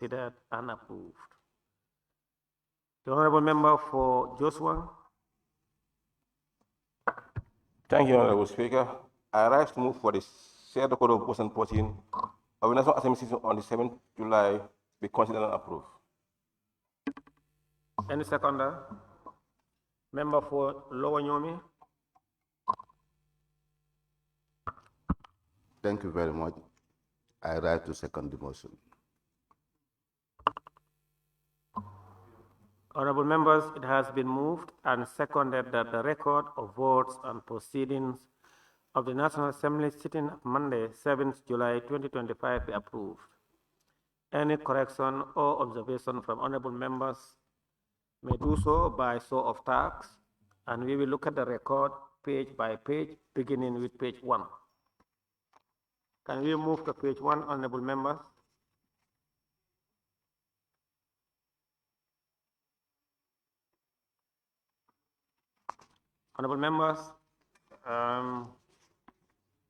considered and approved. The Honorable Member for Joshua. Thank you, Honorable Speaker. I rise to move for the said Code of 2014 of the National Assembly session on the 7th July be considered and approved. Any seconder? Member for Lower Nyomi. Thank you very much. I rise to second the motion. Honorable members, it has been moved and seconded that the record of votes and proceedings of the National Assembly sitting Monday, 7th July 2025 be approved. Any correction or observation from honorable members may do so by show of tax, and we will look at the record page by page, beginning with page 1. Can we move to page 1, honorable members? Honorable members,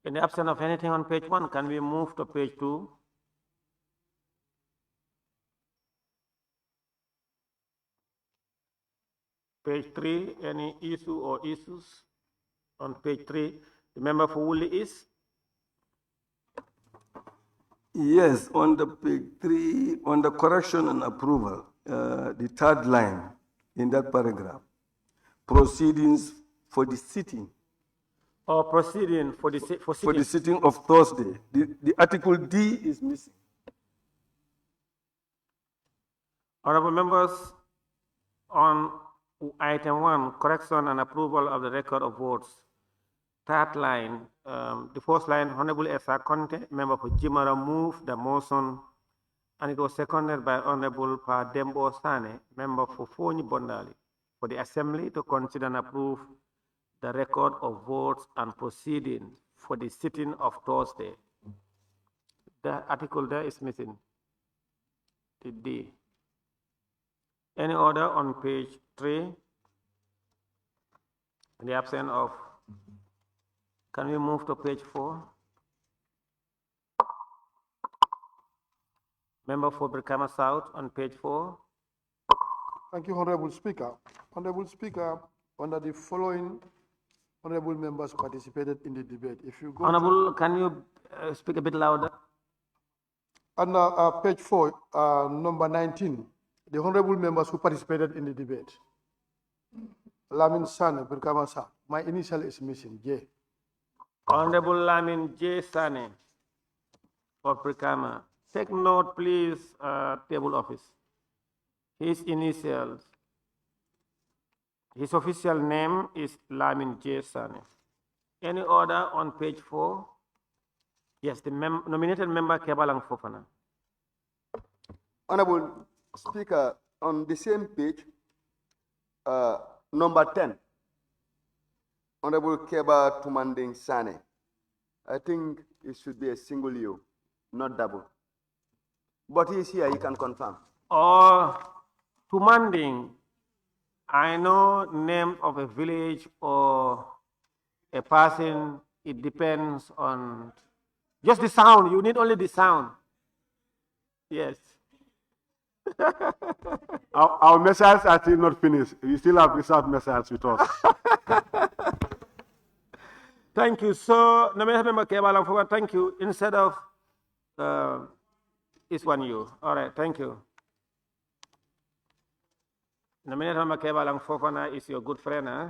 in the absence of anything on page 1, can we move to page 2? Page 3, any issue or issues on page 3? The member for Woolly is? Yes, on the page 3, on the correction and approval, the third line in that paragraph, proceedings for the sitting. Or proceeding for the For the sitting of Thursday. The article D is missing. Honorable members, on item 1, correction and approval of the record of votes. Third line, the first line, Honorable Esa Conte, member for Jimara, moved the motion, and it was seconded by Honorable Pa Dembo Sane, member for Foni Bondali, for the Assembly to consider and approve the record of votes and proceedings for the sitting of Thursday. The article there is missing, the D. Any order on page 3? In the absence of, can we move to page 4? Member for Brikama South on page 4. Thank you, Honorable Speaker. Honorable Speaker, under the following honorable members participated in the debate. If you go Honorable, can you speak a bit louder? Under page 4, number 19, the honorable members who participated in the debate. Lamin Sane, Brikama South. My initial is missing, J. Honorable Lamin J. Sane of Brikama. Take note, please, table office. His initials. His official name is Lamin J. Sane. Any order on page 4? Yes, the nominated member Kebalang Fofana. Honorable Speaker, on the same page, number 10, Honorable Keba Tumanding Sane. I think it should be a single U, not double. But he's here, he can confirm. Or Tumanding, I know name of a village or a person, it depends on just the sound. You need only the sound. Yes. Our messages are still not finished. We still have reserved messages with us. Thank you. So, nominated member Kebalang, thank you. Instead of it's one you. All right, thank you. Nominated member Kebalang Fofana is your good friend, huh?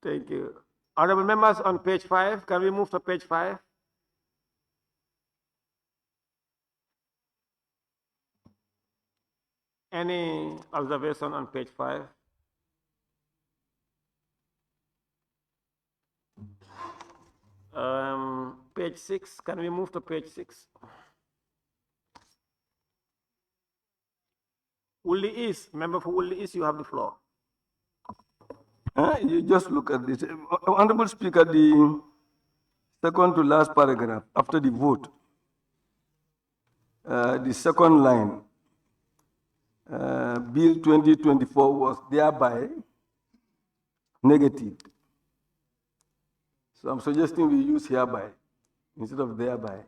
Thank you. Honorable members on page 5, can we move to page 5? Any observation on page 5? Page 6, can we move to page 6? Woolly East, member for Woolly East, you have the floor. You just look at this. Honorable Speaker, the second to last paragraph, after the vote, the second line, Bill 2024 was thereby negative. So I'm suggesting we use hereby instead of thereby.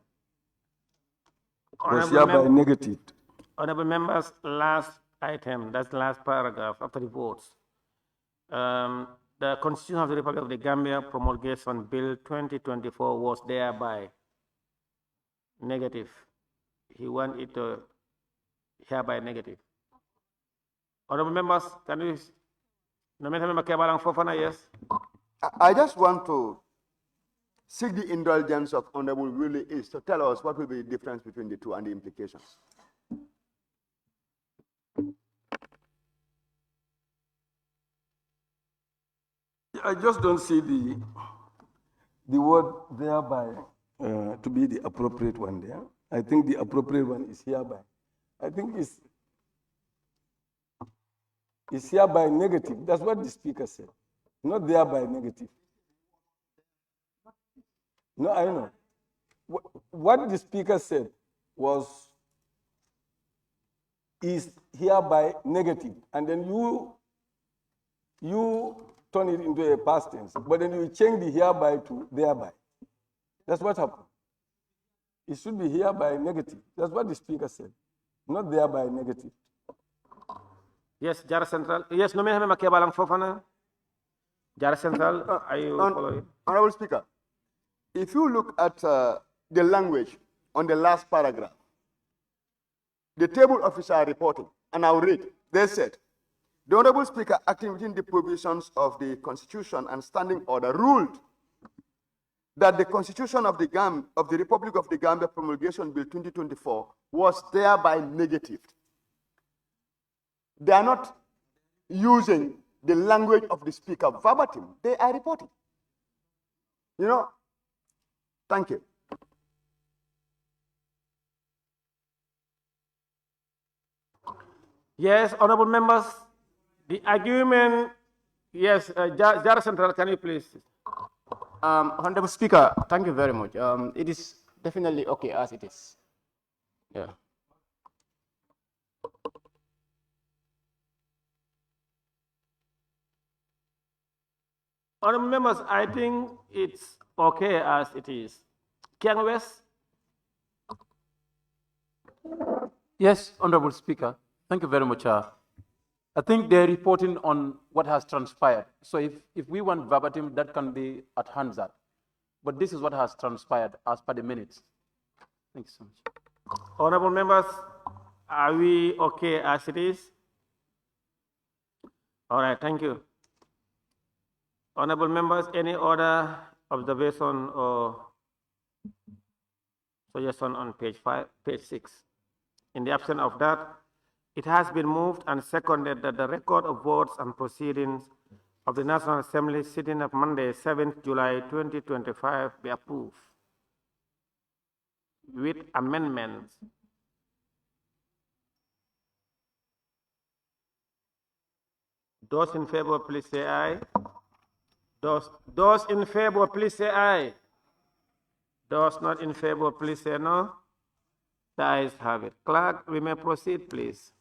was Honorable hereby negative. Honorable members, last item, that's the last paragraph after the votes. The Constitution of the Republic of the Gambia promulgation bill 2024 was thereby negative. He want it to hereby negative. Honorable members, can you nominate member Kebalang Fofana, yes? I just want to seek the indulgence of Honorable Willie East to tell us what will be the difference between the two and the implications. I just don't see the word thereby to be the appropriate one there. I think the appropriate one is hereby. I think it's hereby negative. That's what the speaker said, not thereby negative. No, I know. What the speaker said was is hereby negative, and then you turn it into a past tense, but then you change the hereby to thereby. That's what happened. It should be hereby negative. That's what the speaker said, not thereby negative. Yes, Jara Central. Yes, nominate member Kebalang Fofana. Jara Central, are you following? Honorable Speaker, if you look at the language on the last paragraph, the table officer are reporting, and I'll read. They said, the Honorable Speaker, acting within the provisions of the Constitution and standing order, ruled that the Constitution of the Republic of the Gambia Promulgation Bill 2024 was thereby negative. They are not using the language of the Speaker verbatim. They are reporting. You know, thank you. Yes, honorable members, the argument, yes, Jara Central, can you please? Honorable Speaker, thank you very much. It is definitely okay as it is. Yeah. Honorable members, I think it's okay as it is. Kiang West? Yes, Honorable Speaker. Thank you very much. I think they're reporting on what has transpired. So if we want verbatim, that can be at Hansard. But this is what has transpired as per the minutes. Thank you so much. Honorable members, are we okay as it is? All right, thank you. Honorable members, any other observation or suggestion on page 6? In the absence of that, it has been moved and seconded that the record of votes and proceedings of the National Assembly sitting of Monday, 7th July 2025 be approved with amendments. Those in favor, please say aye. Those in favor, please say aye. Those not in favor, please say no. The ayes have it. Clerk, we may proceed, please.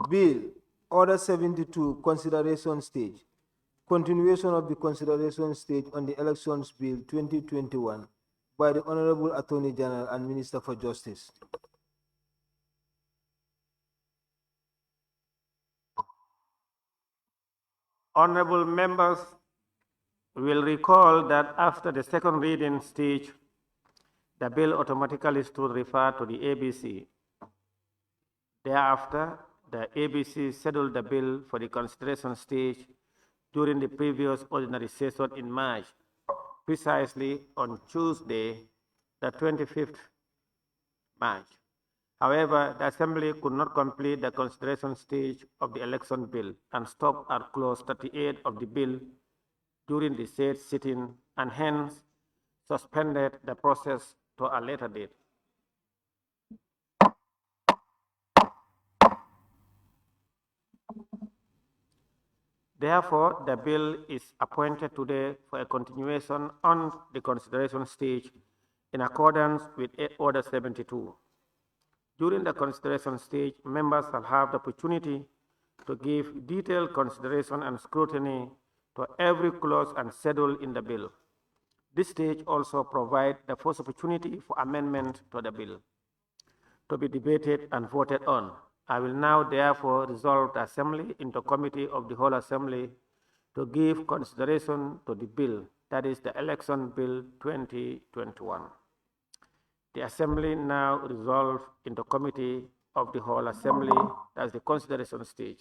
Bill, Order 72, Consideration Stage. Continuation of the consideration stage on the Elections Bill 2021 by the Honorable Attorney General and Minister for Justice. Honorable members will recall that after the second reading stage, the bill automatically stood referred to the ABC. Thereafter, the ABC scheduled the bill for the consideration stage during the previous ordinary session in March, precisely on Tuesday, the 25th March. However, the Assembly could not complete the consideration stage of the election bill and stopped at clause 38 of the bill during the said sitting, and hence suspended the process to a later date. Therefore, the bill is appointed today for a continuation on the consideration stage in accordance with Order 72. During the consideration stage, members shall have the opportunity to give detailed consideration and scrutiny to every clause and schedule in the bill. This stage also provides the first opportunity for amendment to the bill to be debated and voted on. I will now therefore resolve the Assembly into Committee of the whole Assembly to give consideration to the bill, that is the Election Bill 2021. The Assembly now resolve into Committee of the whole Assembly, that's the consideration stage.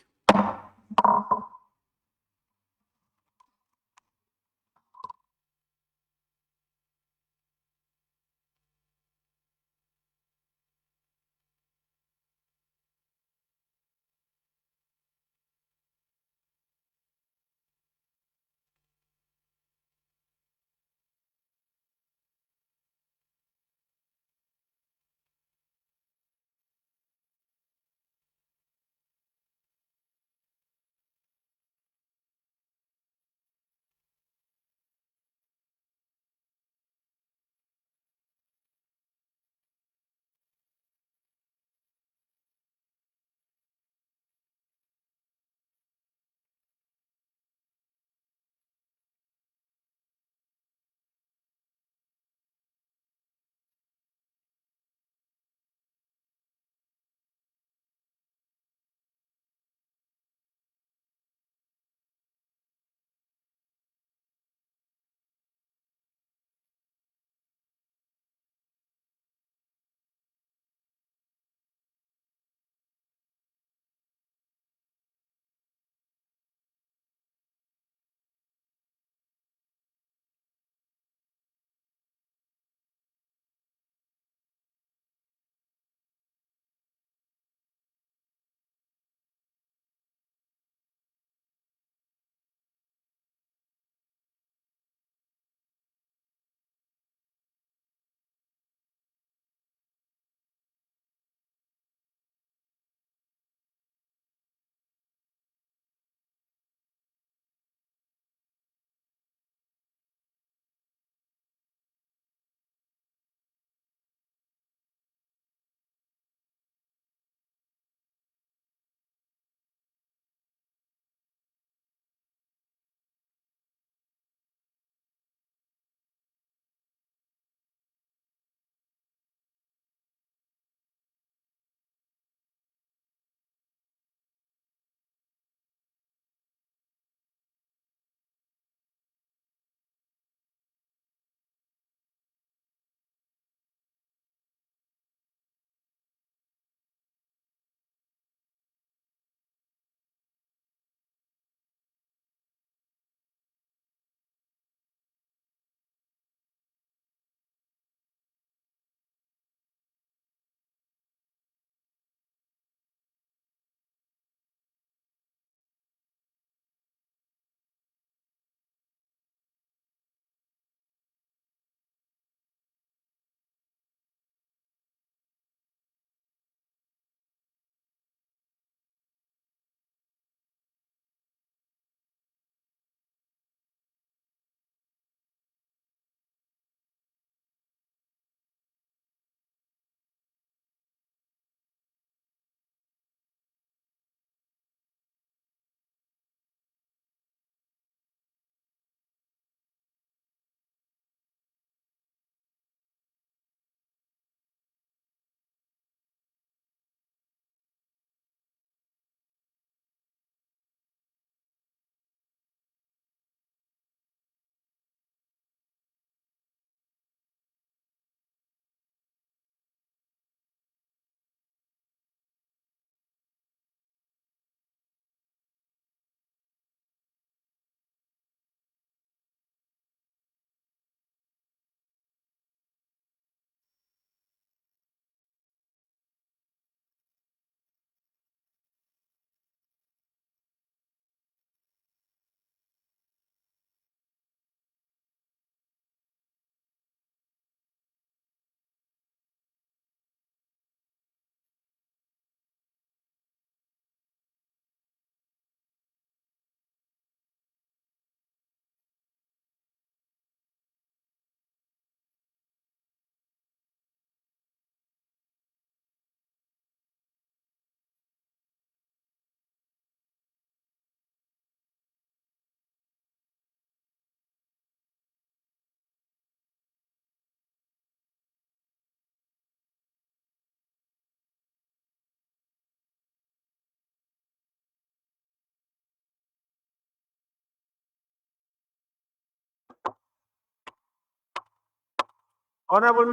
Honorable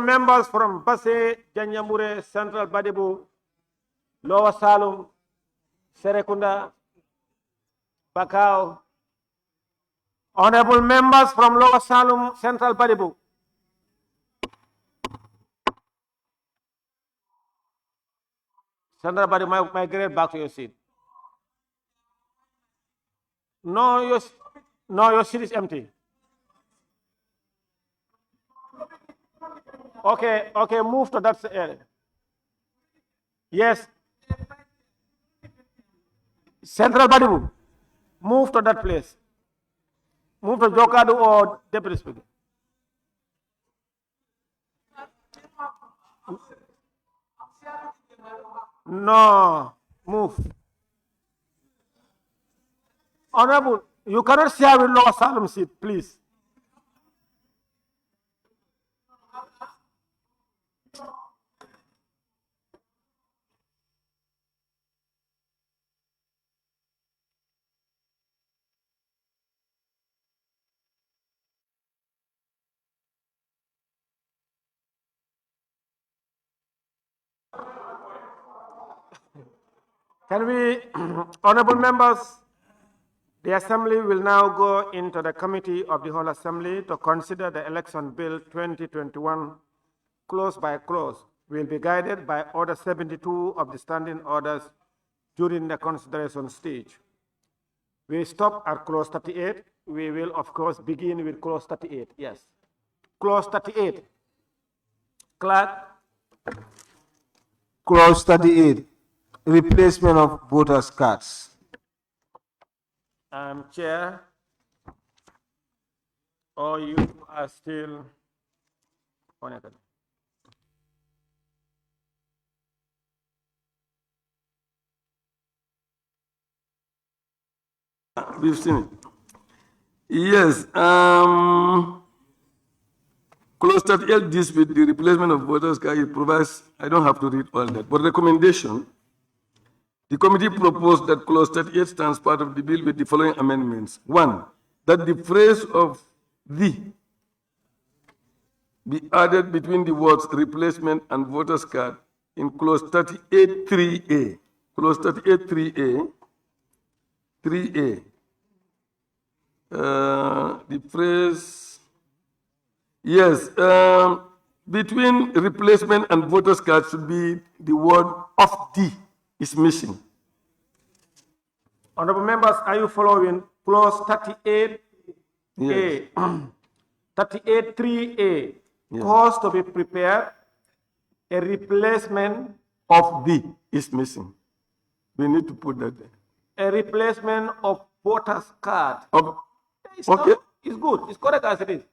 members from Basse, Janyamure, Central Badibu, Lower Salum, Serekunda, Bakau. Honorable members from Lower Salum, Central Badibu. Central Badibu, migrate back to your seat. No, your seat is empty. Okay, move to that area. Yes. Central Badibu, move to that place. Move to Jokadu or Deputy Speaker. No, move. Honorable, you cannot share with Lower Salem seat, please. Can we, honorable members, the Assembly will now go into the Committee of the Whole Assembly to consider the Election Bill 2021 clause by clause. Will be guided by Order 72 of the Standing Orders during the consideration stage. We stop at clause 38. We will, of course, begin with clause 38. Yes. Clause 38. Clerk. Clause 38, replacement of voters' cards. Chair, or you are still on it? We've seen it. Yes. Clause 38 deals with the replacement of voters' cards. It provides, I don't have to read all that, but recommendation. The committee proposed that clause 38 stands part of the bill with the following amendments. 1. That the phrase of "the" be added between the words replacement and voters' card in clause 38.3a. Clause 38.3a. 3a. The phrase, yes, between replacement and voters' card should be the word "of the" is missing. Honorable members, are you following clause 38A? Yes. 38.3a. Yes. Cause to be prepared, a replacement, Of the is missing. We need to put that there. a replacement of voters' card. It's Okay. It's good. It's correct as it is.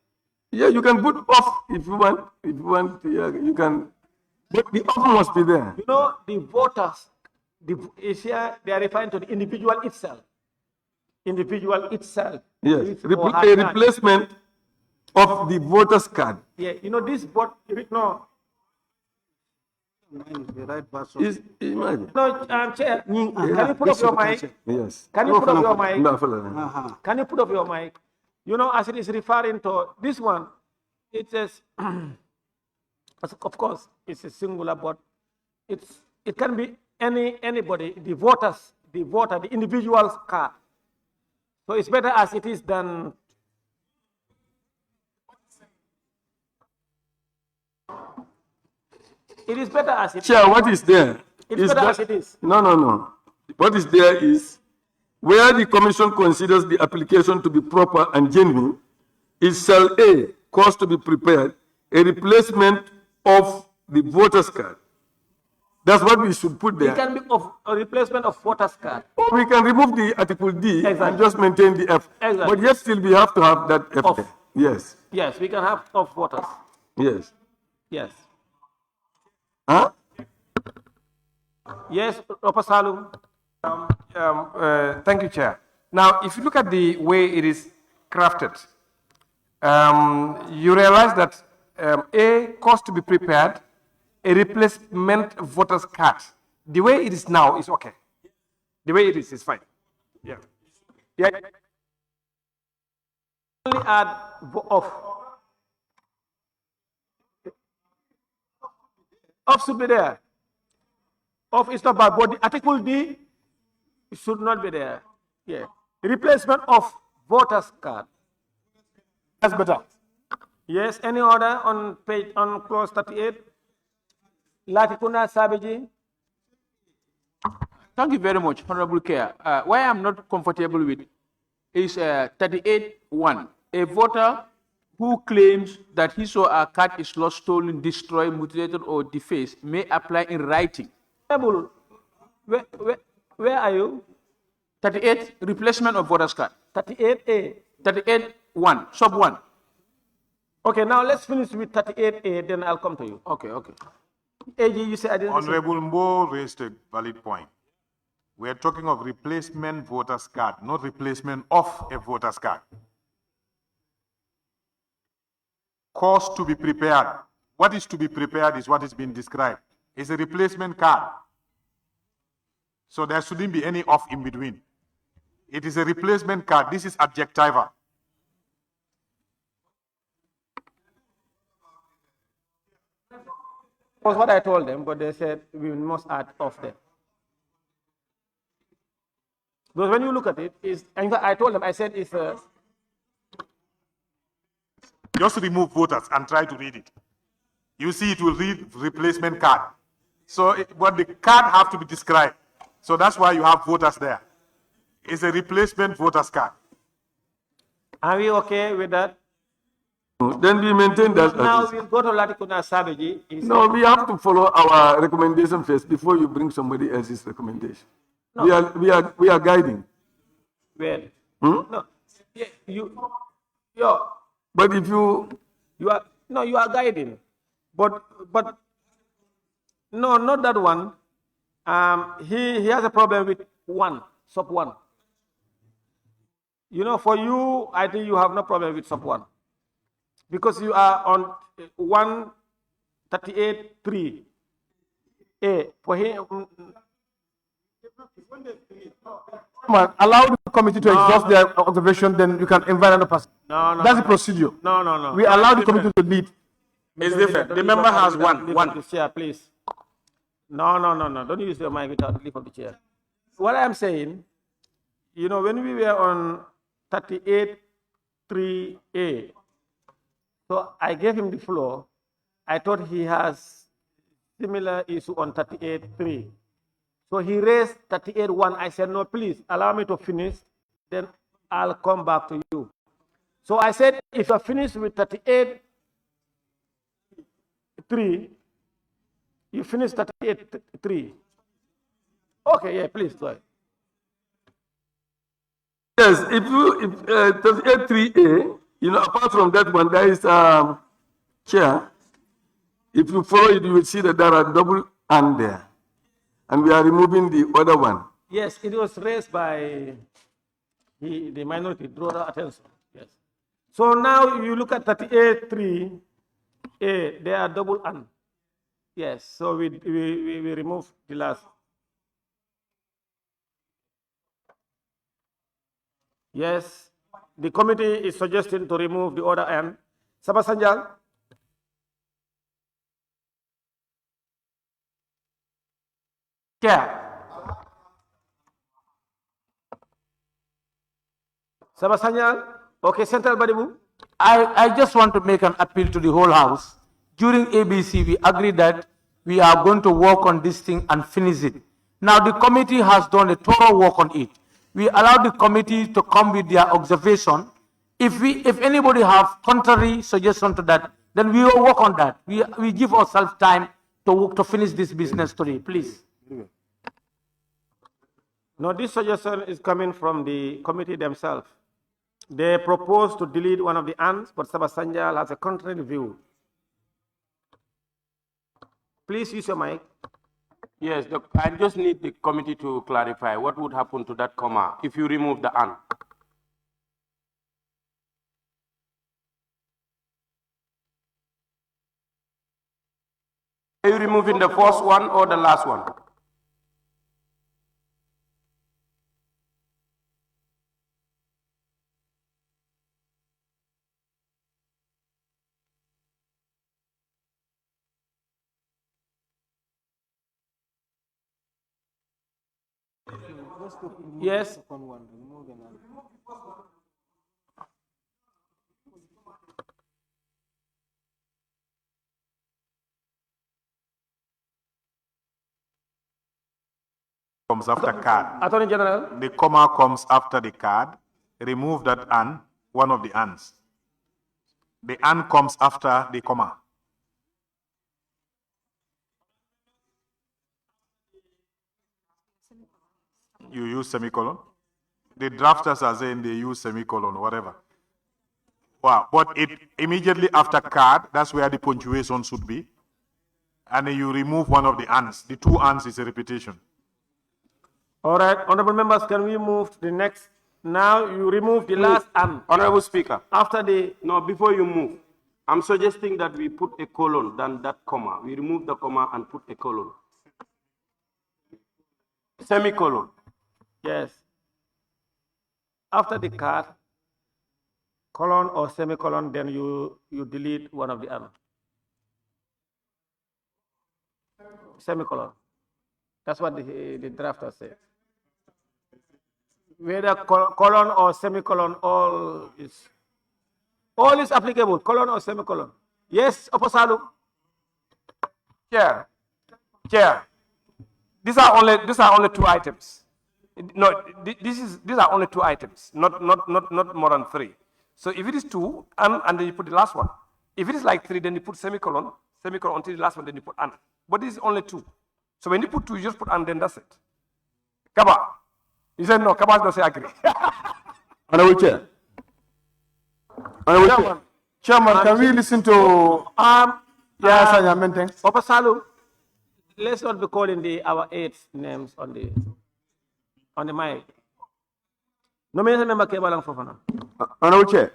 Yeah, you can put off if you want. If you want, yeah, you can. But the off must be there. You know, the voters, is here, they are referring to the individual itself. Individual itself. Yes. With or her A card. replacement of the voters' card. Yeah, you know, this vote, no. Imagine. No, Chair, can you put up your mic? Yes. Can you put up your mic? No, follow. Can you put up your mic? You know, as it is referring to this one, it says, of course, it's a singular, but it can be anybody, the voter, the individual's card. So it's better as it is than. It is better as it is. Chair, what is there? It's better as it is. No. What is there is where the commission considers the application to be proper and genuine, it shall A, cause to be prepared, a replacement of the voter's card. That's what we should put there. It can be of a replacement of voter's card. Or we can remove the article D and just maintain the F. Exactly. But yet still we have to have that F Of. there. Yes. Yes, we can have of voters. Yes. Yes. Huh? Yes, Dr. Salum. Thank you, Chair. Now, if you look at the way it is crafted, you realize that A, cost to be prepared, a replacement voters card. The way it is now is okay. The way it is fine. Yeah. Only add of. Off should be there. Off is not bad, but the article D should not be there. Yeah. Replacement of voters card. That's better. Yes. Any order on page on clause 38? Latikuna Sabiji. Thank you very much, Honorable Chair. Why I'm not comfortable with is 38.1. A voter who claims that his or her card is lost, stolen, destroyed, mutilated, or defaced may apply in writing. Where are you? 38, replacement of voters card. 38A. 38.1, sub 1. Okay, now let's finish with 38A, then I'll come to you. Okay, okay. AG, you say I didn't listen. Honorable Mbo raised a valid point. We are talking of replacement voters card, not replacement of a voters card. Cost to be prepared. What is to be prepared is what is being described. It's a replacement card. So there shouldn't be any off in between. It is a replacement card. This is adjectival. Was what I told them, but they said we must add off there. Because when you look at it, in fact, I told them, I said it's a... Just remove voters and try to read it. You see it will read replacement card. So, but the card have to be described. So that's why you have voters there. It's a replacement voters card. Are we okay with that? Then we maintain that. Now we'll go to Latikuna Sabeji. No, we have to follow our recommendation first before you bring somebody else's recommendation. No. We are guiding. Well, no, yeah, but if you are guiding, but no, not that one. He has a problem with sub 1. You know, for you, I think you have no problem with sub 1 because you are on 138.3A. For him. Allow the committee to exhaust their observation, then you can invite another person. No. That's the procedure. No. We allow the committee to lead. It's different. The member has one. The chair, please. No. Don't use your mic without leave of the chair. What I'm saying, you know, when we were on 38.3A, so I gave him the floor. I thought he has similar issue on 38.3. So he raised 38.1. I said, no, please allow me to finish. Then I'll come back to you. So I said, if you're finished with 38.3, you finish 38.3. Okay, yeah, please go ahead. Yes, if 38.3A, you know, apart from that one, there is chair. If you follow it, you will see that there are double and there. And we are removing the other one. Yes, it was raised by the minority, draw the attention. Yes. So now you look at 38.3A, they are double and. Yes, so we remove the last. Yes, the committee is suggesting to remove the other and. Sabasanjal? Chair. Sabasanyal, okay, Central Badibu. I just want to make an appeal to the whole House. During ABC, we agreed that we are going to work on this thing and finish it. Now the committee has done a thorough work on it. We allow the committee to come with their observation. If anybody have contrary suggestion to that, then we will work on that. We give ourselves time to work to finish this business today, please. No, this suggestion is coming from the committee themselves. They propose to delete one of the ands, but Sabasanjal has a contrary view. Please use your mic. Yes, I just need the committee to clarify what would happen to that comma if you remove the and. Are you removing the first one or the last one? Yes. Comes after card. Attorney General. The comma comes after the card. Remove that "and," one of the "ands." The "and" comes after the comma. You use semicolon. The drafters are saying they use semicolon, whatever. Wow, but it immediately after card, that's where the punctuation should be. And then you remove one of the "ands." The two "ands" is a repetition. All right, honorable members, can we move to the next? Now you remove the last "and." Honorable Speaker. After the... No, before you move, I'm suggesting that we put a colon than that comma. We remove the comma and put a colon. Semicolon. Yes. After the card, colon or semicolon, then you delete one of the "and." Semicolon. That's what the drafter said. Whether colon or semicolon, all is applicable. Colon or semicolon. Yes, Oposalu. Chair. These are only two items. No, these are only two items, not more than three. So if it is two, and then you put the last one. If it is like three, then you put semicolon until the last one, then you put "and." But this is only two. So when you put two, you just put "and," then that's it. Kaba. You said no, Kaba doesn't agree. Honorable Chair. Chairman, can we listen to yes, I am maintain. Opasalu, let's not be calling our aides names on the mic. Nomination member Kebalang Fofana. Honorable Chair,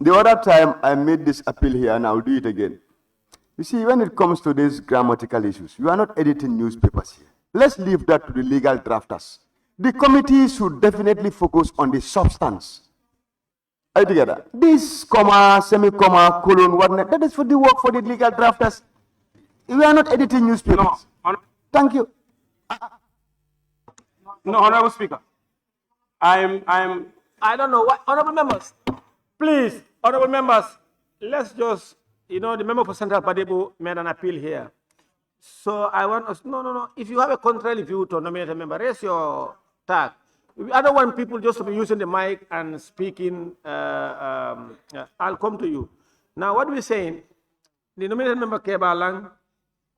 the other time I made this appeal here and I'll do it again. You see, when it comes to these grammatical issues, you are not editing newspapers here. Let's leave that to the legal drafters. The committee should definitely focus on the substance. Are you together? This comma, semi-comma, colon, whatnot, that is for the work for the legal drafters. We are not editing newspapers. No, Thank you. No, Honorable Speaker. I don't know what, honorable members, please, honorable members, let's just, the member for Central Padebu made an appeal here. So I want us, no. If you have a contrary view to nominate a member, raise your tag. I don't want people just to be using the mic and speaking. I'll come to you. Now, what we're saying, the nominated member Kebalang,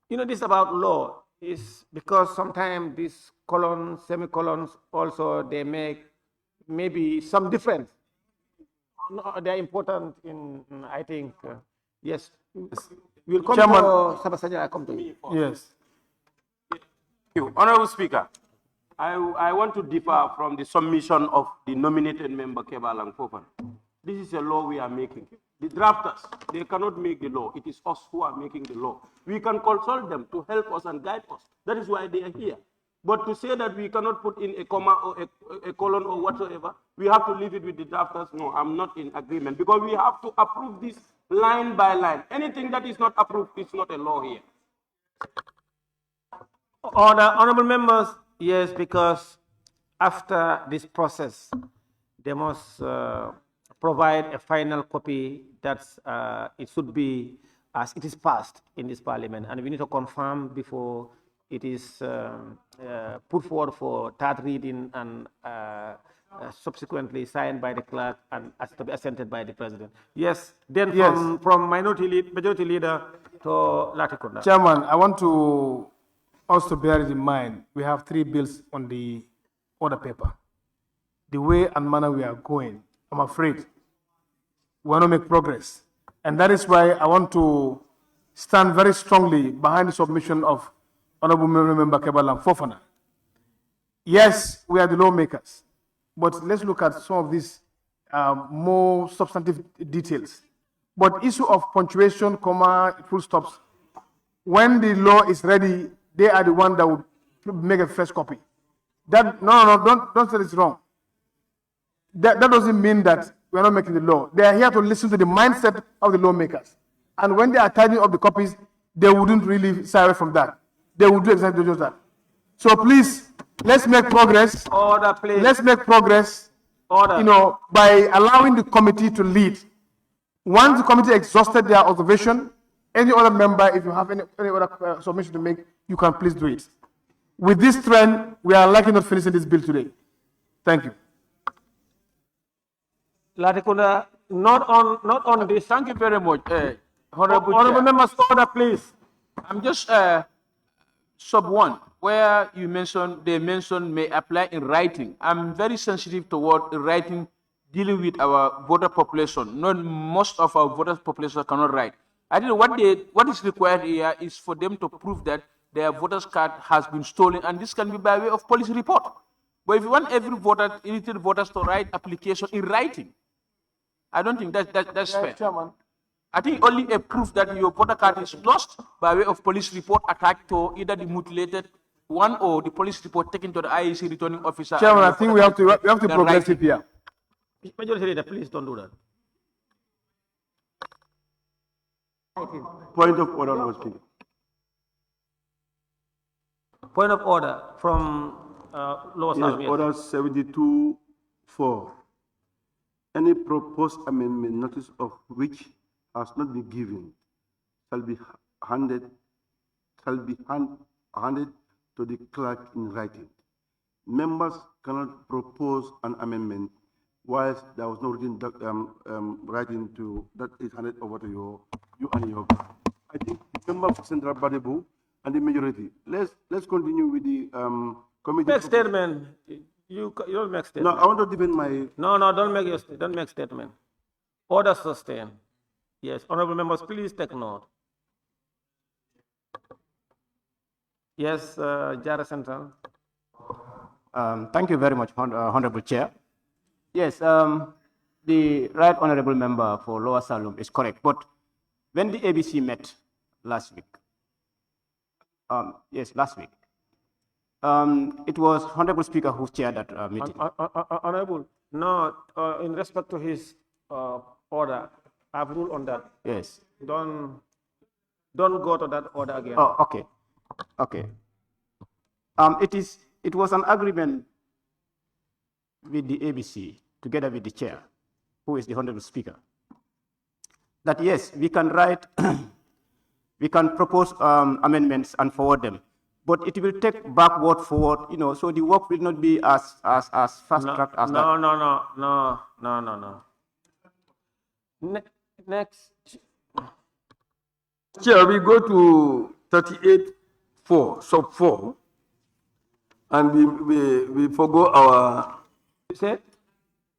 this about law is because sometimes these colons, semicolons, also they make maybe some difference. No, they're important in, I think, yes. We'll come Chairman. to Sabasanya, I'll come to you. Yes. Thank you. Honorable Speaker, I want to differ from the submission of the nominated member Kebalang Fofan. This is a law we are making. The drafters, they cannot make the law. It is us who are making the law. We can consult them to help us and guide us. That is why they are here. But to say that we cannot put in a comma or a colon or whatsoever, we have to leave it with the drafters. No, I'm not in agreement because we have to approve this line by line. Anything that is not approved is not a law here. Honorable members, yes, because after this process, they must provide a final copy that it should be as it is passed in this parliament. And we need to confirm before it is put forward for third reading and subsequently signed by the clerk and to be assented by the president. Yes, then from majority leader to Latikunda. Chairman, I want to also bear it in mind, we have 3 bills on the order paper. The way and manner we are going, I'm afraid we want to make progress. And that is why I want to stand very strongly behind the submission of Honorable Member Kebalang Fofana. Yes, we are the lawmakers, but let's look at some of these more substantive details. But issue of punctuation, comma, full stops, when the law is ready, they are the one that would make a first copy. That don't say it's wrong. That doesn't mean that we're not making the law. They are here to listen to the mindset of the lawmakers. And when they are tidying up the copies, they wouldn't really shy away from that. They would do exactly just that. So please, let's make progress. Order, please. Let's make progress, Order. by allowing the committee to lead. Once the committee exhausted their observation, any other member, if you have any other submission to make, you can please do it. With this trend, we are likely not finishing this bill today. Thank you. Latikunda, not on this. Thank you very much, Honorable Honorable Chair. members, order, please. I'm just sub 1, where you mentioned, they mentioned may apply in writing. I'm very sensitive toward writing dealing with our voter population. Not most of our voter population cannot write. I think what is required here is for them to prove that their voter's card has been stolen, and this can be by way of police report. But if you want every voter, eligible voters to write application in writing, I don't think that's fair. Chairman. I think only a proof that your voter card is lost by way of police report attached to either the mutilated one or the police report taken to the IEC returning officer. Chairman, I think we have to progress it here. Majority Leader, please don't do that. Point of order, Honorable Speaker. Point of order from lower Yes, order 72-4. Any proposed amendment, notice of which has not been given, shall be handed to the clerk in writing. Members cannot propose an amendment whilst there was no written writing to that is handed over to you and your. I think the member of Central Badibu and the majority. Let's continue with the committee. Make statement. You don't make statement. No, I want to defend my. No, don't make statement. Order sustained. Yes, honorable members, please take note. Yes, Jara Central. Thank you very much, Honorable Chair. Yes, the right honorable member for Lower Salum is correct. But when the ABC met last week, last week, it was Honorable Speaker who chaired that meeting. Honorable, no, in respect to his order, I've ruled on that. Yes. Don't go to that order again. Oh, okay. Okay. It was an agreement with the ABC together with the chair, who is the Honorable Speaker, that yes, we can write, we can propose amendments and forward them, but it will take backward, forward, so the work will not be as fast-tracked as that. No. Next. Chair, we go to 38-4, sub 4, and we forgo our. Say?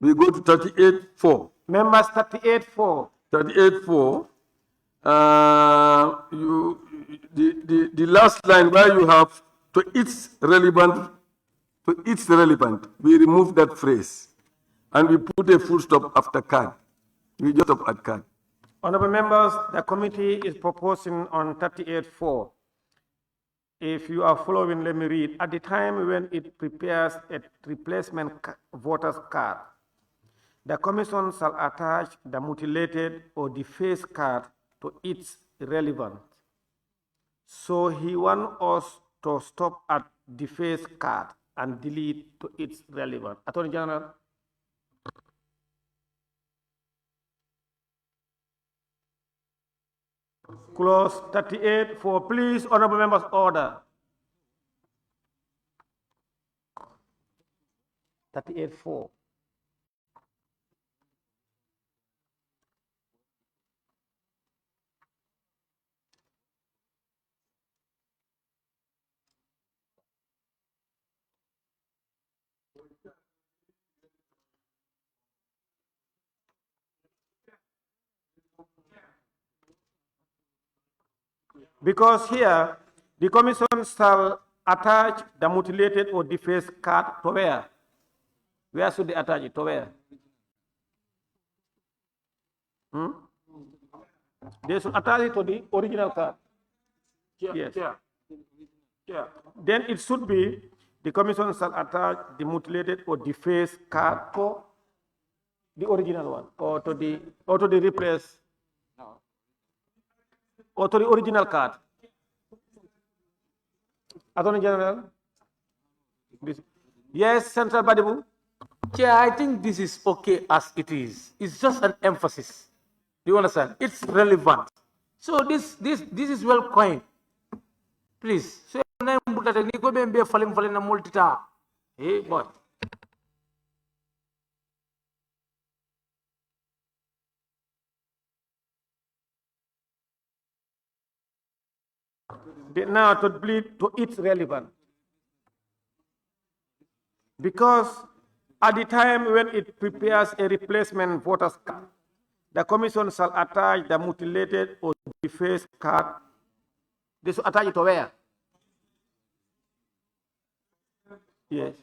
We go to 38-4. Members 38-4. 38-4. The last line where you have to its relevant, we remove that phrase, and we put a full stop after card. We just stop at card. Honorable members, the committee is proposing on 38-4. If you are following, let me read. At the time when it prepares a replacement voter's card, the commission shall attach the mutilated or defaced card to its relevant. So he wants us to stop at defaced card and delete to its relevant. Attorney General. Clause 38-4, please, honorable members, order. 38-4. Because here, the commission shall attach the mutilated or defaced card to where? Where should they attach it? To where? They should attach it to the original card. Yes. Yeah. Then it should be the commission shall attach the mutilated or defaced card to the original one, or to the replace. Or to the original card. Attorney General. Yes, Central Badibu. Chair, I think this is okay as it is. It's just an emphasis. Do you understand? It's relevant. So this is well coined. Please. So na mbuta technique ko be falling na multita. Hey boy. Now to bleed to its relevant. Because at the time when it prepares a replacement voters card, the commission shall attach the mutilated or defaced card. They should attach it to where? Yes.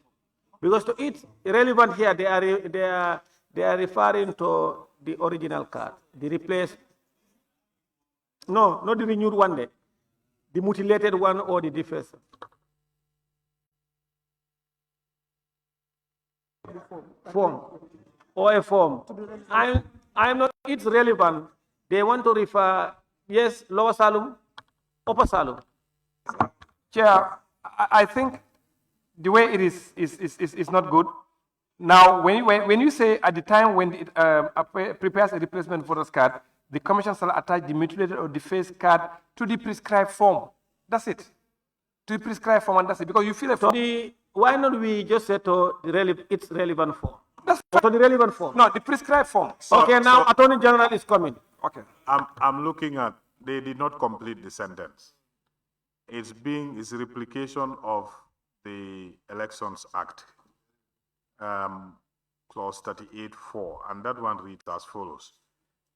Because to it relevant here, they are referring to the original card, the replaced. No, not the renewed one day. The mutilated one or the defaced. Form or a form. I'm not, it's relevant. They want to refer, yes, lower salum, upper salum. Chair, I think the way it is not good. Now, when you say at the time when it prepares a replacement voters card, the commission shall attach the mutilated or defaced card to the prescribed form. That's it. To the prescribed form, and that's it. Because you feel a form. Why not we just say to its relevant form? That's to the relevant form. No, the prescribed form. Okay, now Attorney General is coming. Okay. I'm looking at, they did not complete the sentence. It's replication of the Elections Act, clause 38(4), and that one reads as follows.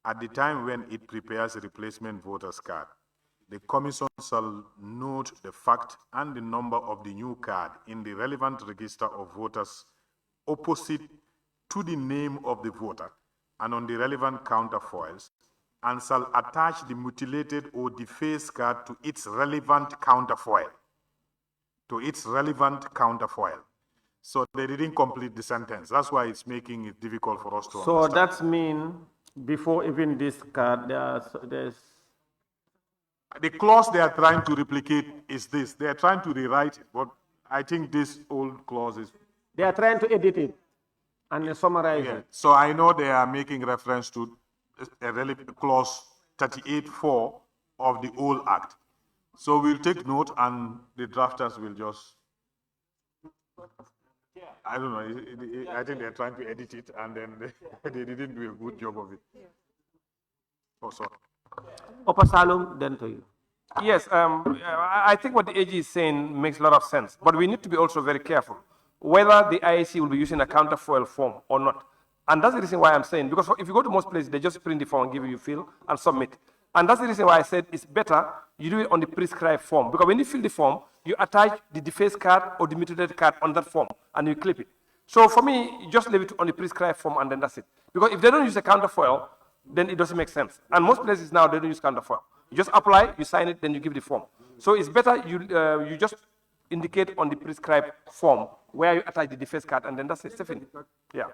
At the time when it prepares a replacement voters card, the commission shall note the fact and the number of the new card in the relevant register of voters opposite to the name of the voter and on the relevant counterfoils, and shall attach the mutilated or defaced card to its relevant counterfoil. So they didn't complete the sentence. That's why it's making it difficult for us to So understand. that means before even this card, there's the clause they are trying to replicate is this. They are trying to rewrite it, but I think this old clause is... They are trying to edit it and summarize it. So I know they are making reference to a clause 38(4) of the old act. So we'll take note and the drafters will just... I don't know. I think they're trying to edit it and then they didn't do a good job of it. Oh, sorry. Upper Salum, then to you. Yes, I think what the AG is saying makes a lot of sense, but we need to be also very careful whether the IAC will be using a counterfoil form or not. And that's the reason why I'm saying, because if you go to most places, they just print the form and give you fill and submit. And that's the reason why I said it's better you do it on the prescribed form, because when you fill the form, you attach the defaced card or the mutilated card on that form and you clip it. So for me, you just leave it on the prescribed form and then that's it. Because if they don't use a counterfoil, then it doesn't make sense. And most places now, they don't use counterfoil. You just apply, you sign it, then you give the form. So it's better you just indicate on the prescribed form where you attach the defaced card, and then that's it, Stephanie. Yeah.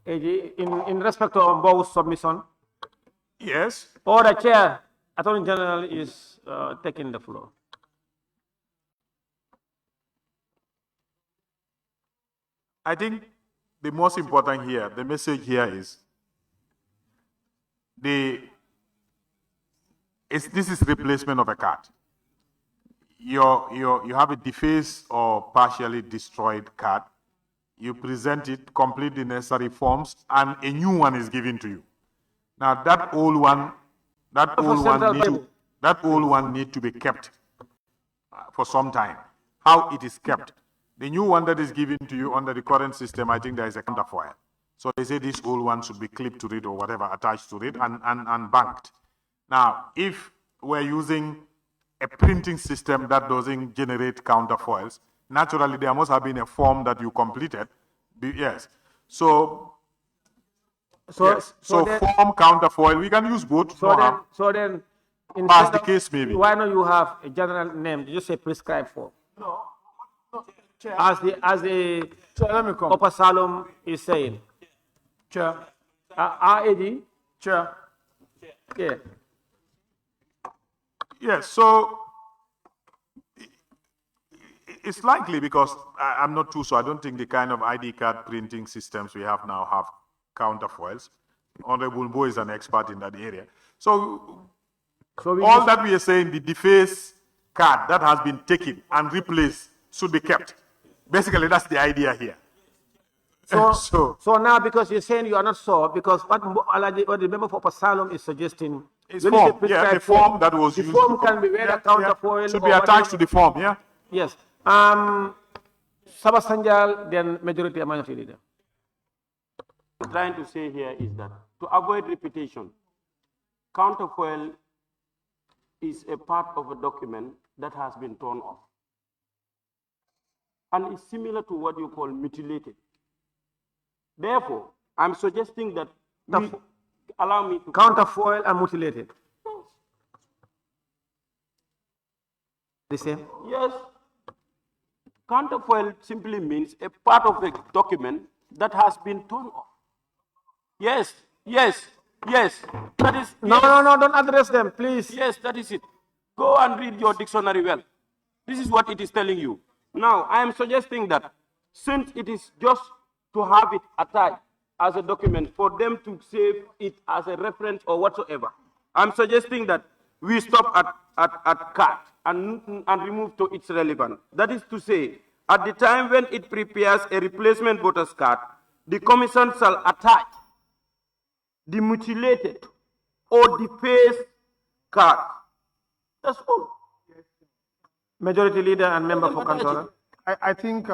AG, in respect to Mbow's submission. Yes. Or the chair, Attorney General is taking the floor. I think the most important here, the message here is this is replacement of a card. You have a defaced or partially destroyed card. You present it, complete the necessary forms, and a new one is given to you. Now that old one needs to be kept for some time. How it is kept? The new one that is given to you under the current system, I think there is a counterfoil. So they say this old one should be clipped to it or whatever, attached to it and banked. Now, if we're using a printing system that doesn't generate counterfoils, naturally there must have been a form that you completed. Yes. So form, counterfoil, we can use both. So then as the case may be. Why not you have a general name, just say prescribed form? No. As the Upper Salum is saying. Chair. RAD? Chair. Yeah. Yes, so it's likely because I'm not too sure. I don't think the kind of ID card printing systems we have now have counterfoils. Honorable Bo is an expert in that area. So all that we are saying, the deface card that has been taken and replaced should be kept. Basically, that's the idea here. So now, because you're saying you are not sure, because what the member for Pasalum is suggesting is form. Yeah, the form that was the used. form can be whether counterfoil should or be attached to the form. Yeah. Yes. Sabah Sanjal, then majority and minority leader. What I'm trying to say here is that to avoid repetition, counterfoil is a part of a document that has been torn off. And it's similar to what you call mutilated. Therefore, I'm suggesting that we allow me to... Counterfoil and mutilated. The same? Yes. Counterfoil simply means a part of the document that has been torn off. Yes, yes, yes. That is... No, yes. no, don't address them, please. Yes, that is it. Go and read your dictionary well. This is what it is telling you. Now, I am suggesting that since it is just to have it attached as a document for them to save it as a reference or whatsoever, I'm suggesting that we stop at card and remove to its relevant. That is to say, at the time when it prepares a replacement voter's card, the commission shall attach the mutilated or defaced card. That's all. Majority leader and member for controller. I think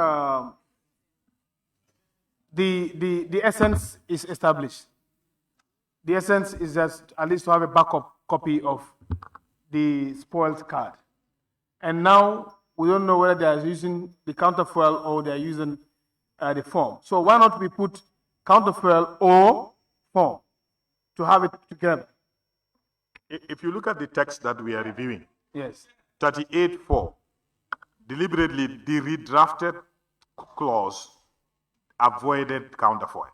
the essence is established. The essence is just at least to have a backup copy of the spoiled card. And now we don't know whether they are using the counterfoil or they are using the form. So why not we put counterfoil or form to have it together? If you look at the text that we are reviewing, Yes. 38.4, deliberately the redrafted clause avoided counterfoil.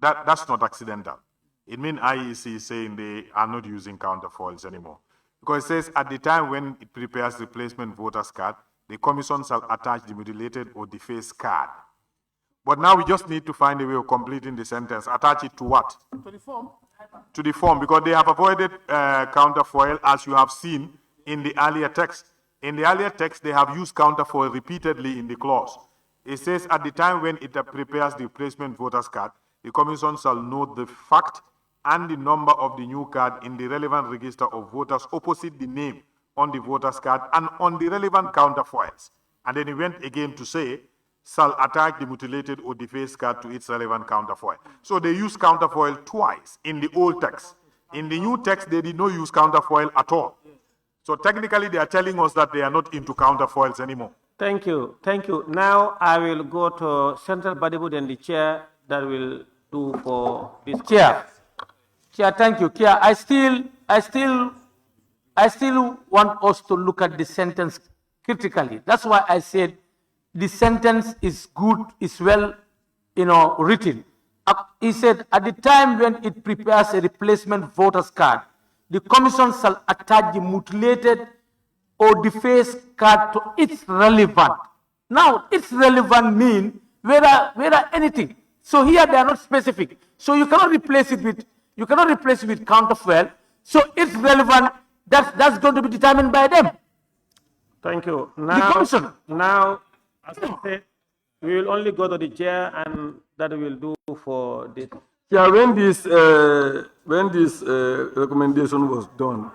That's not accidental. It means IEC is saying they are not using counterfoils anymore. Because it says at the time when it prepares replacement voter's card, the commission shall attach the mutilated or defaced card. But now we just need to find a way of completing the sentence. Attach it to what? To the form. To the form, because they have avoided counterfoil, as you have seen in the earlier text. In the earlier text, they have used counterfoil repeatedly in the clause. It says at the time when it prepares the replacement voter's card, the commission shall note the fact and the number of the new card in the relevant register of voters opposite the name on the voter's card and on the relevant counterfoils. And then he went again to say, shall attach the mutilated or defaced card to its relevant counterfoil. So they use counterfoil twice in the old text. In the new text, they did not use counterfoil at all. So technically, they are telling us that they are not into counterfoils anymore. Thank you. Thank you. Now I will go to Central Bodywood and the chair that will do for this. Chair. Chair, thank you. Chair, I still want us to look at the sentence critically. That's why I said the sentence is good, is well, written. He said, at the time when it prepares a replacement voter's card, the commission shall attach the mutilated or defaced card to its relevant. Now, its relevant mean whether anything. So here they are not specific. So you cannot replace it with counterfoil. So it's relevant. That's going to be determined by them. Thank you. The commission. Now, as I said, we will only go to the chair, and that will do for this. Yeah, when this recommendation was done,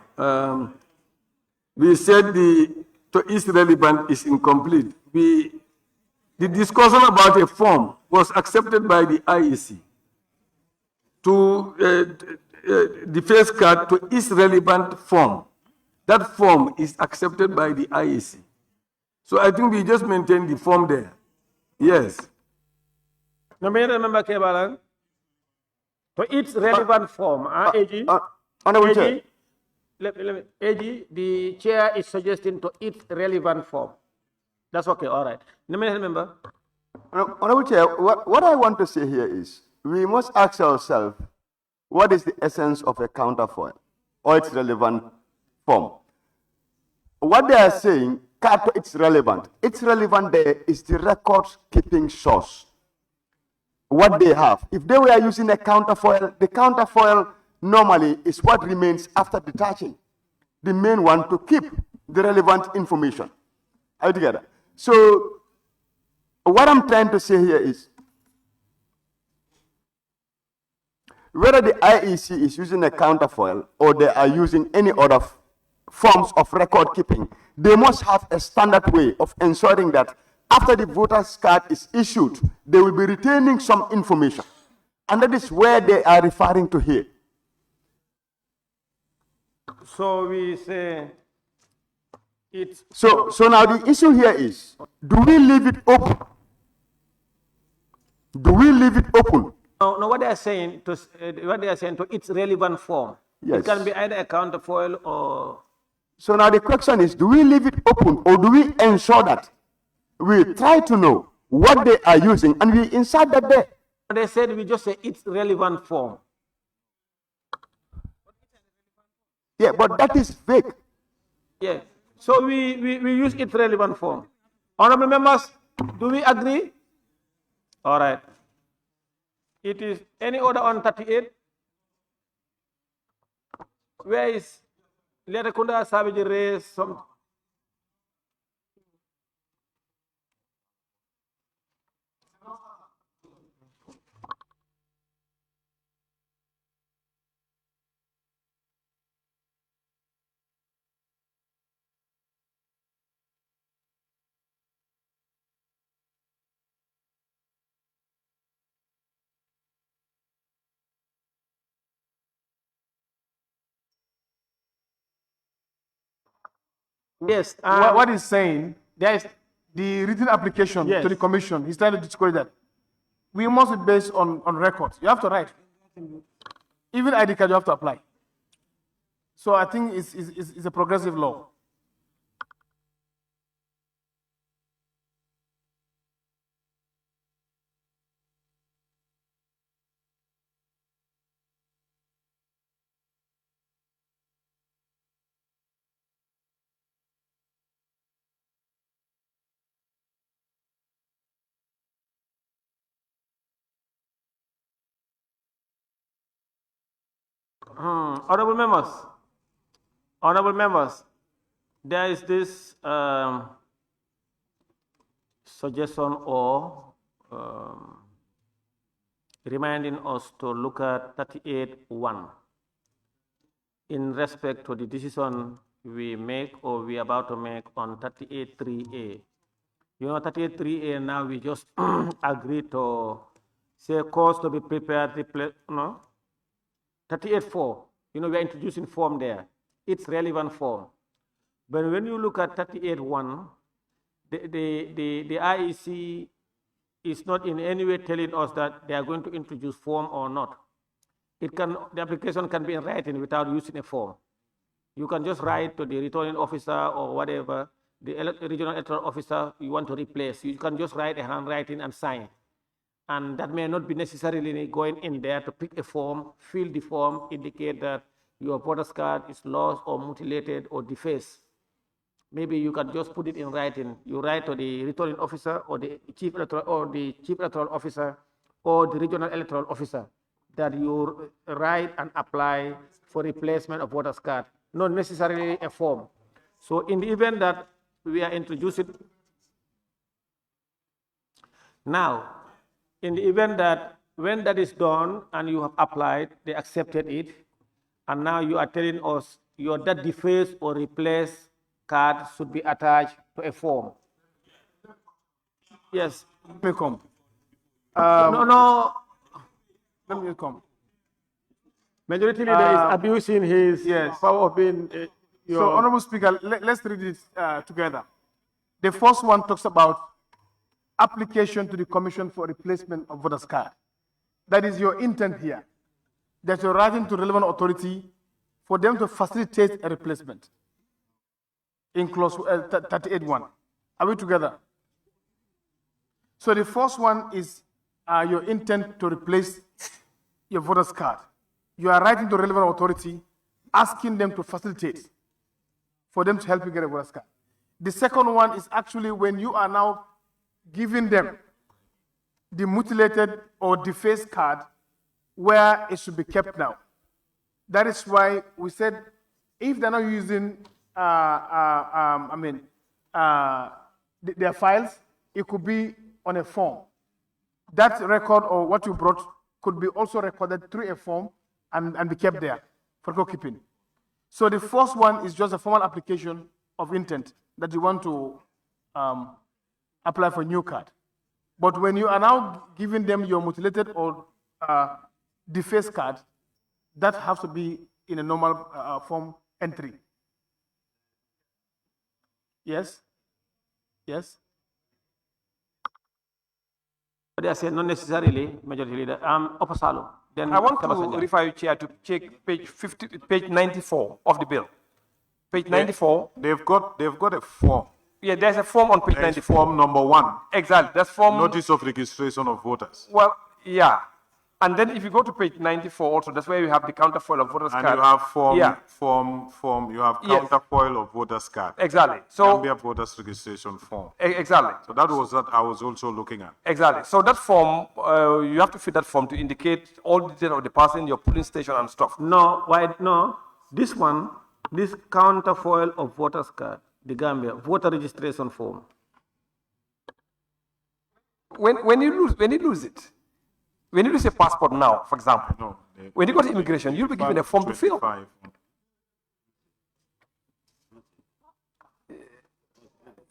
we said to is relevant is incomplete. The discussion about a form was accepted by the IEC. To the first card to its relevant form, that form is accepted by the IEC. So I think we just maintain the form there. Yes. Nominated member Kebalang, to its relevant form. AG, Honorable Chair. AG, the chair is suggesting to its relevant form. That's okay, all right. Nominated member. Honorable Chair, what I want to say here is, we must ask ourselves, what is the essence of a counterfoil or its relevant form? what they are saying, it's relevant. It's relevant there is the record keeping source. What they have. If they were using a counterfoil, the counterfoil normally is what remains after detaching. The main one to keep the relevant information. Are you together? So what I'm trying to say here is, whether the IEC is using a counterfoil or they are using any other forms of record keeping, they must have a standard way of ensuring that after the voter's card is issued, they will be retaining some information. And that is where they are referring to here. So we say it's... So now the issue here is, do we leave it open? Do we leave it open? No, what they are saying to its relevant form. Yes. It can be either a counterfoil or... So now the question is, do we leave it open or do we ensure that we try to know what they are using and we insert that there? They said we just say its relevant form. Yeah, but that is vague. Yeah. So we use its relevant form. Honorable members, do we agree? All right. It is any order on 38? Where is Letter Kunda Savage raised some? Yes. What he's saying, there is the written application Yes. to the commission. He's trying to discourage that. We must be based on records. You have to write. Even ID card, you have to apply. So I think it's a progressive law. Honorable members, there is this suggestion or reminding us to look at 38.1 in respect to the decision we make or we are about to make on 38.3a. You know, 38.3a now we just agreed to say course to be prepared, no? 38.4, you know, we are introducing form there. It's relevant form. But when you look at 38.1, the IEC is not in any way telling us that they are going to introduce form or not. The application can be in writing without using a form. You can just write to the returning officer or whatever, the regional electoral officer you want to replace. You can just write a handwriting and sign. And that may not be necessarily going in there to pick a form, fill the form, indicate that your voter's card is lost or mutilated or defaced. Maybe you can just put it in writing. You write to the returning officer or the chief electoral officer or the regional electoral officer that you write and apply for replacement of voter's card, not necessarily a form. So in the event that we are introducing now, in the event that when that is done and you have applied, they accepted it, and now you are telling us your that defaced or replaced card should be attached to a form. Yes. Let me come. No. Let me come. Majority leader is abusing his power of being. So, Honorable Speaker, let's read this together. The first one talks about application to the Commission for replacement of voters' card. That is your intent here, that you're writing to relevant authority for them to facilitate a replacement in clause 38.1. Are we together? So the first one is your intent to replace your voter's card. You are writing to relevant authority, asking them to facilitate for them to help you get a voter's card. The second one is actually when you are now giving them the mutilated or defaced card where it should be kept now. That is why we said if they're not using, their files, it could be on a form. That record or what you brought could be also recorded through a form and be kept there for record keeping. So the first one is just a formal application of intent that you want to apply for a new card. But when you are now giving them your mutilated or defaced card, that has to be in a normal form entry. Yes? Yes? But they say not necessarily, Majority Leader. Opposalo. Then I want to refer you, Chair, to check page 94 of the bill. Page 94. They've got a form. Yeah, there's a form on page There's 94. form number 1. Exactly. That's form. Notice of registration of voters. Well, yeah. And then if you go to page 94 also, that's where you have the counterfoil of voters And card. you have form, Yeah. you have Yes. counterfoil of voters card. Exactly. So Gambia voters registration form. exactly. So that was what I was also looking at. Exactly. So that form, you have to fill that form to indicate all the details of the person, your polling station and stuff. No, why? No, this one, this counterfoil of voters card, the Gambia voter registration form. When you lose it, when you lose a passport now, for example, when you go to immigration, you'll be given a form to fill. 25.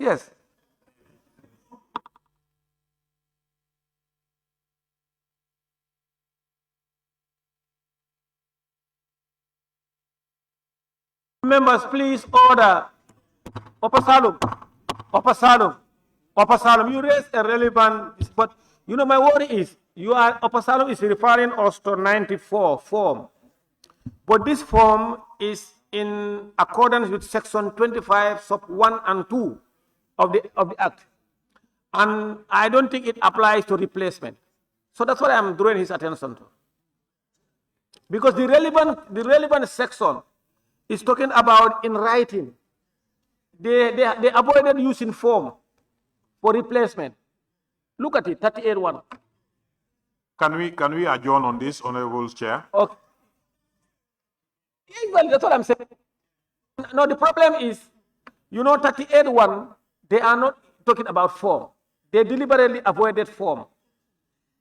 Yes. Members, please order. Opasalum, you raised a relevant, but you know my worry is, Opasalum is referring us to 94 form. But this form is in accordance with section 25 sub 1 and 2 of the act. And I don't think it applies to replacement. So that's what I'm drawing his attention to. Because the relevant section is talking about in writing. They avoided using form for replacement. Look at it, 38.1. Can we adjourn on this, Honorable Chair? Okay. Yeah, well, that's what I'm saying. No, the problem is, 38.1, they are not talking about form. They deliberately avoided form.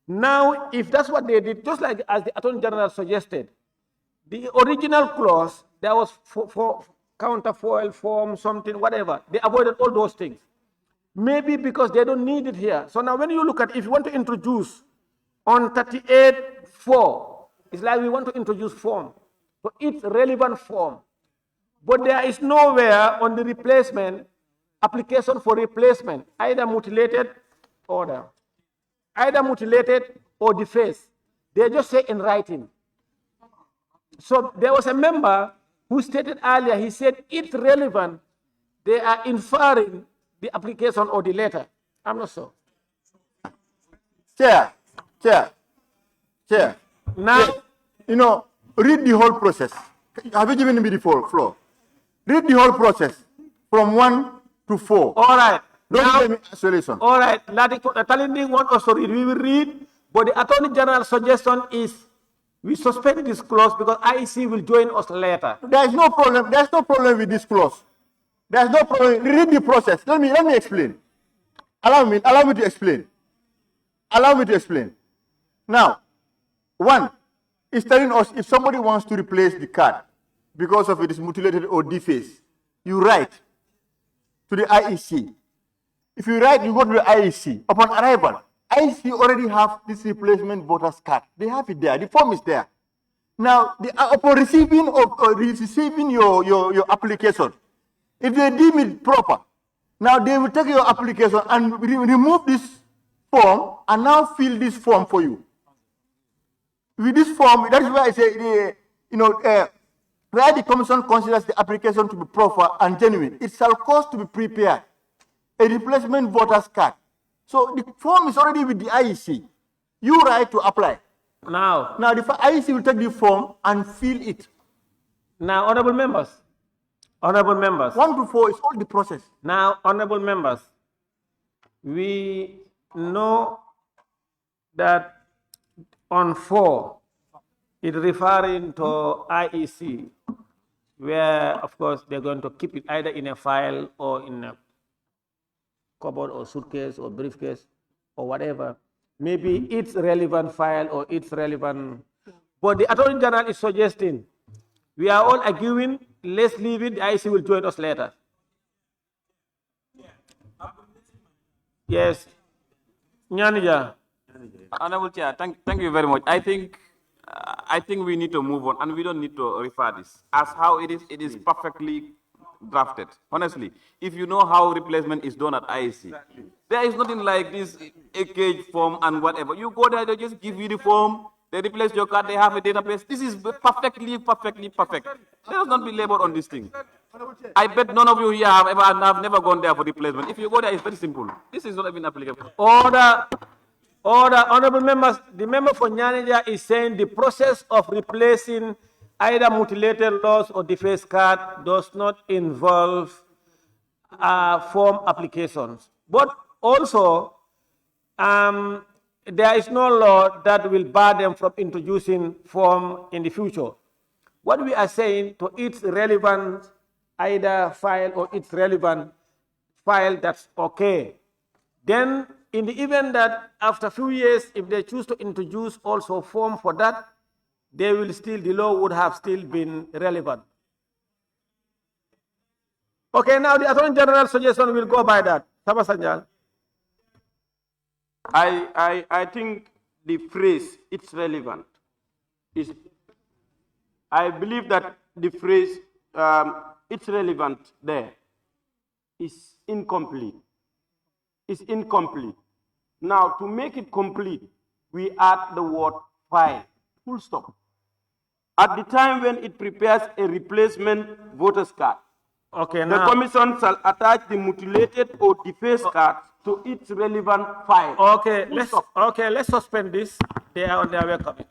Now, if that's what they did, just like as the Attorney General suggested, the original clause, there was for counterfoil, form, something, whatever. They avoided all those things. Maybe because they don't need it here. So now when you look at, if you want to introduce on 38.4, it's like we want to introduce form. So it's relevant form. But there is nowhere on the replacement, application for replacement, either mutilated or defaced. They just say in writing. So there was a member who stated earlier, he said it's relevant. They are inferring the application or the letter. I'm not sure. Chair. Now, read the whole process. Have you given me the floor? Read the whole process from 1 to 4. All right. Don't give me isolation. All right. Talinding want us to read. We will read. But the Attorney General's suggestion is we suspend this clause because IEC will join us later. There is no problem. There's no problem with this clause. There's no problem. Read the process. Let me explain. Allow me to explain. Now, 1 is telling us if somebody wants to replace the card because of it is mutilated or defaced, you write to the IEC. If you write, you go to the IEC. Upon arrival, IEC already have this replacement voters card. They have it there. The form is there. Now, upon receiving your application, if they deem it proper, now they will take your application and remove this form and now fill this form for you. With this form, that is why I say, where the Commission considers the application to be proper and genuine, it shall cause to be prepared a replacement voters card. So the form is already with the IEC. You write to apply. Now the IEC will take the form and fill it. Now, honorable members, Honorable members. 1 to 4 is all the process. Now, honorable members, we know that on 4, it referring to IEC, where, of course, they're going to keep it either in a file or in a cupboard or suitcase or briefcase or whatever. Maybe it's relevant file or it's relevant. But the Attorney General is suggesting we are all arguing, let's leave it, the IEC will join us later. Yes. Nyanija. Honorable Chair, thank you very much. I think we need to move on, and we don't need to refer this. As how it is perfectly drafted. Honestly, if you know how replacement is done at IEC, there is nothing like this cage form and whatever. You go there, they just give you the form, they replace your card, they have a database. This is perfectly perfect. Let us not be labored on this thing. I bet none of you here have never gone there for replacement. If you go there, it's very simple. This is not even applicable. Order, honorable members, the member for Nyanija is saying the process of replacing either mutilated loss or defaced card does not involve form applications. But also, there is no law that will bar them from introducing form in the future. What we are saying to its relevant either file or its relevant file, that's okay. Then in the event that after a few years, if they choose to introduce also form for that, they will still, the law would have still been relevant. Okay, now the Attorney General suggestion will go by that. Sabasanjal. I think the phrase "it's relevant" is. I believe that the phrase "it's relevant" there is incomplete. It's incomplete. Now, to make it complete, we add the word "file." Full stop. At the time when it prepares a replacement voter's card, okay, the commission shall attach the mutilated or defaced card to its relevant file. Okay, let's suspend this. They are on their way coming.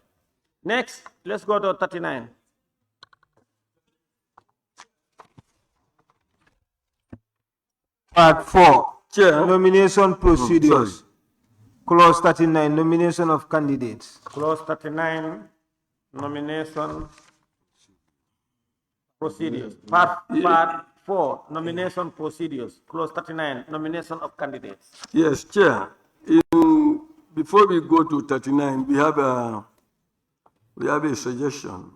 Next, let's go to 39. Part 4. Chair. Nomination procedures. Clause 39, nomination of candidates. Clause 39, nomination procedures. Part 4, nomination procedures. Clause 39, nomination of candidates. Yes, Chair. Before we go to 39, we have a suggestion.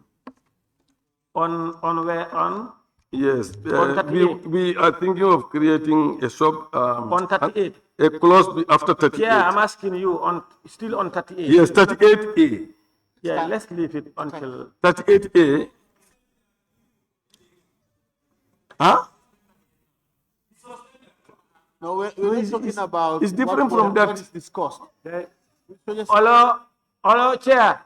On where on? Yes, On 38. we are thinking of creating a on 38. A clause after 38. Yeah, I'm asking you still on 38. Yes, 38A. Yeah, let's leave it until 38A. Huh? No, we're talking about. It's different from that. What is discussed. Hello, Chair.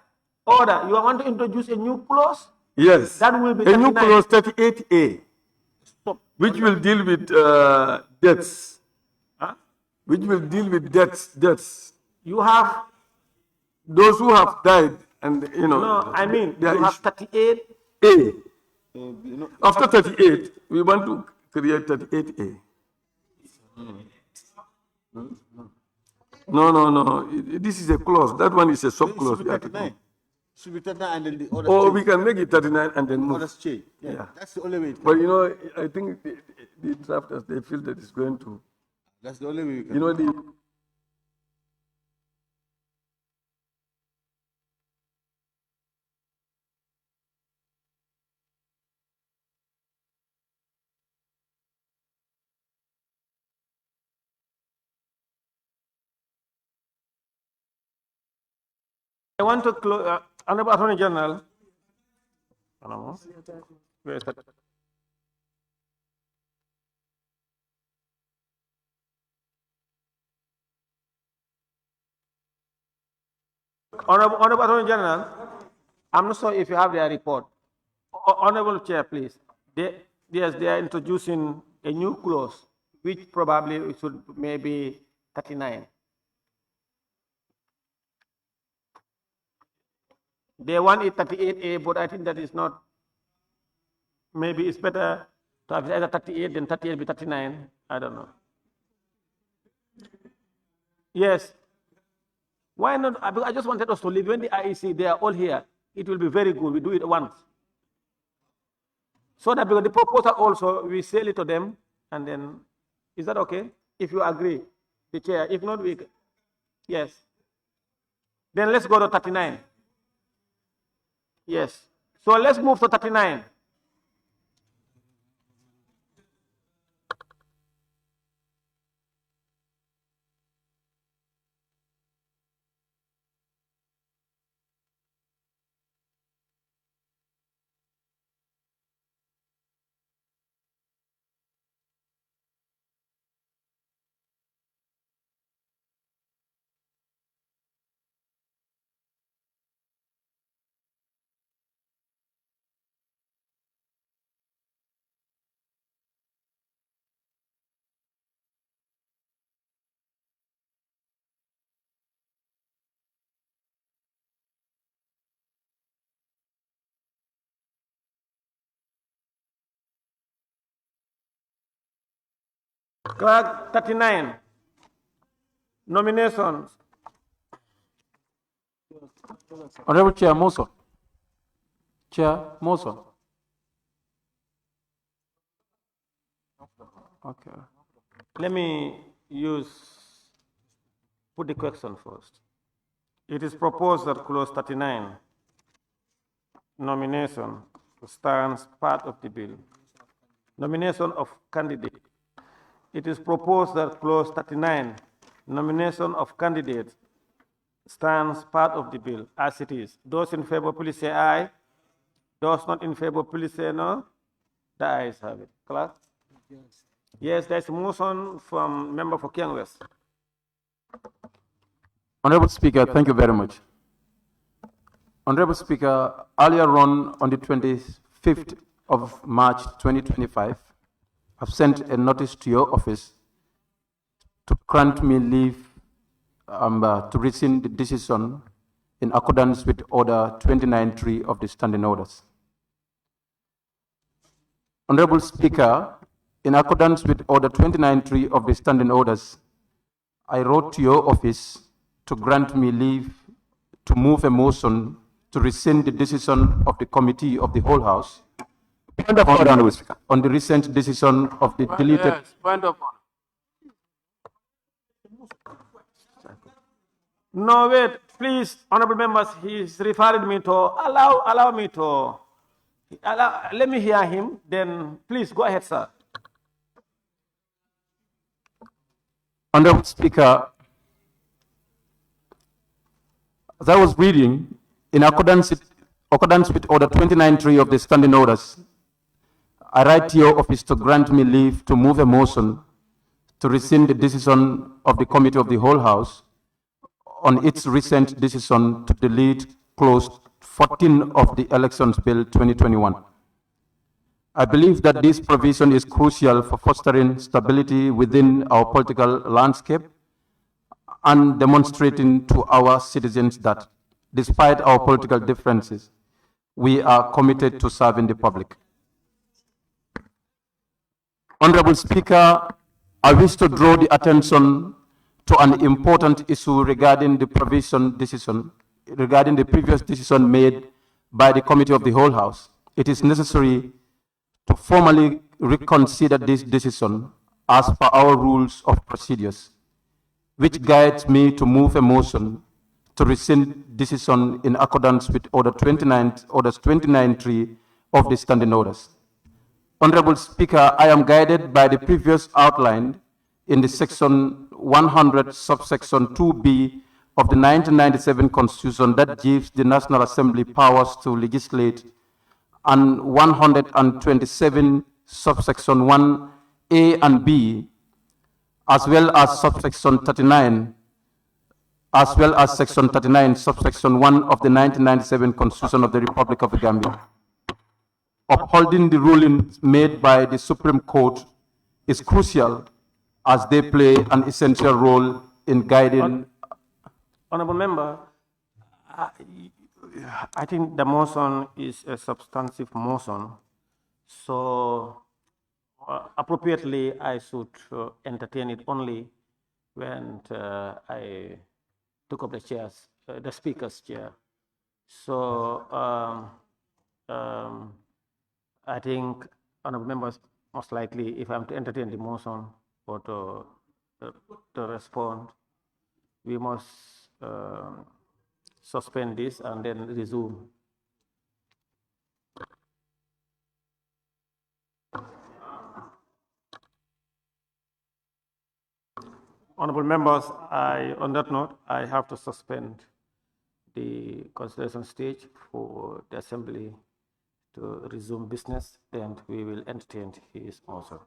Order. You want to introduce a new clause? Yes. That will be a new 39. clause 38A, which will deal with debts. Huh? Which will deal with debts. You have those who have died, and No, I mean you have 38A. After 38, we want to create 38A. No. This is a clause. That one is a sub clause. Should be 39 and then the other. Or we can make it 39 and then move. Others change. Yeah, that's the only way. But I think the drafters, they feel that it's going to. That's the only way we can. I want to close. Honorable Attorney General. Where is that? Honorable Attorney General, I'm not sure if you have their report. Honorable Chair, please. Yes, they are introducing a new clause, which probably should maybe 39. They want it 38A, but I think that is not. Maybe it's better So if it's either 38, then 38 be 39. I don't know. Yes. Why not? I just wanted us to leave. When the IEC, they are all here, it will be very good. We do it once. So that because the proposal also, we sell it to them, and then, is that okay? If you agree, the chair. If not, we, yes. Then let's go to 39. Yes. So let's move to 39. Clerk, 39. Nominations. Honorable Chair Moson. Chair Moson. Okay. Let me put the question first. It is proposed that clause 39, nomination, stands part of the bill. Nomination of candidate. It is proposed that clause 39, nomination of candidate, stands part of the bill as it is. Those in favor, please say aye. Those not in favor, please say no. The ayes have it. Clerk? Yes, there's a motion from member for Kiang West. Honorable Speaker, thank you very much. Honorable Speaker, earlier on the 25th of March 2025, I've sent a notice to your office to grant me leave to rescind the decision in accordance with Order 29.3 of the Standing Orders. Honorable Speaker, in accordance with Order 29.3 of the Standing Orders, I wrote to your office to grant me leave to move a motion to rescind the decision of the Committee of the Whole House on the recent decision of the deleted. Yes, point of order. No, wait, please, honorable members, he's referring me to, allow me to, let me hear him, then please go ahead, sir. Honorable Speaker, as I was reading, in accordance with Order 29.3 of the Standing Orders, I write to your office to grant me leave to move a motion to rescind the decision of the Committee of the Whole House on its recent decision to delete clause 14 of the Elections Bill 2021. I believe that this provision is crucial for fostering stability within our political landscape and demonstrating to our citizens that, despite our political differences, we are committed to serving the public. Honorable Speaker, I wish to draw the attention to an important issue regarding the previous decision made by the Committee of the Whole House. It is necessary to formally reconsider this decision as per our rules of procedures, which guides me to move a motion to rescind decision in accordance with Orders 29.3 of the Standing Orders. Honorable Speaker, I am guided by the previous outlined in the section 100 subsection 2B of the 1997 Constitution that gives the National Assembly powers to legislate, and 127 subsection 1A and B, as well as subsection 39, as well as section 39 subsection 1 of the 1997 Constitution of the Republic of the Gambia. Upholding the rulings made by the Supreme Court is crucial as they play an essential role in guiding. Honorable member, I think the motion is a substantive motion. So appropriately, I should entertain it only when I took up the speaker's chair. So I think, honorable members, most likely, if I'm to entertain the motion or to respond, we must suspend this and then resume. Honorable members, on that note, I have to suspend the consideration stage for the assembly to resume business, and we will entertain his motion.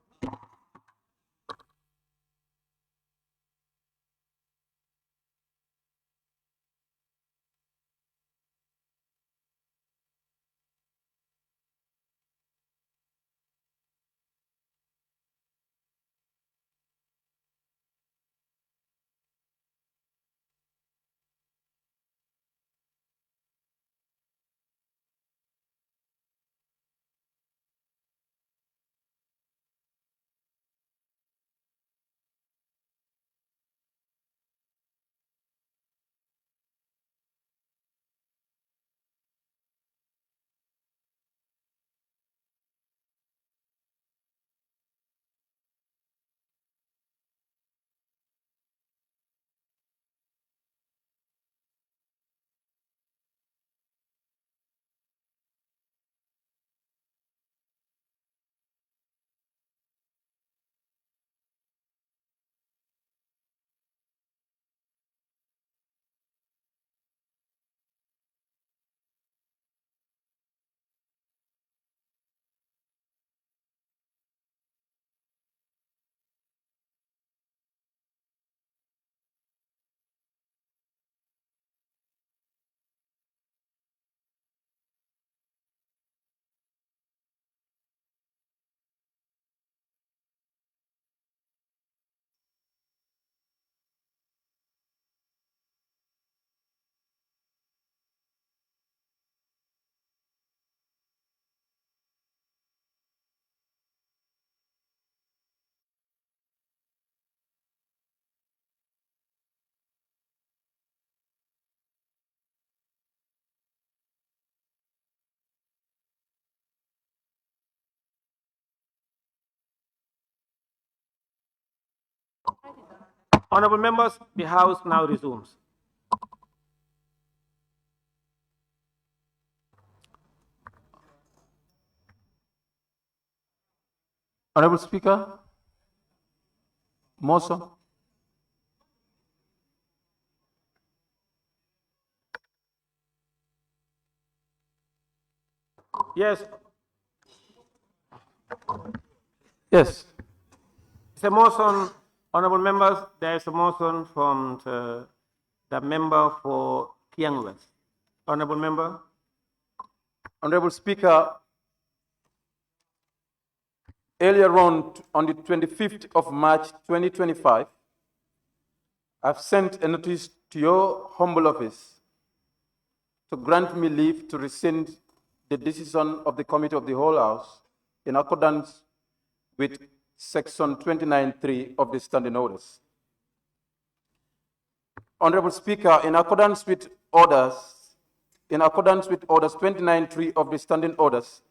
Honorable members, the House now resumes. Honorable Speaker, motion. Yes. Yes. It's a motion, honorable members. There is a motion from the member for Kiang West. Honorable member. Honorable Speaker, earlier on the 25th of March 2025, I've sent a notice to your humble office to grant me leave to rescind the decision of the Committee of the Whole House in accordance with Section 29(3) of the Standing Orders. Honorable Speaker, in accordance with Orders 29(3) of the Standing Orders,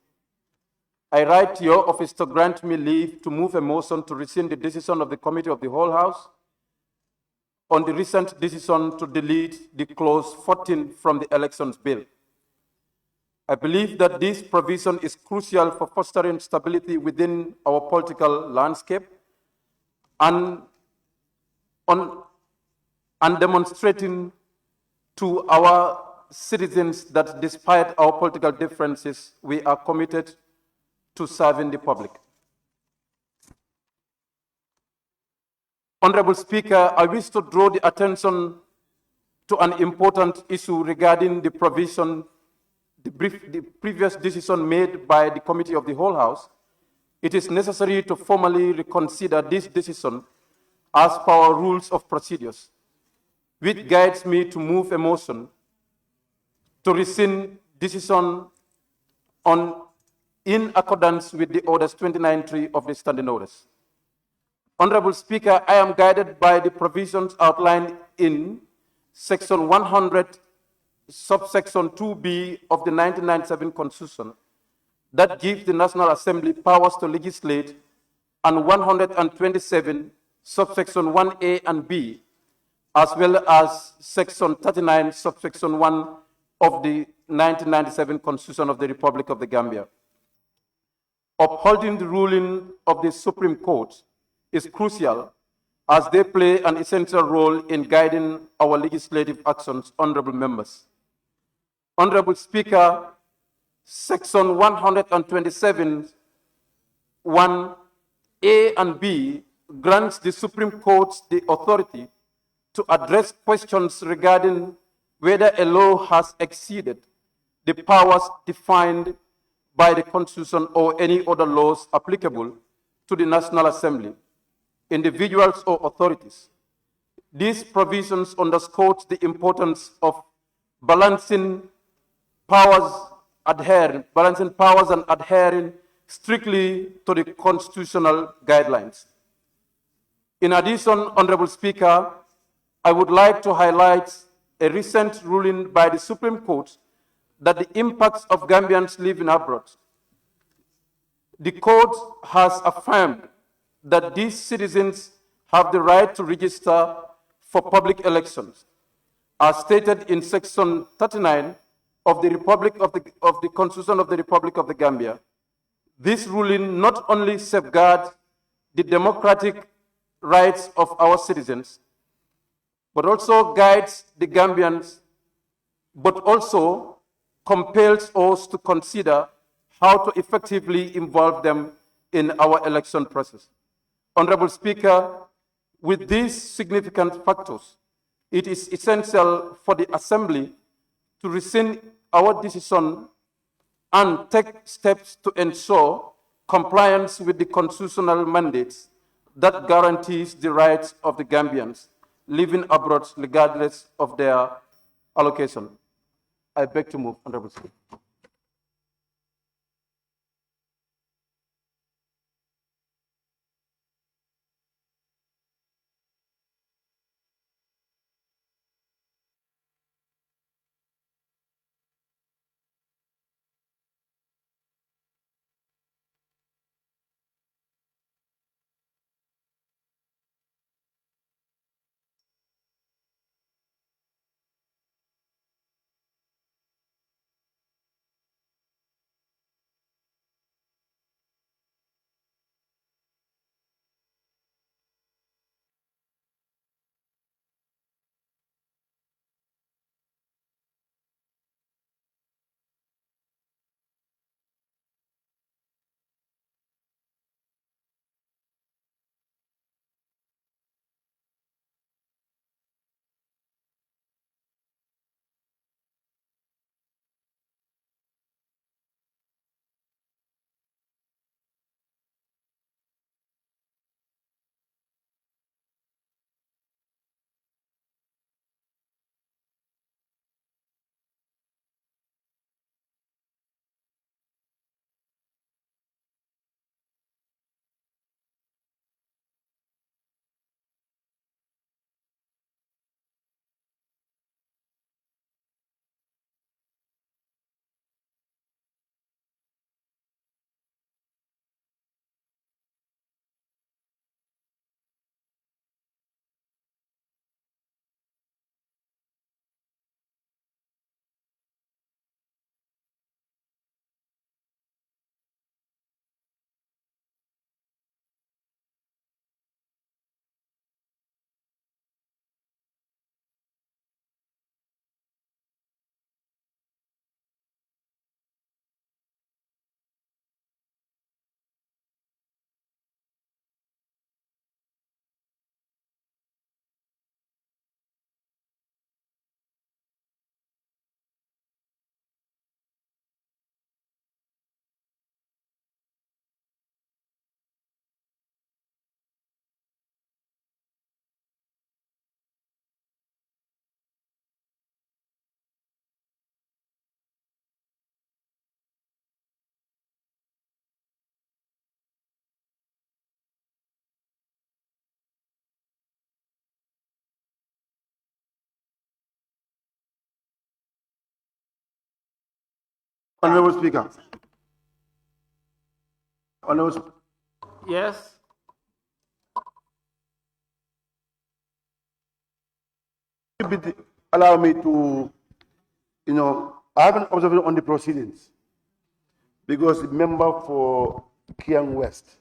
I write to your office to grant me leave to move a motion to rescind the decision of the Committee of the Whole House on the recent decision to delete the clause 14 from the Elections Bill. I believe that this provision is crucial for fostering stability within our political landscape and demonstrating to our citizens that despite our political differences, we are committed to serving the public. Honorable Speaker, I wish to draw the attention to an important issue regarding the provision, the previous decision made by the Committee of the Whole House. It is necessary to formally reconsider this decision as per our rules of procedures, which guides me to move a motion to rescind decision on in accordance with the orders 29.3 of the standing orders. Honorable Speaker, I am guided by the provisions outlined in Section 100, subsection 2B of the 1997 Constitution that gives the National Assembly powers to legislate, and 127, subsection 1A and B, as well as Section 39, subsection 1 of the 1997 Constitution of the Republic of the Gambia. Upholding the ruling of the Supreme Court is crucial as they play an essential role in guiding our legislative actions, honorable members. Honorable Speaker, Section 127, 1A and B grants the Supreme Court the authority to address questions regarding whether a law has exceeded the powers defined by the Constitution or any other laws applicable to the National Assembly, individuals or authorities. These provisions underscore the importance of balancing powers and adhering strictly to the constitutional guidelines. In addition, Honorable Speaker, I would like to highlight a recent ruling by the Supreme Court that the impacts of Gambians living abroad. The court has affirmed that these citizens have the right to register for public elections, as stated in Section 39 of the Constitution of the Republic of the Gambia. This ruling not only safeguards the democratic rights of our citizens, but also guides the Gambians, but also compels us to consider how to effectively involve them in our election process. Honorable Speaker, with these significant factors, it is essential for the Assembly to rescind our decision and take steps to ensure compliance with the constitutional mandates that guarantees the rights of the Gambians living abroad regardless of their allocation. I beg to move, Honorable Speaker. Honorable Speaker. Honorable, Yes. allow me to, I have an observation on the proceedings because the member for Kiang West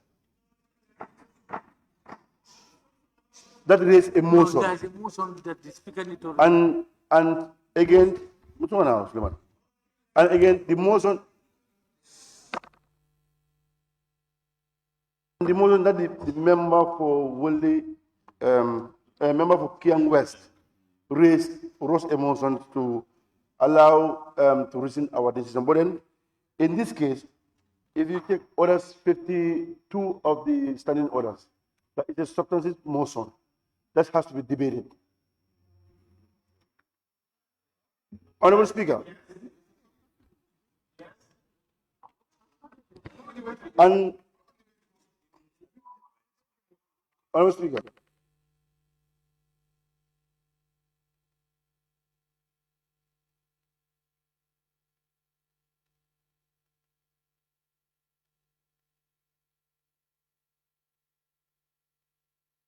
that raised a motion. There is a motion that the speaker need to. And again, what's on now, Suleiman? And again, the motion that the member for Wole, a member for Kiang West rose a motion to allow to rescind our decision. But then, in this case, if you take orders 52 of the standing orders, that is a substantive motion that has to be debated. Honorable Speaker. And Honorable Speaker.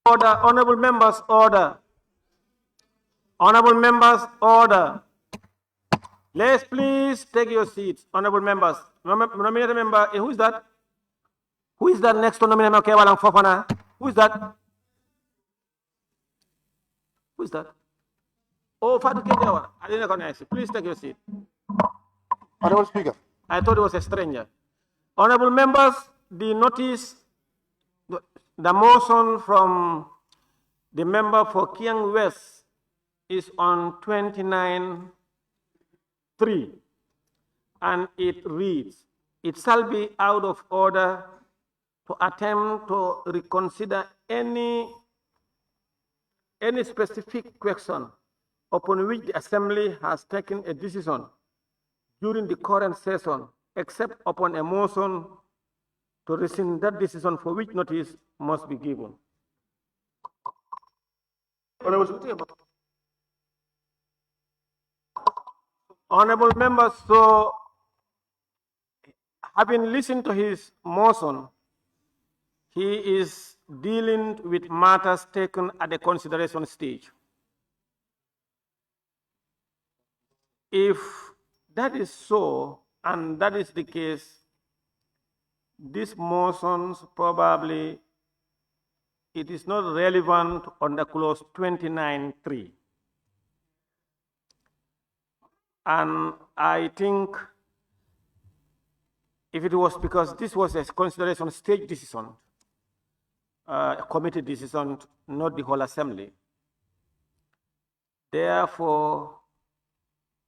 Order, honorable members, order. Honorable members, order. Let's please take your seats, honorable members. Nominated member, who is that? Who is that next to nominated member Kebalang Fofana? Who is that? Who is that? Oh, Fatu Kejawa. I didn't recognize you. Please take your seat. Honorable Speaker. I thought it was a stranger. Honorable members, the notice, the motion from the member for Kiang West is on 29(3), and it reads, it shall be out of order to attempt to reconsider any specific question upon which the Assembly has taken a decision during the current session, except upon a motion to rescind that decision for which notice must be given. Honorable members, so having listened to his motion, he is dealing with matters taken at the consideration stage. If that is so, and that is the case, these motions probably it is not relevant under clause 29(3). And I think if it was because this was a consideration stage decision, a committee decision, not the whole assembly, therefore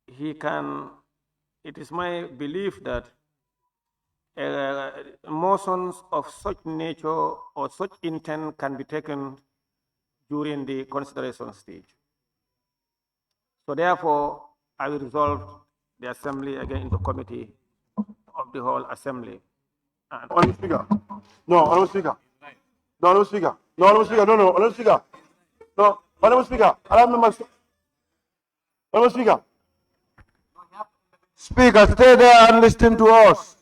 he can, it is my belief that motions of such nature or such intent can be taken during the consideration stage. So therefore, I will resolve the assembly again into committee of the whole assembly. Honorable Speaker. No, Honorable Speaker. No, Honorable Speaker. No, Honorable Speaker. No, Honorable Speaker. No, Honorable Speaker. Allow members. Honorable Speaker. Speaker, stay there and listen to us.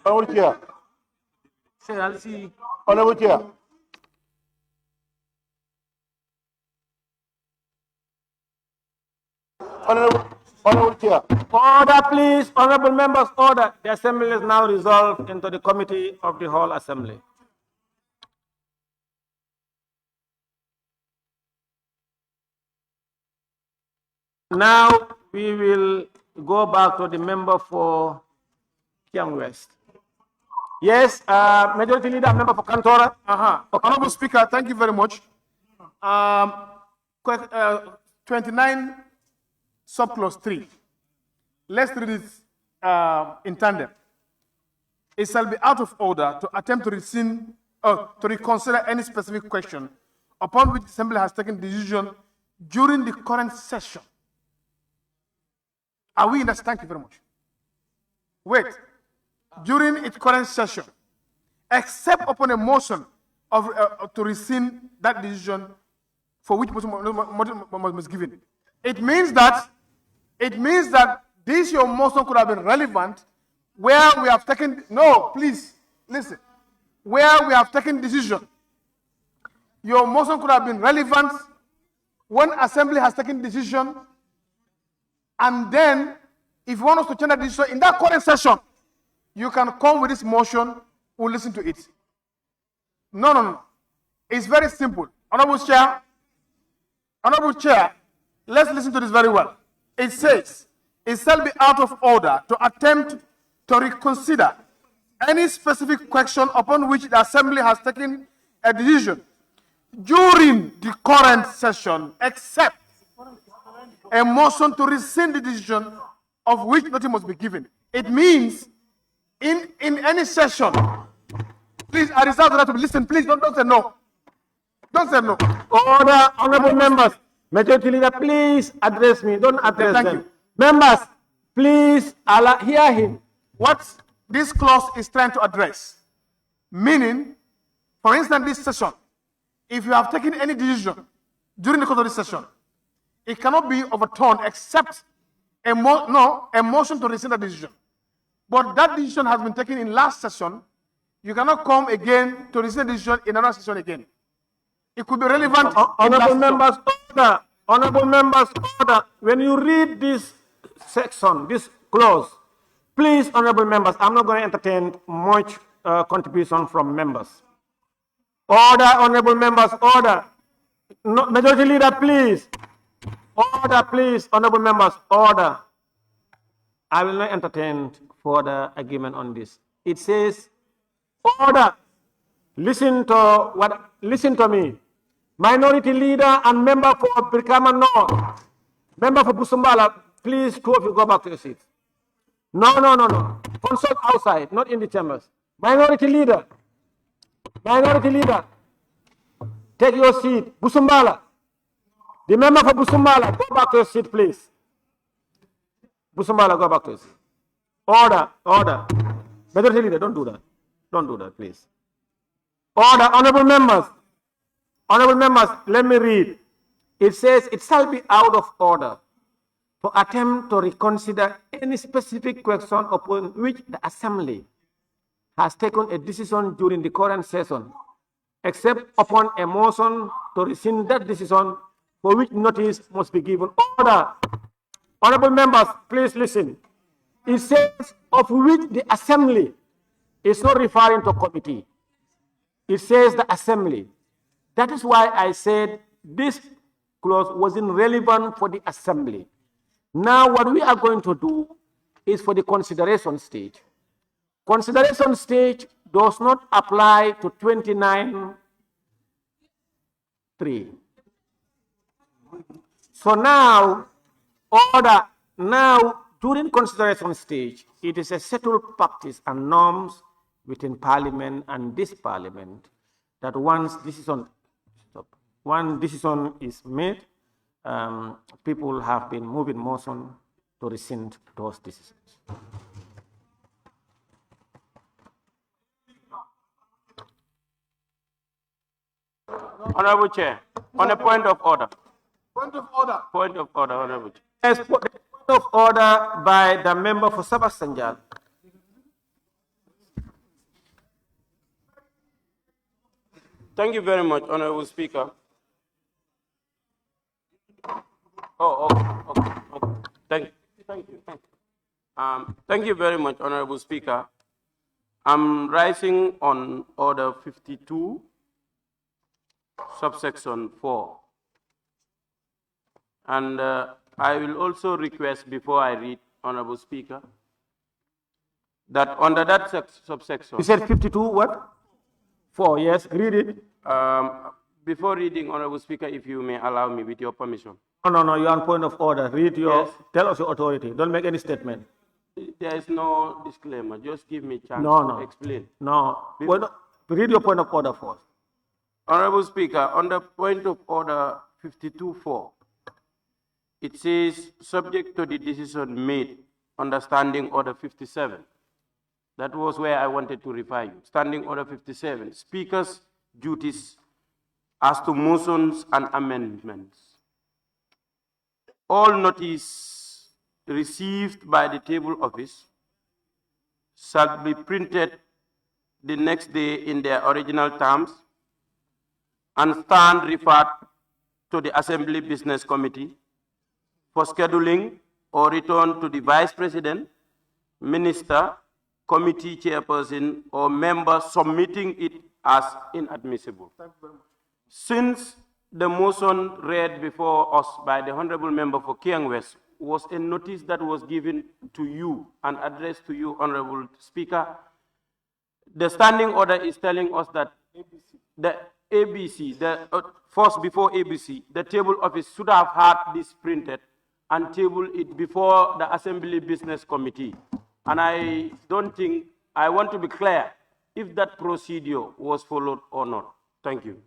Honorable Chair. Honorable Chair. Honorable Chair. Order, please, honorable members, order. The assembly is now resolved into the committee of the whole assembly. Now we will go back to the member for Kiang West. Yes, Majority Leader, member for Kantora. Okay. Honorable Speaker, thank you very much. 29 subclause 3. let's read it in tandem. It shall be out of order to attempt to rescind or to reconsider any specific question upon which the Assembly has taken decision during the current session. Are we in that? Thank you very much. Wait. During its current session, except upon a motion of to rescind that decision for which motion was given. It means that this your motion could have been relevant where we have taken, no, please, listen, where we have taken decision. Your motion could have been relevant when Assembly has taken decision, and then if you want us to change that decision in that current session, you can come with this motion, we'll listen to it. No. It's very simple. Honorable Chair, let's listen to this very well. It says, it shall be out of order to attempt to reconsider any specific question upon which the Assembly has taken a decision during the current session, except a motion to rescind the decision of which notice must be given. It means in any session, please, I reserve the right to listen. Please don't say no. Don't say no. Order, honorable members. Majority Leader, please address me. Don't address Thank them. you. Members, please hear him. What this clause is trying to address, meaning, for instance, this session, if you have taken any decision during the course of this session, it cannot be overturned except a motion to rescind the decision. But that decision has been taken in last session. You cannot come again to rescind the decision in another session again. It could be relevant. Honorable members, order. Honorable members, order. When you read this section, this clause, please, honorable members, I'm not going to entertain much contribution from members. Order, honorable members, order. No, Majority Leader, please. Order, please, honorable members, order. I will not entertain further argument on this. It says, order. Listen to me. Minority Leader and member for Brikama North, member for Busumbala, please, two of you go back to your seats. No. Consult outside, not in the chambers. Minority Leader, take your seat. Busumbala, the member for Busumbala, go back to your seat, please. Busumbala, go back to your seat. Order. Majority Leader, don't do that. Don't do that, please. Order, honorable members. Honorable members, let me read. It says, it shall be out of order to attempt to reconsider any specific question upon which the Assembly has taken a decision during the current session, except upon a motion to rescind that decision for which notice must be given. Order. Honorable members, please listen. It says of which the Assembly is not referring to committee. It says the Assembly. That is why I said this clause wasn't relevant for the Assembly. Now what we are going to do is for the consideration stage. Consideration stage does not apply to 29(3). So now, order. Now, during consideration stage, it is a settled practice and norms within Parliament and this Parliament that once one decision is made, people have been moving motion to rescind those decisions. Honorable Chair, on a point of order. Point of order. Point of order, Honorable Chair. Yes, point of order by the member for Sabasanjal. Thank you very much, Honorable Speaker. Okay. Thank you. Thank you very much, Honorable Speaker. I'm rising on Order 52, subsection 4. And I will also request, before I read, Honorable Speaker, that under that subsection... You said 52 what? 4, yes, read it. Before reading, Honorable Speaker, if you may allow me, with your permission. No, you're on point of order. Read your, Yes. tell us your authority. Don't make any statement. There is no disclaimer. Just give me a chance No. to explain. No. Read your point of order first. Honorable Speaker, under point of order 52.4, it says, subject to the decision made under Standing Order 57. That was where I wanted to refer you. Standing Order 57, Speaker's duties as to motions and amendments. All notice received by the table office shall be printed the next day in their original terms and stand referred to the Assembly Business Committee for scheduling or return to the Vice President, Minister, Committee Chairperson, or member submitting it as inadmissible. Since the motion read before us by the Honorable Member for Kiang West was a notice that was given to you and addressed to you, Honorable Speaker, the standing order is telling us that the ABC, first before ABC, the table office should have had this printed and table it before the Assembly Business Committee. And I don't think, I want to be clear if that procedure was followed or not. Thank you.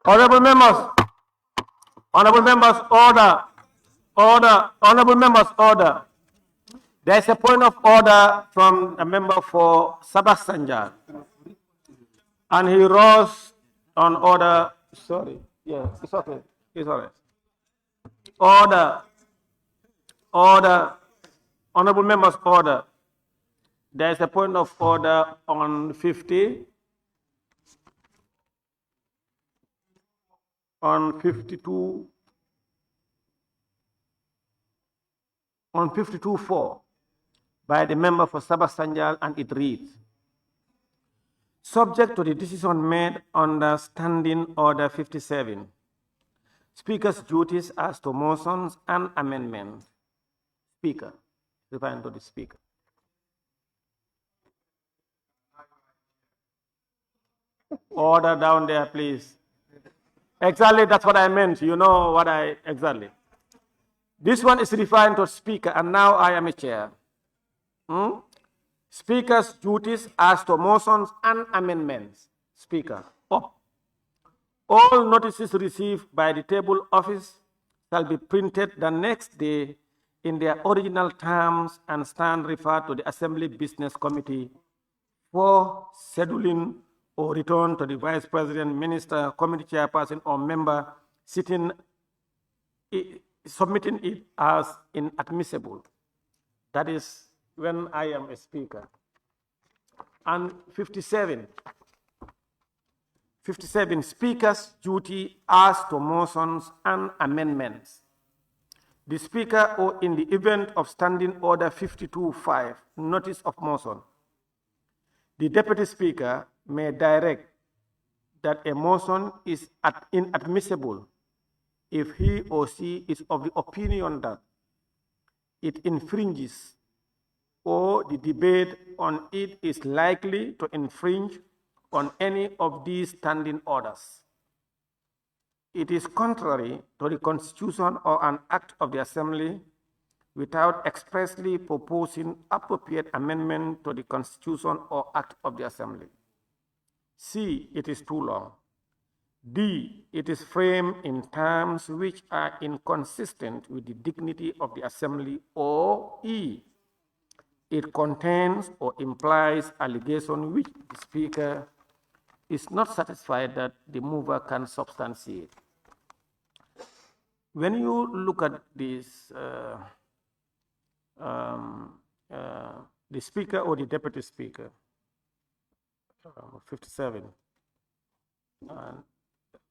Honorable members, honorable members, order. There is a point of order from a member for Sabah Sanjal. And he rose on order, sorry, yeah, it's okay, it's all right. Order, honorable members, order. There is a point of order on 50, on 52, on 52-4 by the member for Sabah Sanjal, and it reads, subject to the decision made under Standing Order 57, Speaker's duties as to motions and amendments. Speaker, referring to the Speaker. Order down there, please. Exactly, that's what I meant. You know what exactly. This one is referring to Speaker, and now I am a chair. Speaker's duties as to motions and amendments. Speaker, up. All notices received by the table office shall be printed the next day in their original terms and stand referred to the Assembly Business Committee for scheduling or return to the Vice President, Minister, Committee Chairperson, or member submitting it as inadmissible. That is when I am a speaker. And 57, Speaker's duty as to motions and amendments. The Speaker, or in the event of Standing Order 52-5, notice of motion, the Deputy Speaker may direct that a motion is inadmissible if he or she is of the opinion that it infringes or the debate on it is likely to infringe on any of these standing orders. It is contrary to the Constitution or an act of the Assembly without expressly proposing appropriate amendment to the Constitution or act of the Assembly. C, it is too long. D, it is framed in terms which are inconsistent with the dignity of the Assembly. Or E, it contains or implies allegation which the Speaker is not satisfied that the mover can substantiate. When you look at this, the Speaker or the Deputy Speaker, 57, and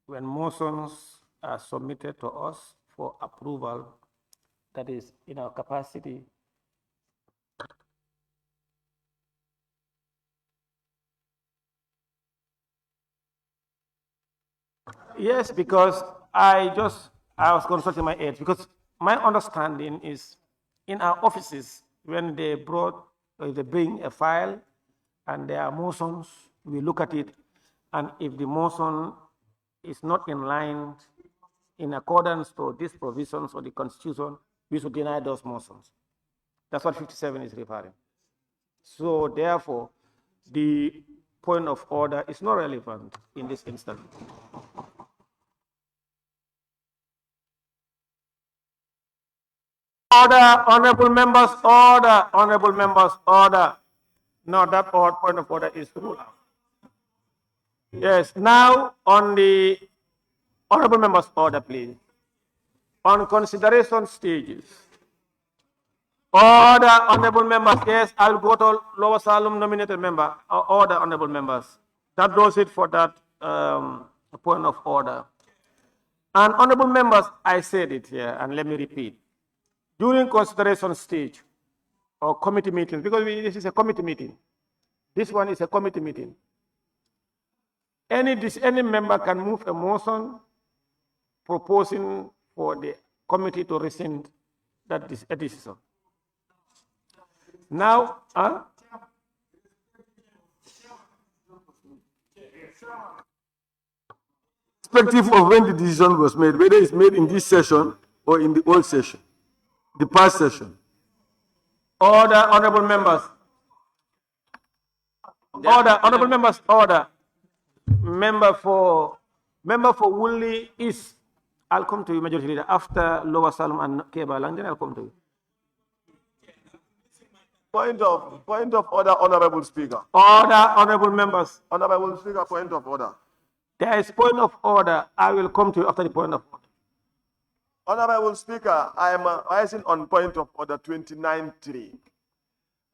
when motions are submitted to us for approval, that is in our capacity yes, because I was consulting my aides, because my understanding is in our offices, when they bring a file and there are motions, we look at it, and if the motion is not in line, in accordance to these provisions of the Constitution, we should deny those motions. That's what 57 is referring. So therefore, the point of order is not relevant in this instance. Order, honorable members, order, honorable members, order. No, that point of order is ruled out. Yes, now on the honorable members' order, please. On consideration stages. Order, honorable members. Yes, I will go to Lower Salem nominated member. Order, honorable members. That does it for that point of order. And honorable members, I said it here, and let me repeat. During consideration stage or committee meeting, because this is a committee meeting. This one is a committee meeting. Any member can move a motion proposing for the committee to rescind that decision. Now, Irrespective of when the decision was made, whether it's made in this session or in the old session, the past session. Order, honorable members. Order, honorable members, order. Member for Member for Woolly East, I'll come to you, Majority Leader. After Lower Salem and Kebalang, then I'll come to you. Point of order, Honorable Speaker. Order, honorable members. Honorable Speaker, point of order. There is point of order. I will come to you after the point of order. Honorable Speaker, I am rising on point of order 29.3.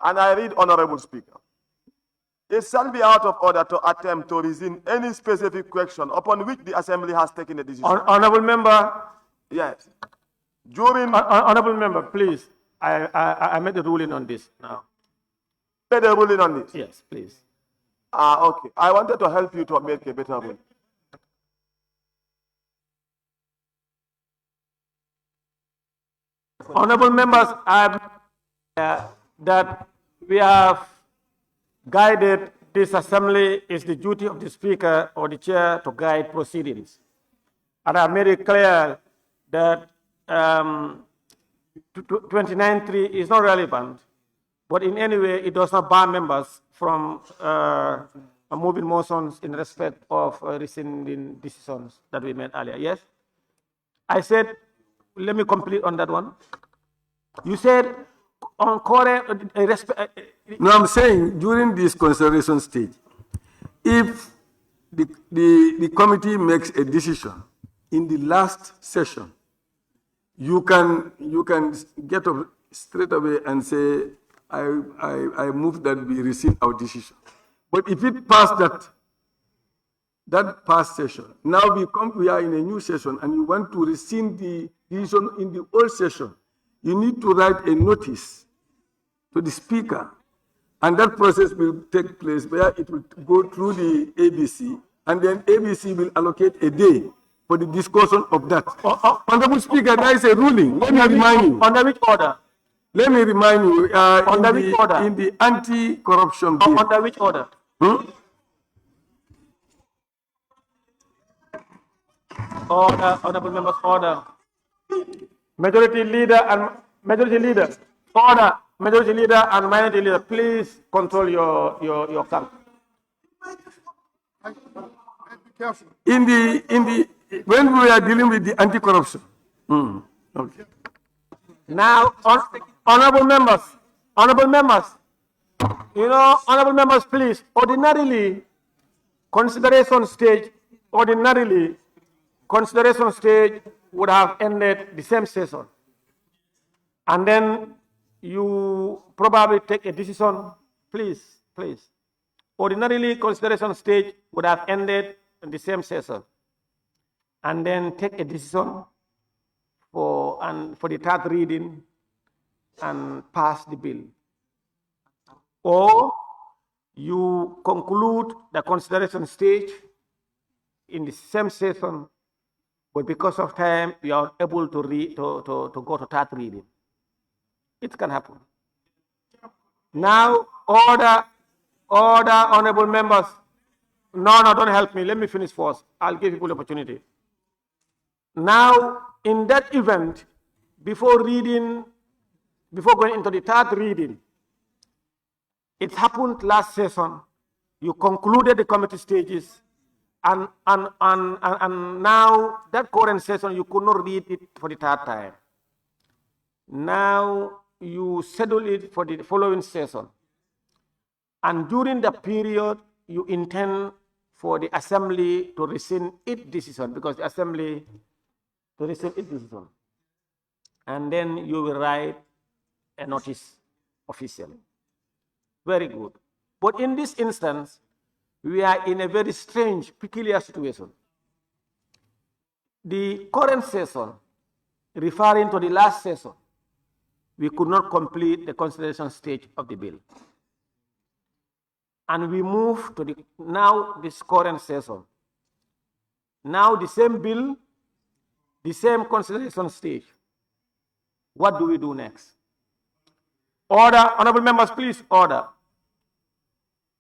And I read, Honorable Speaker, it shall be out of order to attempt to resume any specific question upon which the Assembly has taken a decision. Honorable member. Yes. During... Honorable member, please. I made a ruling on this now. Made a ruling on this? Yes, please. Okay. I wanted to help you to make a better ruling. Honorable members, that we have guided this assembly is the duty of the speaker or the chair to guide proceedings. And I made it clear that 29.3 is not relevant, but in any way it does not ban members from moving motions in respect of rescinding decisions that we made earlier. Yes? I said, let me complete on that one. You said on current No, I'm saying during this consideration stage, if the committee makes a decision in the last session, you can get up straight away and say, I move that we rescind our decision. But if it passed that past session, now we are in a new session and you want to rescind the decision in the old session, you need to write a notice to the speaker, and that process will take place where it will go through the ABC, and then ABC will allocate a day for the discussion of that. Honorable Speaker, there is a ruling. Let me remind you. Under which order? Let me remind you. Under which order? In the anti-corruption bill. Under which order? Order, honorable members, order. Majority leader, order. Majority leader and minority leader, please control your camp. When we are dealing with the anti-corruption. Okay. Now, honorable members, honorable members, please, ordinarily, consideration stage would have ended the same session. And then you probably take a decision, please. Ordinarily, consideration stage would have ended in the same session. And then take a decision for the third reading and pass the bill. Or you conclude the consideration stage in the same session, but because of time, you are able to go to third reading. It can happen. Now, order, honorable members. No, don't help me. Let me finish first. I'll give people the opportunity. Now, in that event, before going into the third reading, it happened last session. You concluded the committee stages, and now that current session you could not read it for the third time. Now you schedule it for the following session, and during the period you intend for the assembly to rescind its decision, because the assembly to rescind its decision, and then you will write a notice officially. Very good. But in this instance, we are in a very strange, peculiar situation. The current session, referring to the last session, we could not complete the consideration stage of the bill. And we move to this current session. Now the same bill, the same consideration stage. What do we do next? Order, honorable members, please order.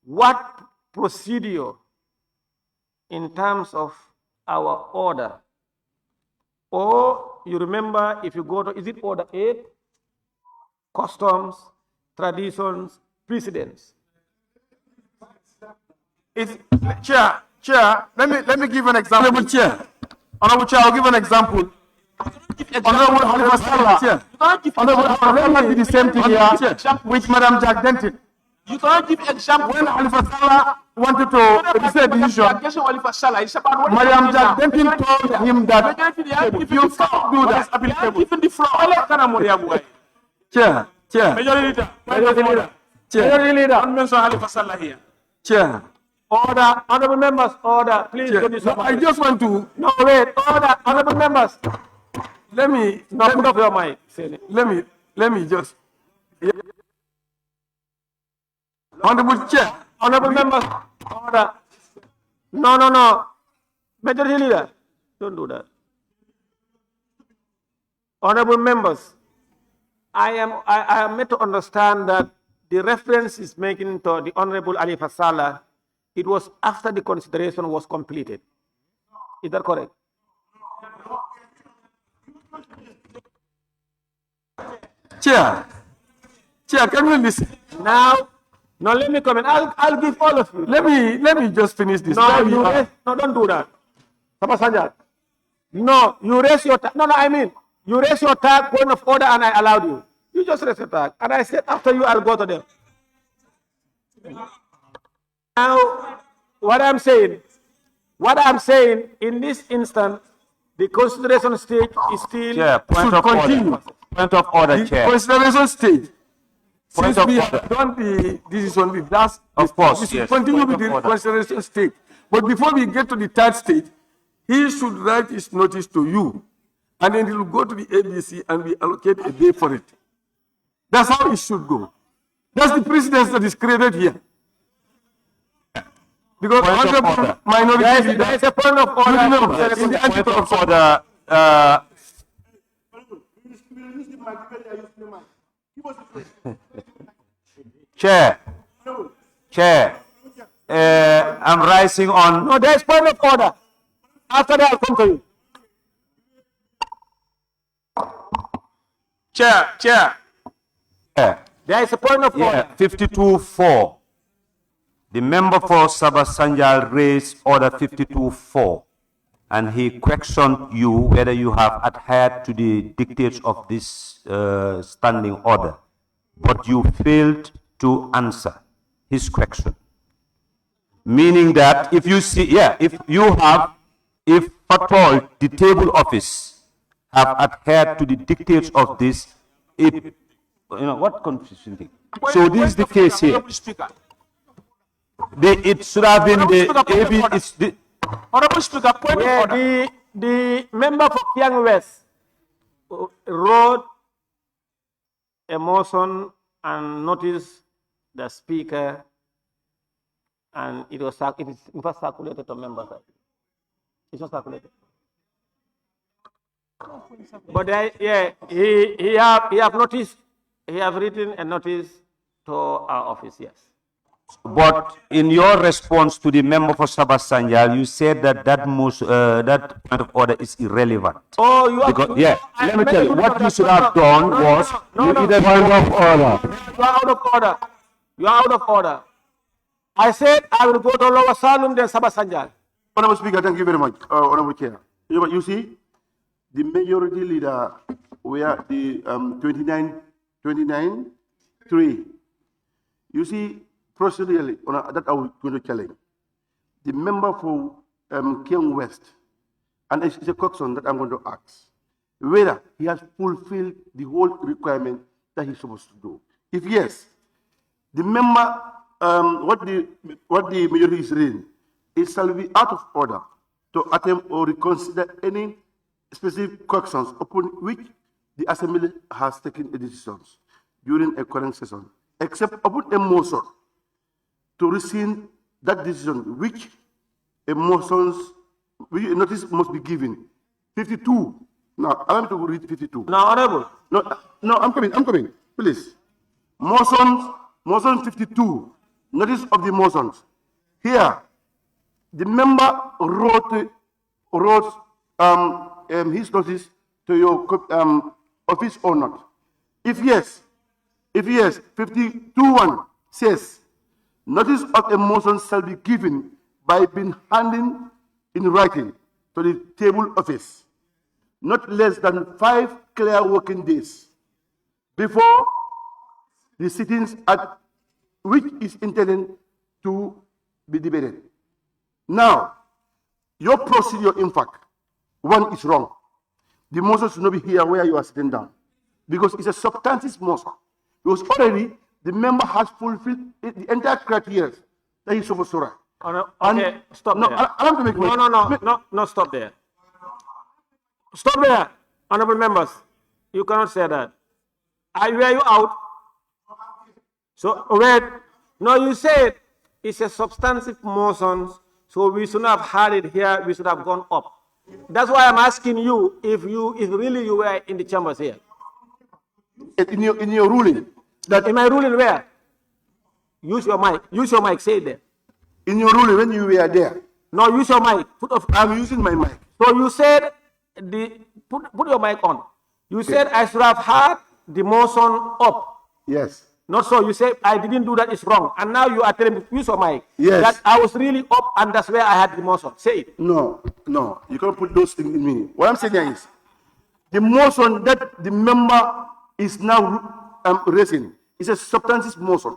What procedure in terms of our order? Or you remember, if you go to, is it order 8? Customs, traditions, precedents. Chair, Chair, let me give an example. Honorable Chair. Honorable Chair, I'll give an example. Honorable Halifa Sallah. Honorable Halifa did the same thing here with Madam Jack Denton. You cannot give example. When Halifa Sallah wanted to decide decision, Madam Jack Denton told him that you can't do that. Even the floor. Chair. Majority leader. Majority leader. Don't mention Halifa Sallah here. Chair. Order, honorable members, order. Please Chair. do this. No, I just want to. No, wait, order, honorable members. Let me. No, put up your mic. Let me just. Honorable Chair. Honorable members, order. No. Majority leader, don't do that. Honorable members, I am made to understand that the reference is making to the Honorable Ali Fasala. It was after the consideration was completed. Is that correct? Chair, can you listen? Now, let me comment. I'll give all of you. Let me just finish this. No, don't do that. Papa Sanjay. No, you raise your tag. No, I mean, you raise your tag, point of order, and I allowed you. You just raise your tag. And I said, after you, I'll go to them. Now, what I'm saying, in this instant, the consideration stage is still Point of order, Chair. Consideration stage. Since we have done the decision with that, of course, we should continue with the consideration stage. But before we get to the third stage, he should write his notice to you, and then he will go to the ABC and we allocate a day for it. That's how it should go. That's the precedence that is created here. Because honorable minority leader, there is a point of order. in the anti-corruption order. Chair, I'm rising on. No, there is point of order. After that, I'll come to you. Chair. There is a point of order. 52-4. The member for Sabah Sanjal raised order 52-4, and he questioned you whether you have adhered to the dictates of this standing order, but you failed to answer his question. Meaning that if you see, if at all the table office have adhered to the dictates of this, what confusion thing? So this is the case here. It should have been the Honorable Speaker, point of order. The member for Kiang West wrote a motion and noticed the speaker, and it was circulated to members. It's not circulated. But he have noticed. He have written a notice to our office. Yes. But in your response to the member for Sabah Sanjal, you said that that point of order is irrelevant. Oh, you are. Because, let me tell you, what you should have done was you either point of order. You are out of order. You are out of order. I said I will go to Lower Salum then Sabah Sanjal. Honorable Speaker, thank you very much. Honorable Chair. You see, the majority leader were the 29-3. You see, procedurally, that I was going to challenge. The member for Kiang West, and it's a question that I'm going to ask, whether he has fulfilled the whole requirement that he's supposed to do. If yes, the member, what the majority is reading, it shall be out of order to attempt or reconsider any specific questions upon which the Assembly has taken a decisions during a current session, except upon a motion to rescind that decision, which a notice must be given. 52. Now, allow me to read 52. Now, Honorable. No, I'm coming. Please. Motion 52. Notice of the motions. Here, the member wrote his notice to your office or not. If yes, 52.1 says, notice of a motion shall be given by being handed in writing to the table office not less than 5 clear working days before the sittings at which is intended to be debated. Now, your procedure, in fact, one is wrong. The motion should not be here where you are sitting down, because it's a substantive motion. Because already the member has fulfilled the entire criteria that he's supposed to write. Okay, stop no, there. I have to make No, stop there. Stop there, honorable members. You cannot say that. I wear you out. So, wait. No, you said it's a substantive motion, so we should not have had it here, we should have gone up. That's why I'm asking you if really you were in the chambers here. In your ruling. In my ruling where? Use your mic, say it there. In your ruling when you were there. No, use your mic. I'm using my mic. So you said, put your mic on. You said I should have had the motion up. Yes. Not so. You said I didn't do that, it's wrong. And now you are telling me, use your mic. Yes. That I was really up and that's where I had the motion. Say it. No, you can't put those things in me. What I'm saying here is, the motion that the member is now raising is a substantive motion.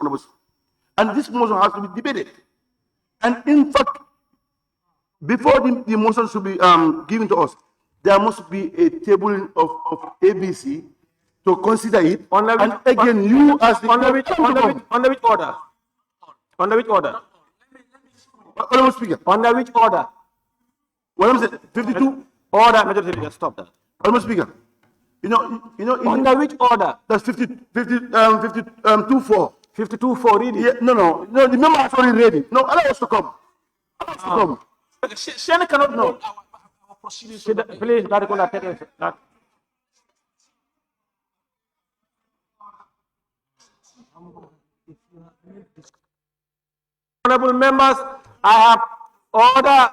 And this motion has to be debated. And in fact, before the motion should be given to us, there must be a table of ABC to consider it. And again, you as the... Under which order? Under which order? Honorable Speaker. Under which order? What I'm saying, 52. Order, majority leader, stop that. Honorable Speaker. You know. Under which order? That's 52-4. 52-4, read it. Yeah, no, the member has already read it. No, allow us to come. Allow us to come. Shane cannot know. Please, that. Honorable members, I have order.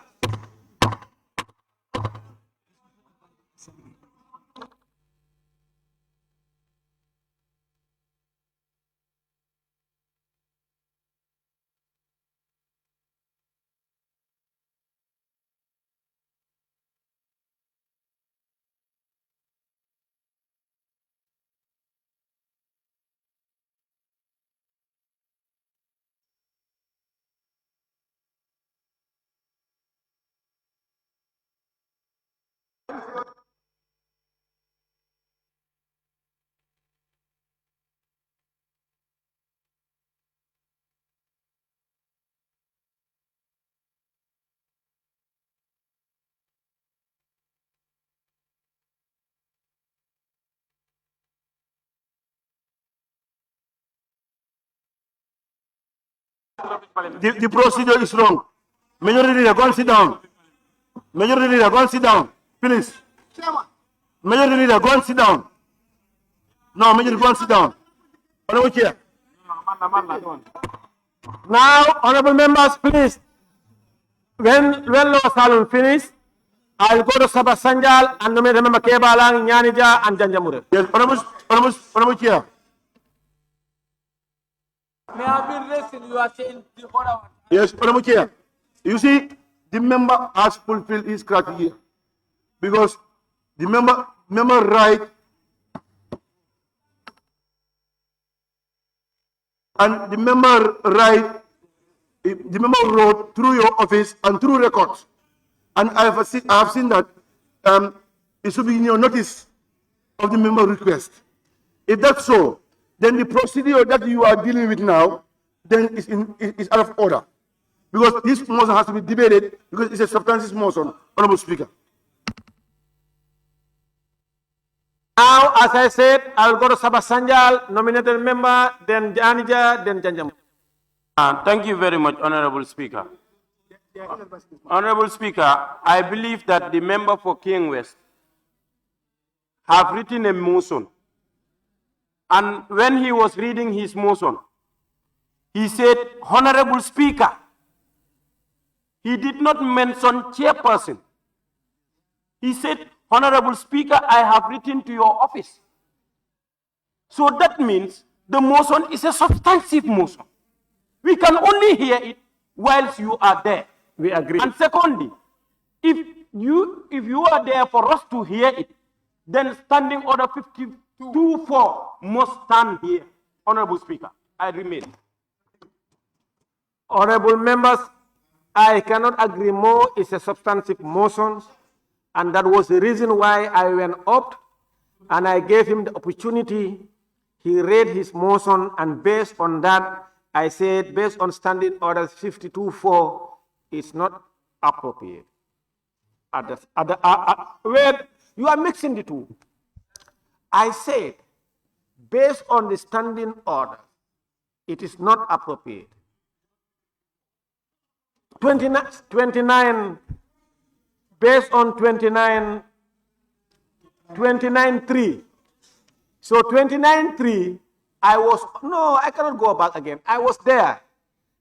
The procedure is wrong. Majority leader, go and sit down. Majority leader, go and sit down. Please. Majority leader, go and sit down. No, majority, go and sit down. Honorable Chair. Now, honorable members, please. When Law Salon finish, I'll go to Sabah Sanjal and nominate member Kebalang, Nyanija, and Janjamure. Yes, honorable Chair. May I be listening? You are saying the order one. Yes, honorable Chair. You see, the member has fulfilled his criteria because the member right and the member wrote through your office and through records, and I have seen that it should be in your notice of the member request. If that's so, then the procedure that you are dealing with now then is out of order. Because this motion has to be debated because it's a substantive motion, Honorable Speaker. Now, as I said, I'll go to Sabah Sanjal, nominated member, then Janija, then Janjamure. Thank you very much, Honorable Speaker. Honorable Speaker, I believe that the member for King West have written a motion. And when he was reading his motion, he said, Honorable Speaker. He did not mention chairperson. He said, Honorable Speaker, I have written to your office. So that means the motion is a substantive motion. We can only hear it whilst you are there. We agree. And secondly, if you are there for us to hear it, then standing order 52-4 must stand here. Honorable Speaker, I remain. Honorable members, I cannot agree more. It's a substantive motion, and that was the reason why I went up and I gave him the opportunity. He read his motion, and based on that, I said, based on standing order 52-4, it's not appropriate. Where you are mixing the two. I said, based on the standing order, it is not appropriate. 29, based on 29.3. So 29.3, I cannot go back again. I was there.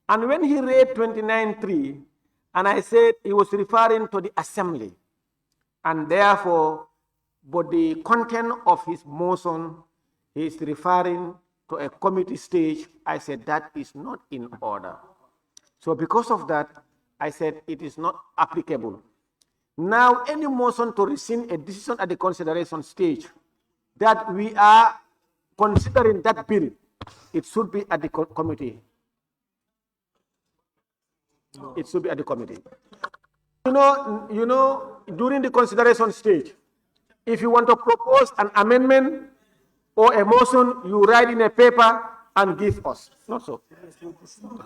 And when he read 29.3, and I said he was referring to the assembly. And therefore, but the content of his motion, he is referring to a committee stage. I said that is not in order. So because of that, I said it is not applicable. Now, any motion to rescind a decision at the consideration stage that we are considering that bill, it should be at the committee. It should be at the committee. You know, during the consideration stage, if you want to propose an amendment or a motion, you write in a paper and give us. Not so.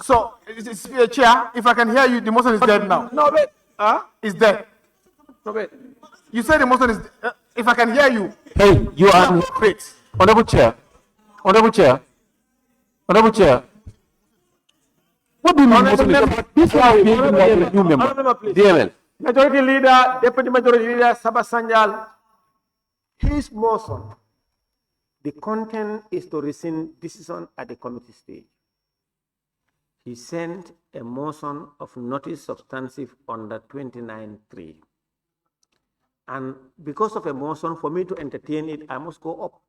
So, Chair, if I can hear you, the motion is dead now. No, wait. It's dead. No, wait. You said the motion is. If I can hear you. Hey, you are great. Honorable Chair. Honorable Chair. Honorable Chair. What do you mean? This one is a new member. DML. Majority Leader, Deputy Majority Leader Saba Sanjal, his motion, the content is to rescind decision at the committee stage. He sent a motion of notice substantive under 29.3. And because of a motion, for me to entertain it, I must go up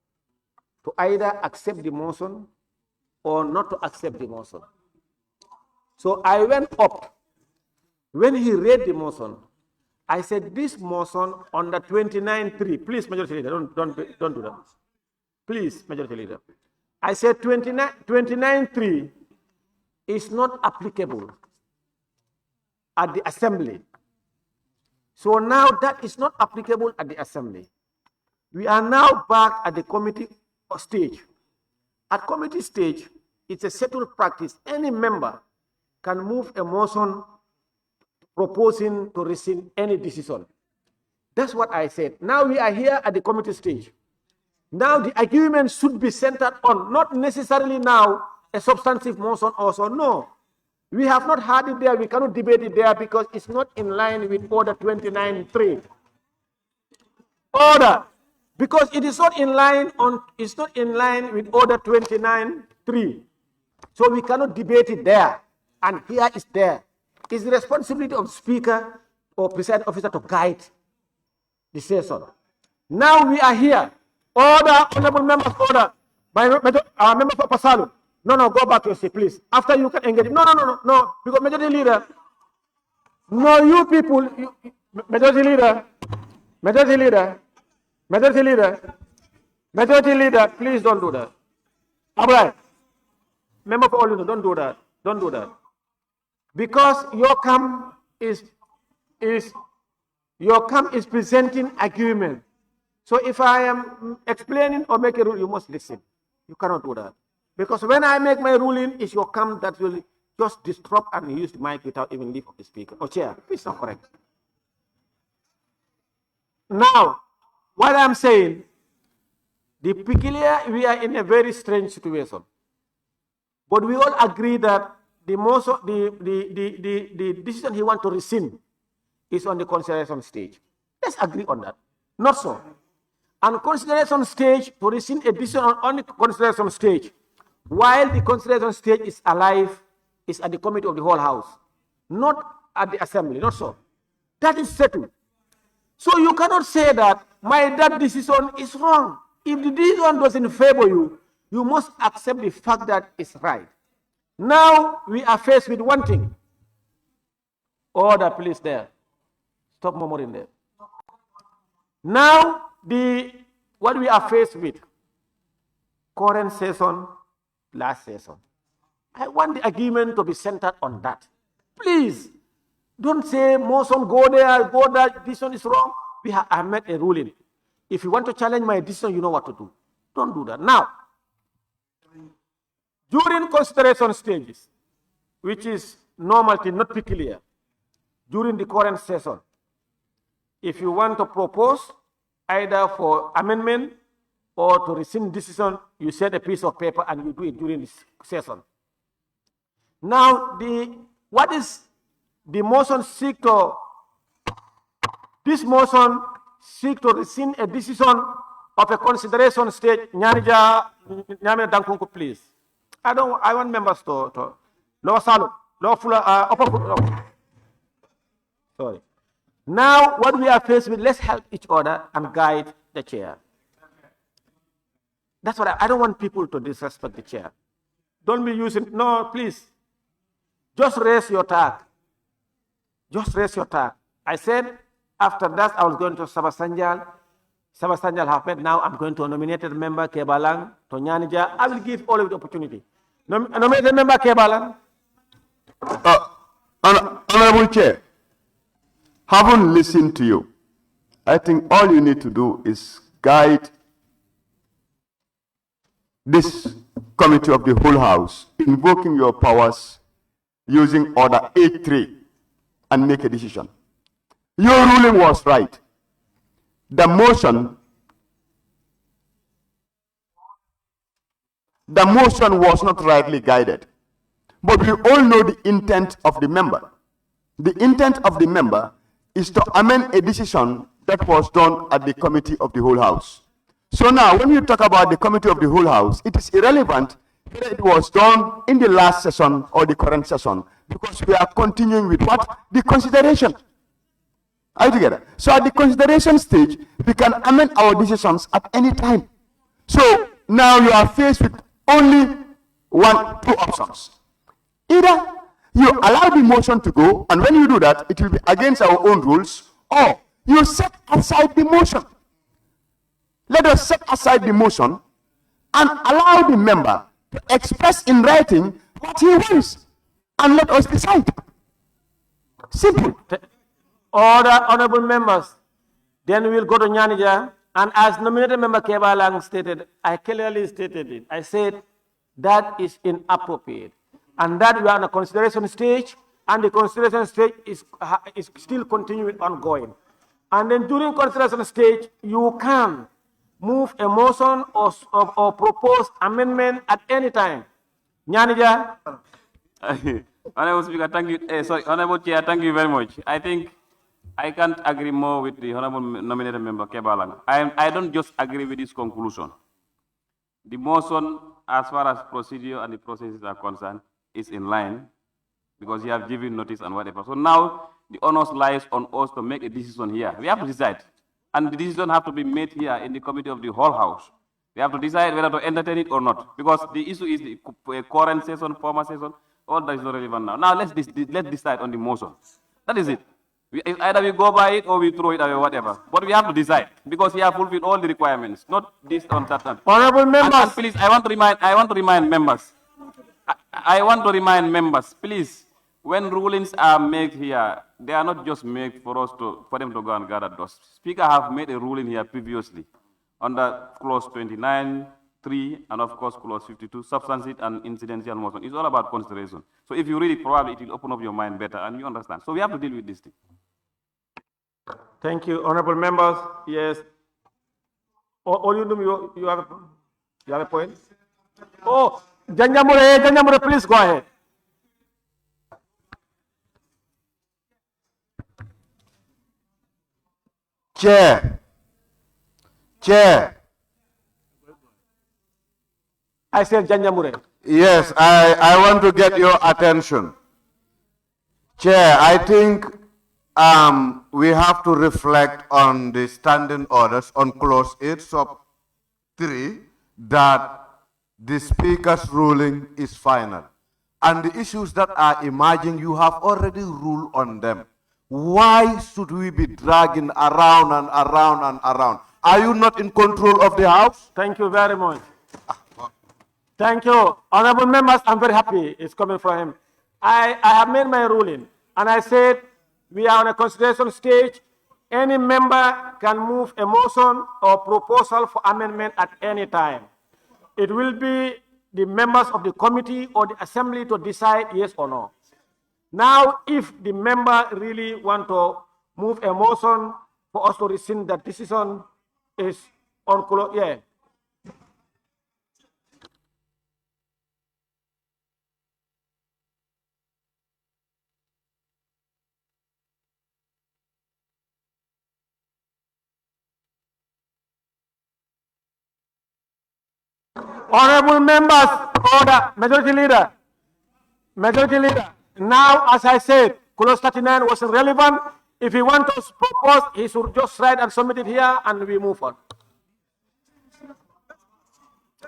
to either accept the motion or not to accept the motion. So I went up. When he read the motion, I said, this motion under 29.3, please, Majority Leader, don't do that. Please, Majority Leader. I said 29.3 is not applicable at the assembly. So now that is not applicable at the assembly. We are now back at the committee stage. At committee stage, it's a settled practice. Any member can move a motion proposing to rescind any decision. That's what I said. Now we are here at the committee stage. Now the argument should be centered on not necessarily now a substantive motion also. No. We have not had it there. We cannot debate it there because it's not in line with order 29.3. Order. Because it is not in line with order 29.3. So we cannot debate it there. And here is there. It's the responsibility of the Speaker or Presiding Officer to guide the session. Now we are here. Order, honorable members, order. Member for Pasalu. No, go back to your seat, please. After you can engage. No. Because Majority Leader. No, you people. Majority Leader, please don't do that. All right. Member for Oluno, don't do that. Don't do that. Because your camp is presenting argument. So if I am explaining or make a rule, you must listen. You cannot do that. Because when I make my ruling, it's your camp that will just disrupt and use the mic without even leave of the speaker. Oh, Chair, it's not correct. Now, what I'm saying, we are in a very strange situation. But we all agree that the decision he wants to rescind is on the consideration stage. Let's agree on that. Not so. And consideration stage, to rescind a decision on the consideration stage, while the consideration stage is alive, is at the committee of the whole house, not at the assembly, not so. That is settled. So you cannot say that that decision is wrong. If the decision doesn't favor you, you must accept the fact that it's right. Now we are faced with one thing. Order, please, there. Stop murmuring there. Now, what we are faced with, current session, last session. I want the agreement to be centered on that. Please, don't say motion, go there, this one is wrong. I made a ruling. If you want to challenge my decision, you know what to do. Don't do that. Now, during consideration stages, which is normality, not peculiar, during the current session, if you want to propose either for amendment or to rescind decision, you set a piece of paper and you do it during this session. Now, what is the motion seek to? This motion seek to rescind a decision of a consideration stage. Nyamija Dankunku, please. I want members to Lower Salo, Lower Fuller, Upper Fuller. Sorry. Now, what we are faced with, let's help each other and guide the chair. That's what I don't want people to disrespect the chair. Don't be using, no, please. Just raise your tag. Just raise your tag. I said after that I was going to Sabasanjal. Sabasanjal have met. Now I'm going to nominate a member Kebalang to Nyanija. I will give all of the opportunity. Nominate a member Kebalang. Honorable Chair, having listened to you, I think all you need to do is guide this committee of the whole House, invoking your powers using Order 8.3 and make a decision. Your ruling was right. The motion was not rightly guided. But we all know the intent of the member. The intent of the member is to amend a decision that was done at the committee of the whole House. So now, when you talk about the committee of the whole House, it is irrelevant whether it was done in the last session or the current session, because we are continuing with what? The consideration. Are you together? So at the consideration stage, we can amend our decisions at any time. So now you are faced with only two options. Either you allow the motion to go, and when you do that, it will be against our own rules, or you set aside the motion. Let us set aside the motion and allow the member to express in writing what he wants, and let us decide. Simple. Order, honorable members. Then we will go to Nyanija, and as nominated member Kebalang stated, I clearly stated it. I said that is inappropriate, and that we are on a consideration stage, and the consideration stage is still continuing ongoing. And then during consideration stage, you can move a motion or propose amendment at any time. Nyanija. Honorable Speaker, thank you. Honorable Chair, thank you very much. I think I can't agree more with the honorable nominated member Kebalang. I don't just agree with his conclusion. The motion, as far as procedure and the processes are concerned, is in line because you have given notice and whatever. So now the onus lies on us to make a decision here. We have to decide. And the decision have to be made here in the committee of the whole House. We have to decide whether to entertain it or not, because the issue is the current session, former session, all that is not relevant now. Now let's decide on the motion. That is it. Either we go by it or we throw it away, whatever. But we have to decide, because we have fulfilled all the requirements, not this on that. Honorable members. And please, I want to remind members. I want to remind members, please, when rulings are made here, they are not just made for them to go and gather dust. Speaker have made a ruling here previously under clause 29(3) and of course clause 52, substantive and incidental motion. It's all about consideration. So if you read it, probably it will open up your mind better and you understand. So we have to deal with this thing. Thank you, honorable members. Yes. You have a point? Oh, Janjamure, please go ahead. Chair. I said Janjamure. Yes, I want to get your attention. Chair, I think we have to reflect on the standing orders on clause 8 sub 3 that the speaker's ruling is final. and the issues that are emerging, you have already ruled on them. Why should we be dragging around and around and around? Are you not in control of the House? Thank you very much. Thank you. Honorable members, I'm very happy it's coming from him. I have made my ruling, and I said we are on a consideration stage. Any member can move a motion or proposal for amendment at any time. It will be the members of the committee or the assembly to decide yes or no. Now, if the member really want to move a motion for us to rescind that decision is on, yeah. Honorable members, order, majority leader. Majority leader, now as I said, clause 39 wasn't relevant. If he wants to propose, he should just write and submit it here and we move on.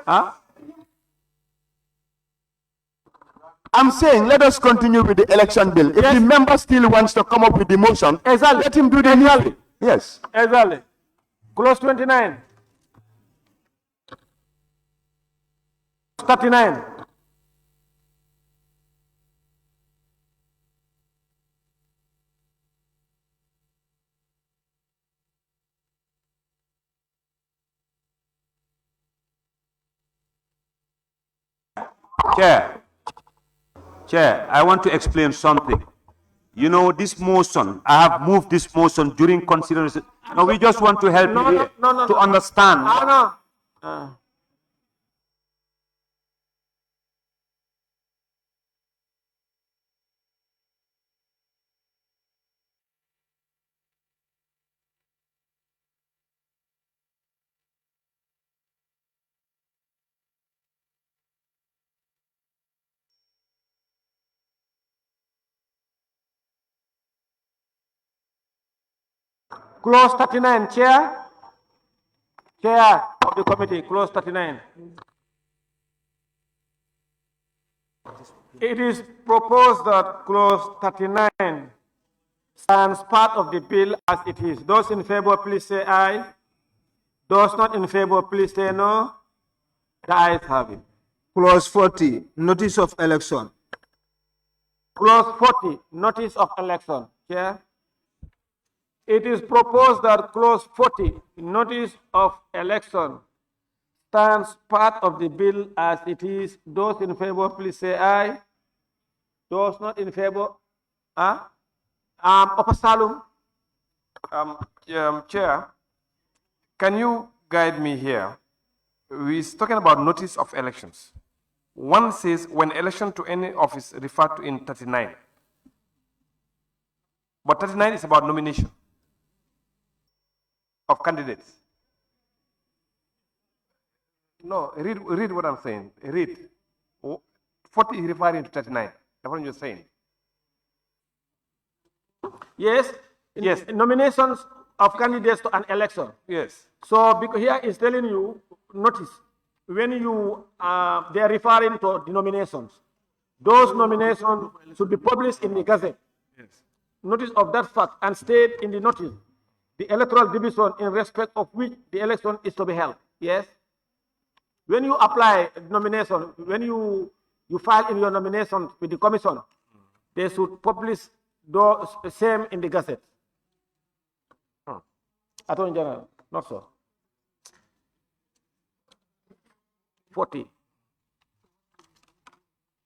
Huh? I'm saying let us continue with the election bill. If the member still wants to come up with the motion, exactly. Let him do the nearly. Yes. Exactly. Clause 29. 39. Chair, I want to explain something. You know, this motion, I have moved this motion during consideration. No, we just want to help you here to understand. No. Clause 39, Chair. Chair of the committee, clause 39. It is proposed that clause 39 stands part of the bill as it is. Those in favor, please say aye. Those not in favor, please say no. The ayes have it. Clause 40, notice of election. Clause 40, notice of election. Chair. It is proposed that clause 40, notice of election, stands part of the bill as it is. Those in favor, please say aye. Those not in favor, Salum. Chair, can you guide me here? We're talking about notice of elections. One says when election to any office referred to in 39. But 39 is about nomination of candidates. No, read what I'm saying. Read. 40 is referring to 39. That's what you're saying. Yes. Yes. Nominations of candidates to an election. Yes. So because here is telling you, notice, when you they are referring to the nominations. Those nominations should be published in the Gazette. Yes. Notice of that fact and state in the notice the electoral division in respect of which the election is to be held. Yes. When you apply nomination, when you file in your nomination with the commission, they should publish those same in the Gazette. Attorney General, not so. 40.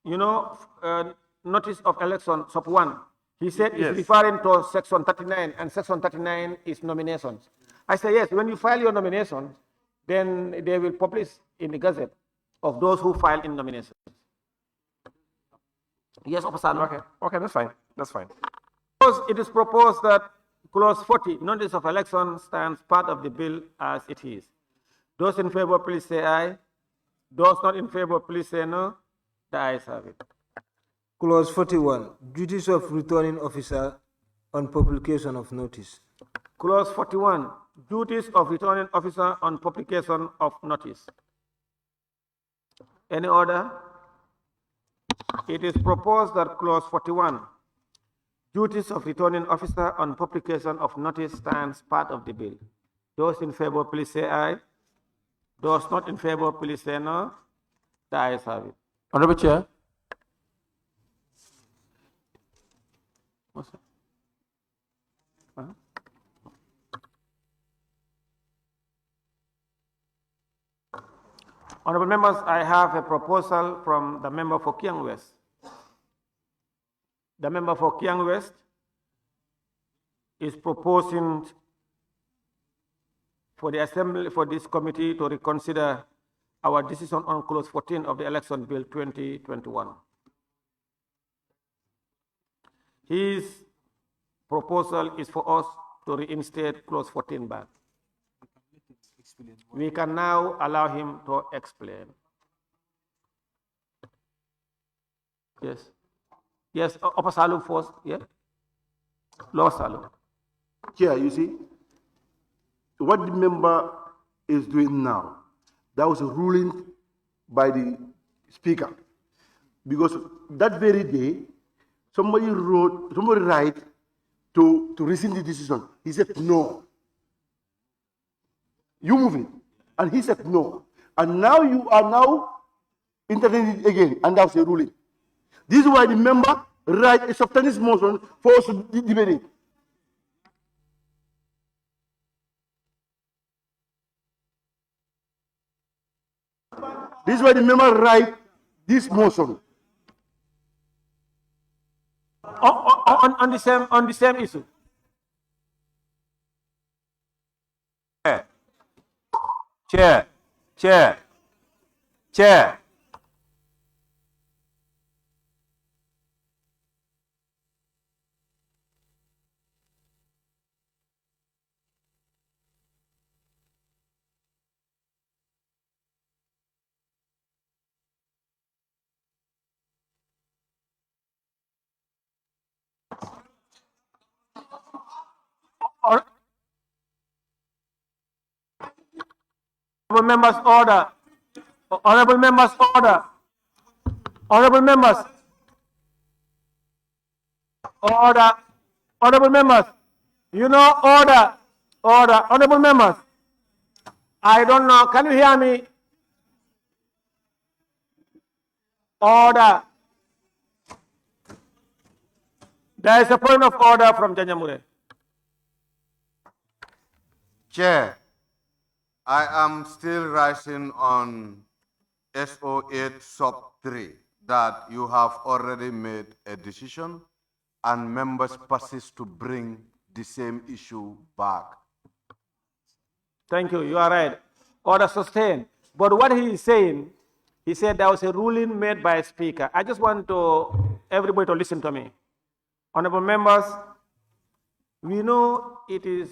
You know, notice of election, sub 1. He said it's referring to section 39, and section 39 is nominations. I say yes, when you file your nomination, then they will publish in the Gazette of those who file in nominations. Yes, Officer. Okay, that's fine. That's fine. It is proposed that clause 40, notice of election, stands part of the bill as it is. Those in favor, please say aye. Those not in favor, please say no. The ayes have it. Clause 41, duties of returning officer on publication of notice. Clause 41, duties of returning officer on publication of notice. Any order? It is proposed that clause 41, duties of returning officer on publication of notice, stands part of the bill. Those in favor, please say aye. Those not in favor, please say no. The ayes have it. Honorable Chair. What's that? Honorable members, I have a proposal from the member for Kiang West. The member for Kiang West is proposing for the Assembly, for this committee to reconsider our decision on clause 14 of the election bill 2021. His proposal is for us to reinstate clause 14 back. We can now allow him to explain. Yes. Yes, Upper Saluk first, yeah? Lower Saluk. Chair, you see, what the member is doing now, that was a ruling by the speaker. Because that very day, somebody write to rescind the decision. He said no. You move it. And he said no. And now you are now intervening again, and that's a ruling. This is why the member write a substantive motion for us to debate it. This is why the member write this motion. On the same issue. Chair. Honorable members, order. Honorable members, order. Honorable members. Order. Honorable members. You know, order. Order. Honorable members. I don't know. Can you hear me? Order. There is a point of order from Janyamure. Chair, I am still rising on SO8 sub 3 that you have already made a decision and members persist to bring the same issue back. Thank you. You are right. Order sustained. But what he is saying, he said there was a ruling made by a speaker. I just want everybody to listen to me. Honorable members, we know it is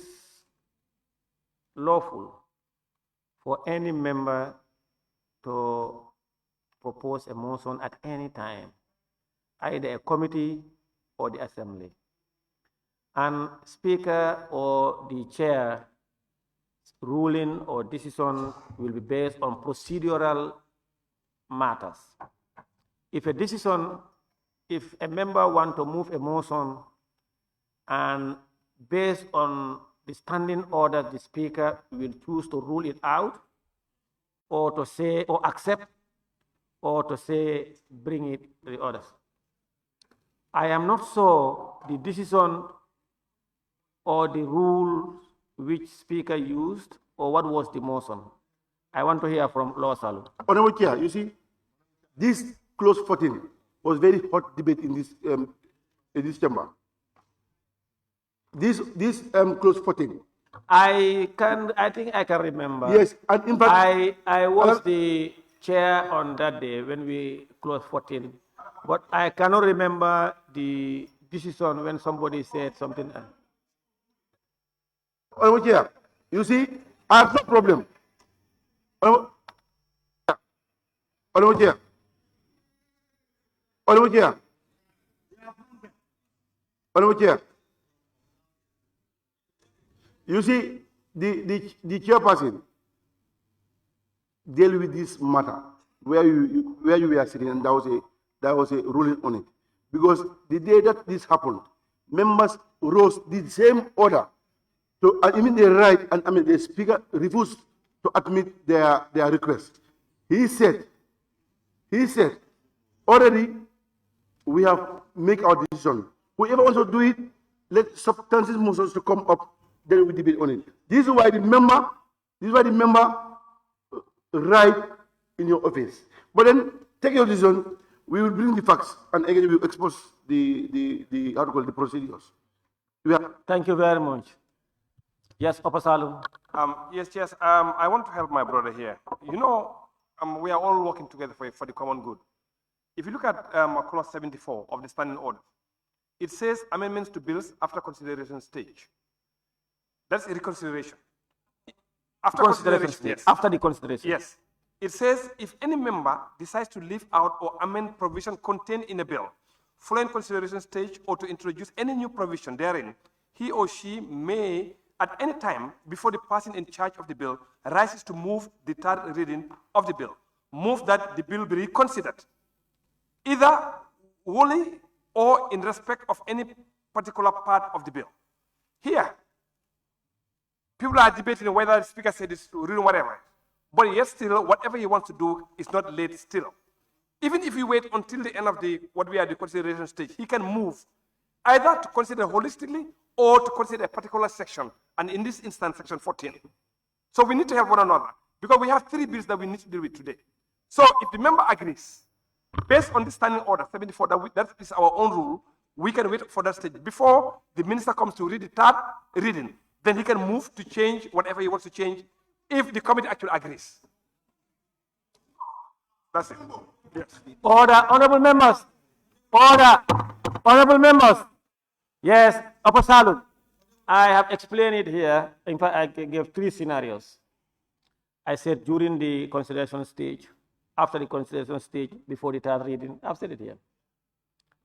lawful for any member to propose a motion at any time, either a committee or the assembly. And speaker or the chair ruling or decision will be based on procedural matters. If a member wants to move a motion and based on the standing order, the speaker will choose to rule it out or to say, or accept, or to say, bring it to the others. I am not sure the decision or the rules which speaker used or what was the motion. I want to hear from Law Salu. Honorable Chair, you see, this clause 14 was very hot debate in this chamber. This clause 14. I think I can remember. Yes, and in fact, I was the chair on that day when we closed 14, but I cannot remember the decision when somebody said something else. Honorable Chair, you see, I have no problem. Honorable Chair. Honorable Chair. Honorable Chair. You see, the chairperson deal with this matter where you were sitting, and there was there was a ruling on it. Because the day that this happened, members rose the same order to, the right, and the speaker refused to admit their request. He said, already we have make our decision. Whoever wants to do it, let substantive motions to come up, then we debate on it. This is why the member right in your office. But then take your decision. We will bring the facts and again we will expose the article, the procedures. Thank you very much. Yes, Opasalu. Yes. I want to help my brother here. You know, we are all working together for the common good. If you look at clause 74 of the standing order, it says amendments to bills after consideration stage. That's a reconsideration. After consideration, yes. After the consideration. Yes. It says if any member decides to leave out or amend provision contained in a bill, following consideration stage, or to introduce any new provision therein, he or she may, at any time before the person in charge of the bill rises to move the third reading of the bill, move that the bill be reconsidered, either wholly or in respect of any particular part of the bill. Here, people are debating whether the speaker said this to read whatever. But yet still, whatever he wants to do is not late still. Even if we wait until the end of the consideration stage, he can move either to consider holistically or to consider a particular section, and in this instance, section 14. So we need to help one another, because we have 3 bills that we need to deal with today. So if the member agrees, based on the standing order 74, that is our own rule, we can wait for that stage. Before the minister comes to read the third reading, then he can move to change whatever he wants to change, if the committee actually agrees. That's it. Yes. Order, honorable members. Order, honorable members. Yes, Opasalu. I have explained it here. In fact, I gave 3 scenarios. I said during the consideration stage, after the consideration stage, before the third reading. I've said it here.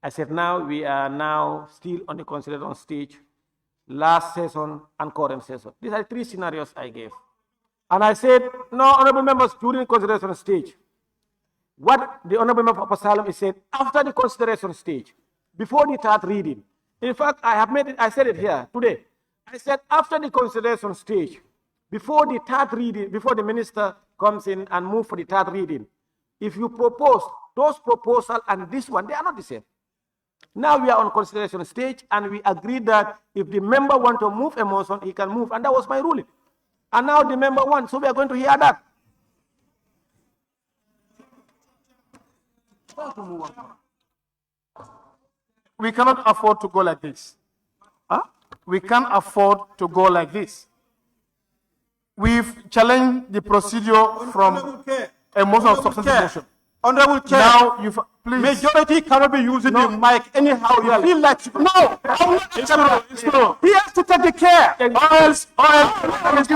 I said now we are now still on the consideration stage, last session and current session. These are 3 scenarios I gave. And I said, no, honorable members, during consideration stage. What the honorable member for Salem is said after the consideration stage, before the third reading. In fact, I said it here today. I said after the consideration stage, before the third reading, before the minister comes in and move for the third reading, if you propose, those proposals and this one, they are not the same. Now we are on consideration stage, and we agreed that if the member wants to move a motion, he can move, and that was my ruling. And now the member wants, so we are going to hear that. We cannot afford to go like this. Huh? We can't afford to go like this. We've challenged the procedure from a motion of substantive motion. Honorable Chair, now you please. Majority cannot be using the mic anyhow. You feel like no. It's true. He has to take the care. Or else, take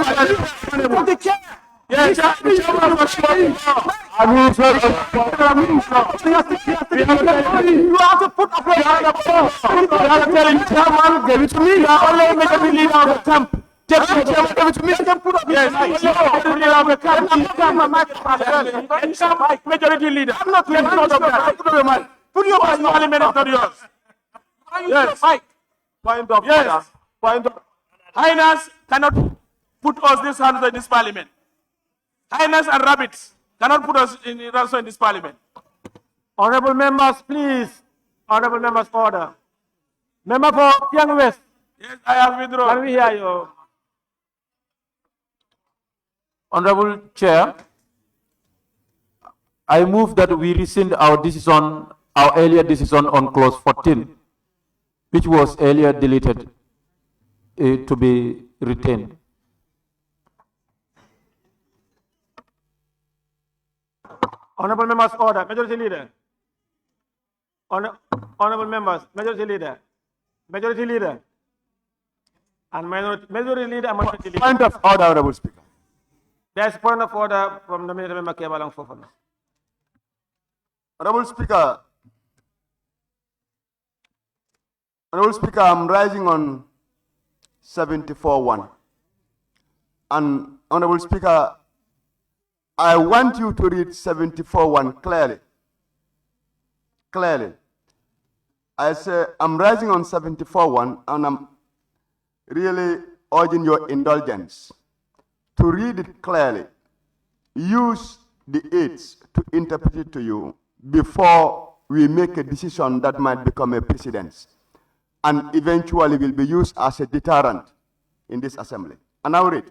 the care. Yes, you have to put up your hand up. Chairman gave it to me. You are only making me leader of the camp. Chairman gave it to me. Put up your hand. Majority leader. I'm not going to put up your mic. Put your mic. You only minute, not yours. Yes. Point of order. Point of Highness cannot put us this hands in this parliament. Highness and rabbits cannot put us in this parliament. Honorable members, please. Honorable members, order. Member for Young West. Yes, I have withdrawn. Can we hear you? Honorable Chair, I move that we rescind our decision, our earlier decision on clause 14, which was earlier deleted, to be retained. Honorable members, order. Majority leader. Honorable members, majority leader. Majority leader. And majority leader and minority leader. Point of order, Honorable Speaker. There's a point of order from the member Kebalang Fofana. Honorable Speaker, I'm rising on 74-1. And Honorable Speaker, I want you to read 74-1 clearly. clearly. I say I'm rising on 74-1 and I'm really urging your indulgence to read it clearly. Use the aids to interpret it to you before we make a decision that might become a precedent and eventually will be used as a deterrent in this assembly. And I'll read.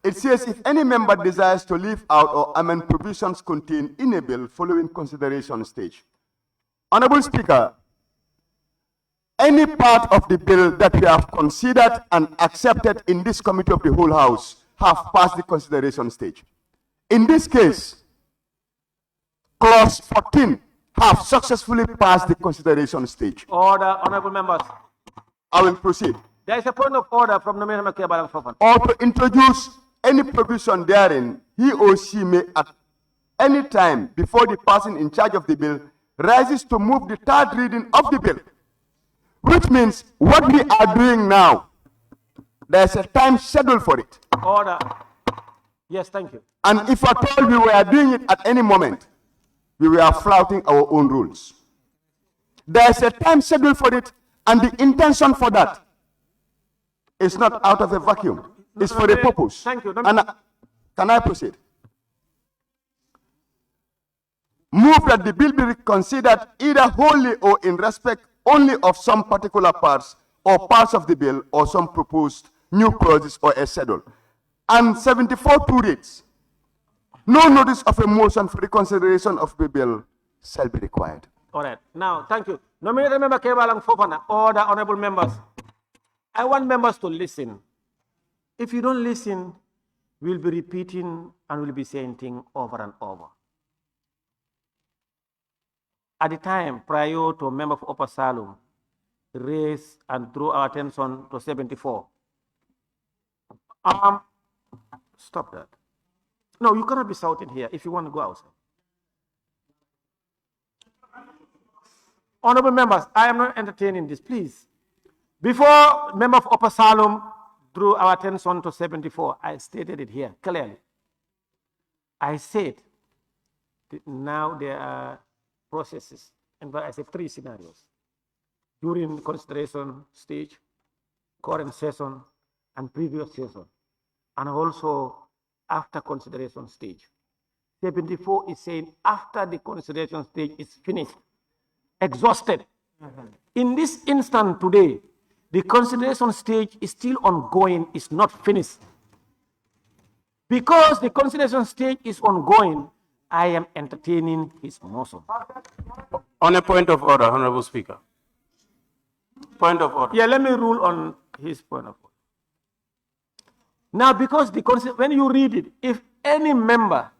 It says, if any member desires to leave out or amend provisions contained in a bill following consideration stage. Honorable Speaker, any part of the bill that we have considered and accepted in this committee of the whole House have passed the consideration stage. In this case, clause 14 have successfully passed the consideration stage. Order, honorable members. I will proceed. There is a point of order from the member Kebalang Fofana. Or to introduce any provision therein, he or she may at any time before the person in charge of the bill rises to move the third reading of the bill. Which means what we are doing now, there's a time schedule for it. Order. Yes, thank you. And if at all we were doing it at any moment, we were flouting our own rules. There's a time schedule for it, and the intention for that is not out of a vacuum. It's for a purpose. Thank you. And can I proceed? Move that the bill be considered either wholly or in respect only of some particular parts or parts of the bill or some proposed new clauses or a schedule. And 74(2) reads, no notice of a motion for reconsideration of the bill shall be required. All right. Now, thank you. Nominated member Kebalang Fofana. Order, honorable members. I want members to listen. If you don't listen, we'll be repeating and we'll be saying things over and over. At the time, prior to a member of Upper Salum, raised and drew our attention to 74. Stop that. No, you cannot be shouting here if you want to go outside. Honorable members, I am not entertaining this, please. Before member of Upper Salum drew our attention to 74, I stated it here clearly. I said that now there are processes, and I said 3 scenarios. During the consideration stage, current session, and previous session, and also after consideration stage. 74 is saying after the consideration stage is finished, exhausted. In this instant today, the consideration stage is still ongoing, is not finished. Because the consideration stage is ongoing, I am entertaining his motion. On a point of order, Honorable Speaker. Point of order. Yeah, let me rule on his point of order. Now, because when you read it, if any member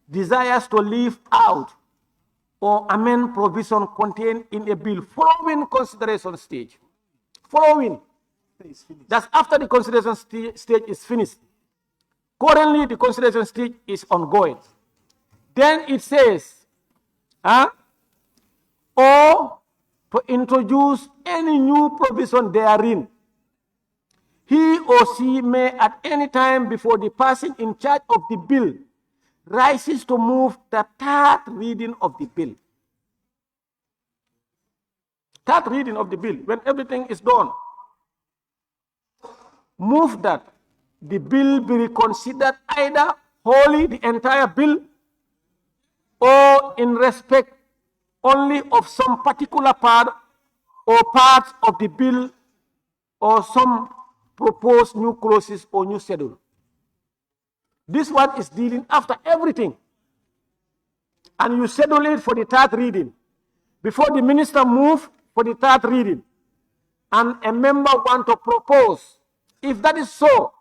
desires to leave out or amend provision contained in a bill following consideration stage, that's after the consideration stage is finished. Currently, the consideration stage is ongoing. Then it says, or to introduce any new provision therein. He or she may at any time before the person in charge of the bill rises to move the third reading of the bill. Third reading of the bill, when everything is done. Move that the bill be reconsidered either wholly, the entire bill, or in respect only of some particular part or parts of the bill or some proposed new clauses or new schedule. This one is dealing after everything. And you schedule it for the third reading. Before the minister moves for the third reading, and a member want to propose, if that is so,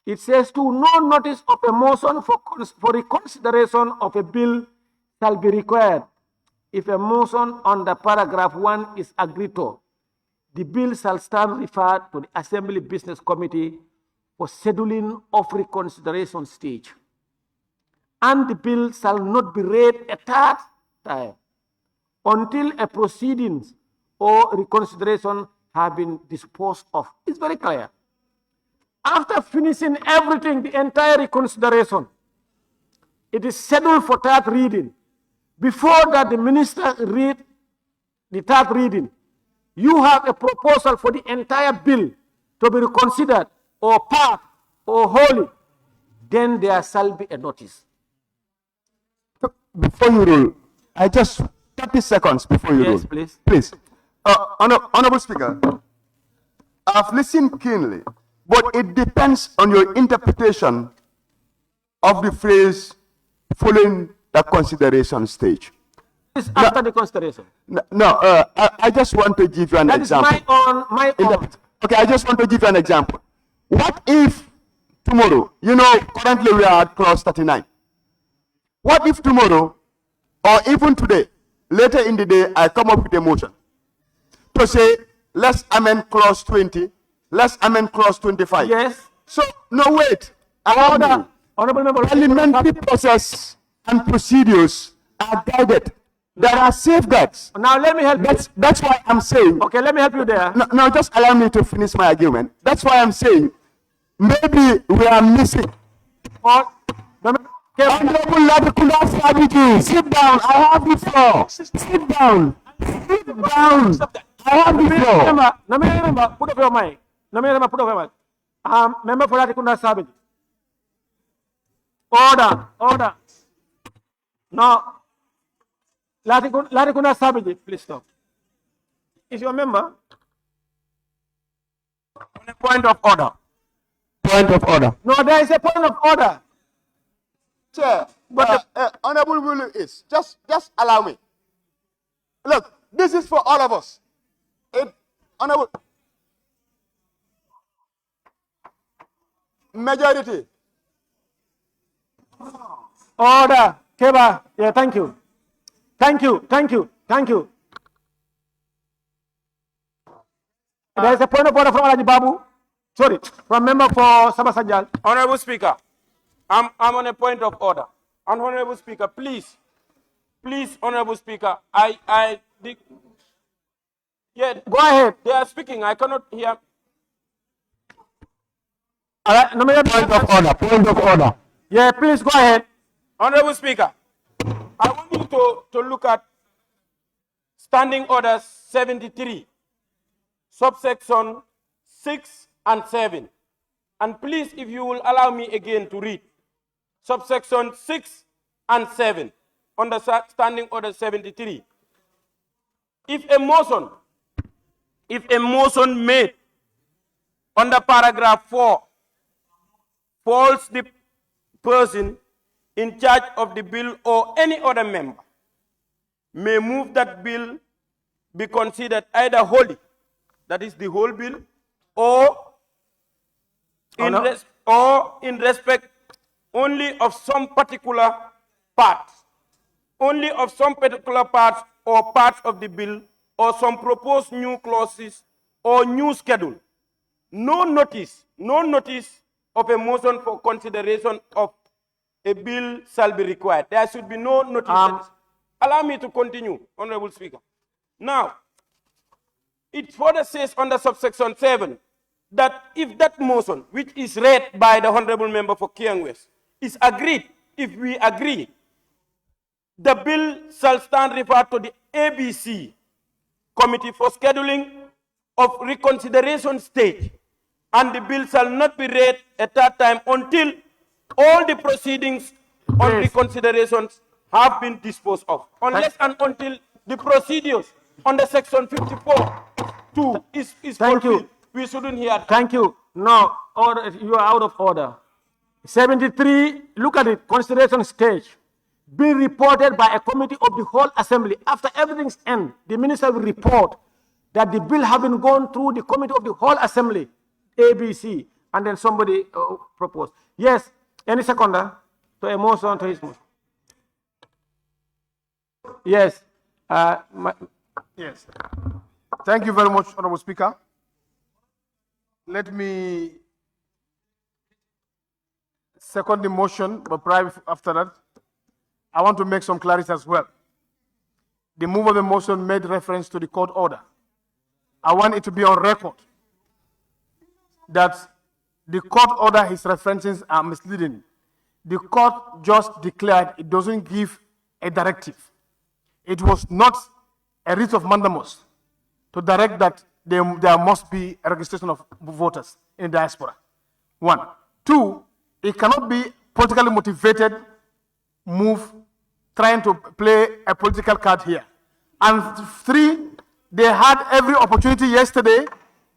it says to no notice of a motion for reconsideration of a bill shall be required. If a motion under paragraph 1 is agreed to, the bill shall stand referred to the Assembly Business Committee for scheduling of reconsideration stage. And the bill shall not be read a third time until a proceedings or reconsideration have been disposed of. It's very clear. After finishing everything, the entire reconsideration, it is scheduled for third reading. before that the minister read the third reading, you have a proposal for the entire bill to be reconsidered or part or wholly, then there shall be a notice. Before you rule, I just 30 seconds before you rule. Yes, please. Please. Honorable Speaker, I've listened keenly, but it depends on your interpretation of the phrase following the consideration stage. It's after the consideration. I just want to give you an example. That is my own. Okay, I just want to give you an example. What if tomorrow, currently we are at clause 39. What if tomorrow, or even today, later in the day, I come up with a motion to say, let's amend clause 20, let's amend clause 25. Yes. So, no, wait. Honorable member, parliamentary process and procedures are guided. There are safeguards. Now let me help you. That's why I'm saying. Okay, let me help you there. No, just allow me to finish my argument. That's why I'm saying maybe we are missing. Honorable Ladikunda Sabiji, sit down. I have the floor. Sit down. Sit down. I have the floor. Put up your mic. Put up your mic. Member for Ladikunda Sabiji. Order. No. Ladikunda Sabiji, please stop. Is your member? On a point of order. Point of order. No, there is a point of order. Chair, but honorable rule is just allow me. Look, this is for all of us. Honorable majority. Order. Keba. Yeah, thank you. Thank you. There is a point of order from Alaji Babu. Sorry, from member for Sabah Sanjal. Honorable Speaker, I'm on a point of order. Honorable Speaker, please, Honorable Speaker, yeah, go ahead. They are speaking. I cannot hear. Point of order. Yeah, please go ahead. Honorable Speaker, I want you to look at Standing Order 73, subsection 6 and 7. And please, if you will allow me again to read subsection 6 and 7 on the Standing Order 73. If a motion made under paragraph 4 falls the person in charge of the bill or any other member may move that bill be considered either wholly, that is the whole bill, or in respect only of some particular part, or parts of the bill, or some proposed new clauses or new schedule. No notice of a motion for consideration of a bill shall be required. There should be no notice. Allow me to continue, Honorable Speaker. Now, it further says under subsection 7 that if that motion, which is read by the Honorable Member for Kiang West, is agreed, if we agree, the bill shall stand referred to the ABC Committee for Scheduling of Reconsideration Stage, and the bill shall not be read at that time until all the proceedings on reconsiderations have been disposed of, unless and until the procedures under section 54(2) is fulfilled. We shouldn't hear that. Thank you. No, you are out of order. 73, look at it, consideration stage. Being reported by a committee of the whole assembly. After everything's end, the minister will report that the bill having gone through the committee of the whole assembly, ABC, and then somebody proposed. Yes, any seconder to a motion to his motion. Yes. Yes. Thank you very much, Honorable Speaker. Let me second the motion, but prior after that, I want to make some clarity as well. The move of the motion made reference to the court order. I want it to be on record that the court order his references are misleading. The court just declared it doesn't give a directive. it was not a writ of mandamus to direct that there must be a registration of voters in diaspora. 1. 2, it cannot be politically motivated move trying to play a political card here. And 3, they had every opportunity yesterday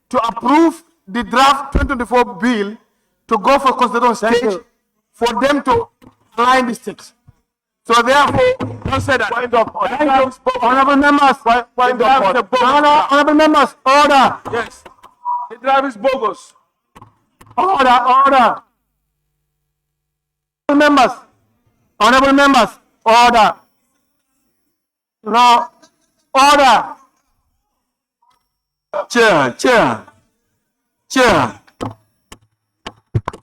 to approve the draft 2024 bill to go for constitutional stage for them to align the stakes. So therefore, don't say that. Point of order. Honorable members, point of order. Honorable members, order. Yes. The draft is bogus. Order. Honorable members, order. Now, order. Chair,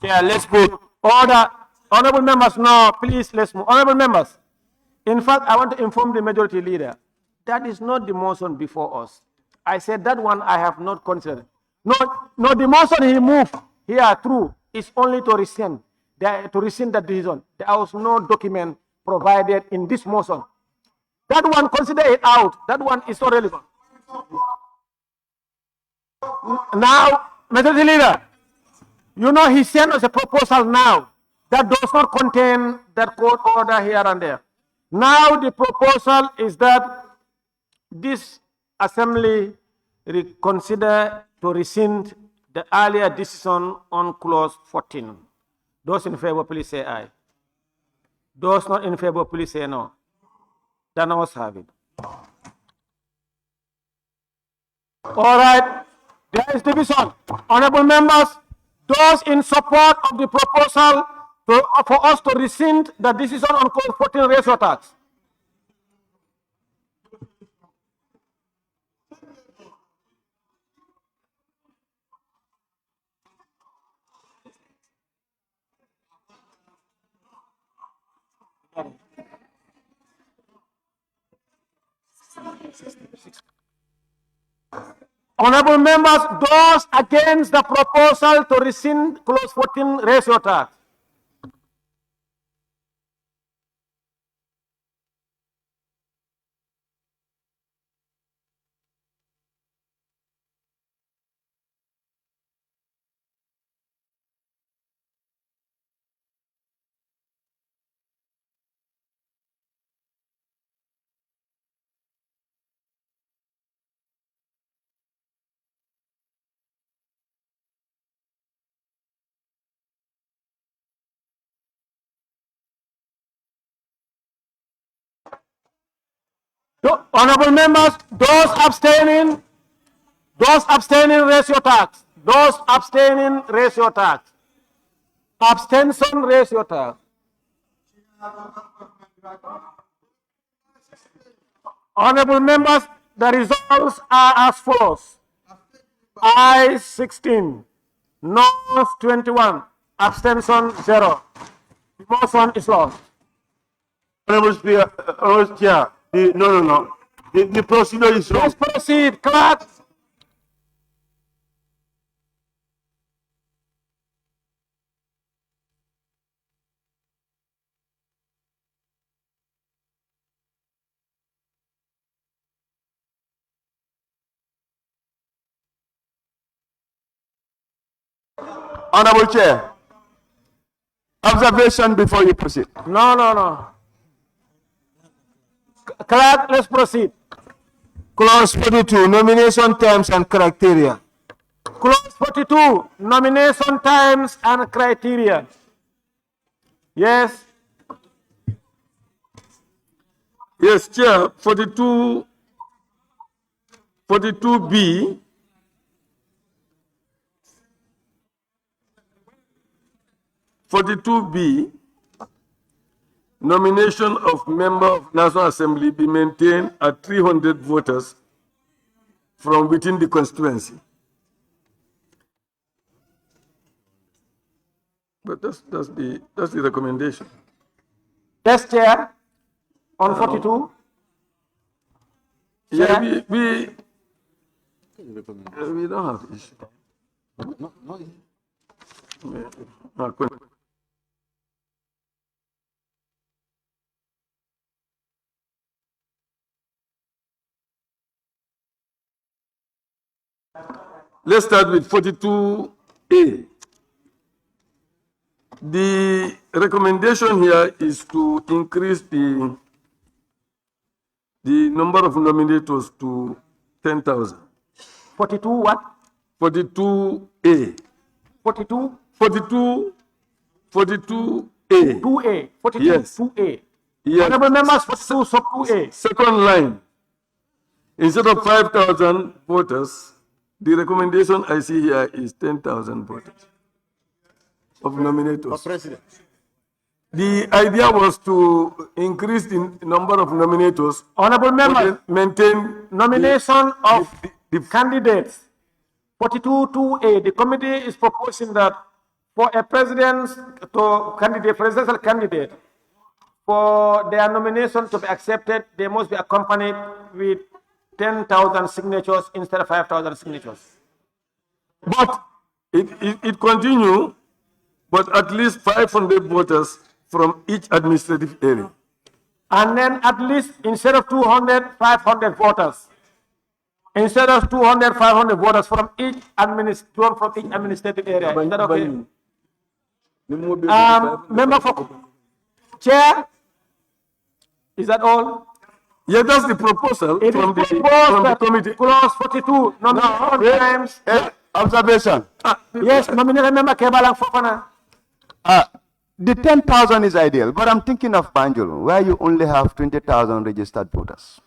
Let's vote. Order. Honorable members, no, please, let's move. Honorable members, in fact, I want to inform the majority leader, that is not the motion before us. I said that one I have not considered. No, the motion he moved here through is only to rescind that decision. There was no document provided in this motion. That one, consider it out. That one is not relevant. Now, majority leader, you know he sent us a proposal now that does not contain that court order here and there. Now the proposal is that this assembly reconsider to rescind the earlier decision on clause 14. Those in favor, please say aye. Those not in favor, please say no. The noes have it. All right, there is division. Honorable members, those in support of the proposal for us to rescind the decision on clause 14, raise your tax. Honorable members, those against the proposal to rescind clause 14, raise your tax. Honorable members, those abstaining, raise your tax. Those abstaining, raise your tax. Abstention, raise your tax. Honorable members, the results are as follows. Ayes 16, noes 21, abstention 0. The motion is lost. Honorable Speaker, Honorable Chair, no. The procedure is wrong. Let's proceed, clerk. Honorable Chair, observation before you proceed. No. Clerk, let's proceed. Clause 42, nomination terms and criteria. Clause 42, nomination times and criteria. Yes. Yes, Chair, 42B. Nomination of member of National Assembly be maintained at 300 voters from within the constituency. But that's the recommendation. Yes, Chair. On 42. Yeah, we don't have issue. No. Let's start with 42A. The recommendation here is to increase the number of nominators to 10,000. 42 what? 42A. 42? 42A. 2A. 42 Yes. 2A. Yes. Honorable members, 42 sub 2A. Second line. Instead of 5,000 voters, the recommendation I see here is 10,000 voters of nominators. For president. The idea was to increase the number of nominators. Honorable members, maintain nomination of the candidates. 42 2A. The committee is proposing that for a presidential candidate, for their nomination to be accepted, they must be accompanied with 10,000 signatures instead of 5,000 signatures. But it continue, but at least 500 voters from each administrative area. And then at least instead of 200, 500 voters. Instead of 200, 500 voters from each administrative area. Is that okay? Member for Chair? Is that all? Yeah, that's the proposal from the committee. Clause 42, nomination times. Observation. Yes, nominated member Kebalang Fofana. The 10,000 is ideal, but I'm thinking of Banjul, where you only have 20,000 registered voters.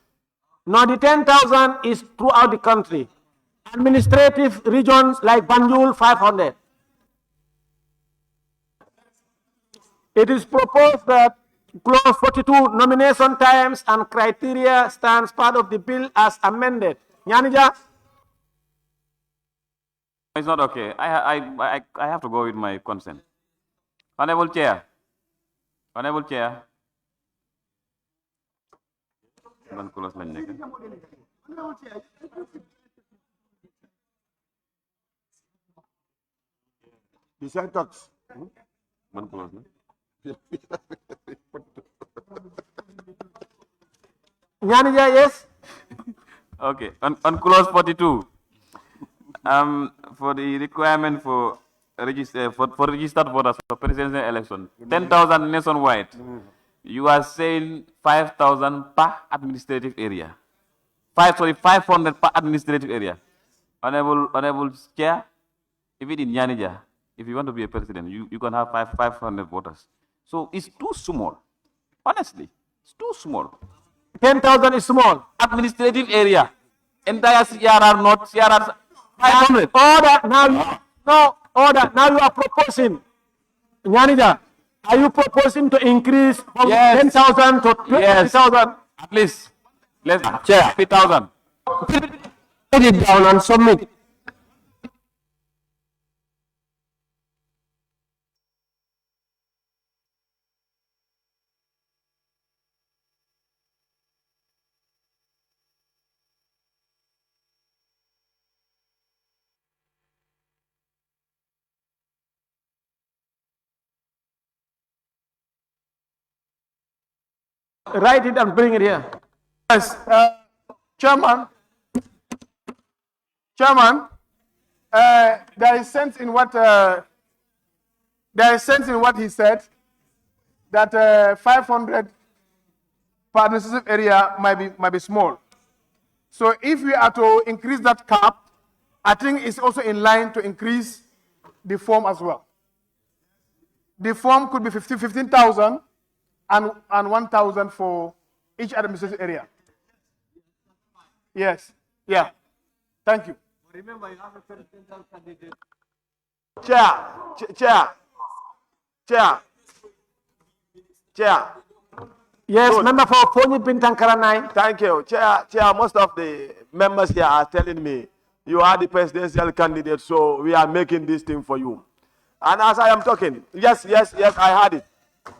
No, the 10,000 is throughout the country. Administrative regions like Banjul, 500. It is proposed that Clause 42, nomination times and criteria stands part of the bill as amended. Nyanija? It's not okay. I have to go with my consent. Honorable Chair. Honorable Chair. Decide talks. Nyanija, yes? Okay. On clause 42, for the requirement for registered voters for presidential election, 10,000 nationwide. You are saying 5,000 per administrative area. 500 per administrative area. Honorable Chair, if it in Nyanija, if you want to be a president, you can have 500 voters. So it's too small. Honestly, it's too small. 10,000 is small. Administrative area. Entire CRR, not CRR 500. Order now. No, order. Now you are proposing. Nyanija, are you proposing to increase from 10,000 to 20,000? Yes. At least. Let's Chair. 50,000. Put it down and submit. Write it and bring it here. Yes, Chairman, there is sense in what he said, that 500 per administrative area might be small. So if we are to increase that cap, I think it's also in line to increase the form as well. The form could be 15,000 and 1,000 for each administrative area. Yes. Yeah. Thank you. Remember, you have a presidential candidate. Chair. Yes, Good. member for Pony Bintankara 9. Thank you. Chair, most of the members here are telling me you are the presidential candidate, so we are making this thing for you. And as I am talking, yes, I heard it.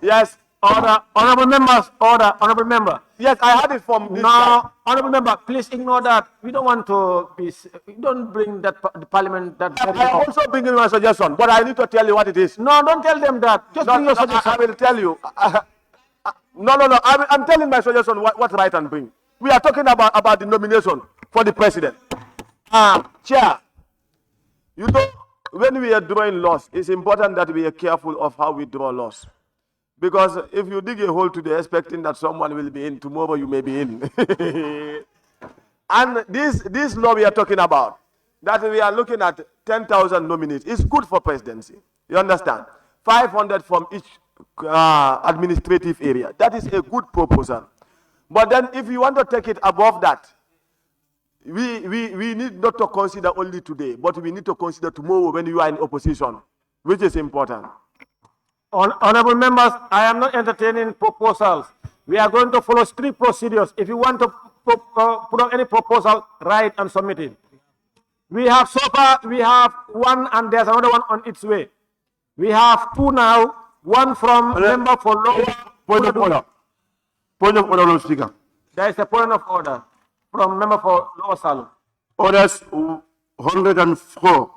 Yes. Order, honorable members, order, honorable member. Yes, I heard it from this No, side. honorable member, please ignore that. We don't want to be, we don't bring that the parliament that. I also bring in my suggestion, but I need to tell you what it is. No, don't tell them that. Just bring your suggestion. I will tell you. No. I'm telling my suggestion what right and bring. We are talking about the nomination for the president. Chair, You know, when we are drawing laws, it's important that we are careful of how we draw laws. Because if you dig a hole today expecting that someone will be in, tomorrow you may be in. And this law we are talking about, that we are looking at 10,000 nominees, is good for presidency. You understand? 500 from each administrative area. That is a good proposal. But then if you want to take it above that, we need not to consider only today, but we need to consider tomorrow when you are in opposition, which is important. Honorable members, I am not entertaining proposals. We are going to follow strict procedures. If you want to put up any proposal, write and submit it. We have so far, we have one and there's another one on its way. We have two now, one from member for lower. Point of order. Point of order, Honorable Speaker. There is a point of order from member for lower Salem. Orders 104.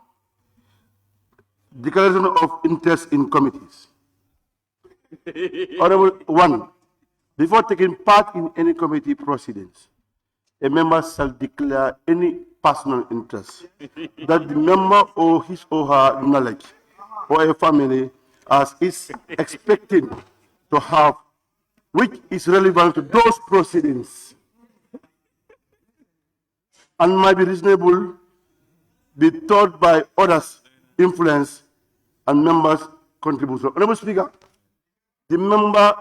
Declaration of interest in committees. Honorable 1. Before taking part in any committee proceedings, a member shall declare any personal interest that the member or his or her knowledge or a family as is expected to have, which is relevant to those proceedings and might be reasonable, be taught by others' influence and members' contribution. Honorable Speaker, the member,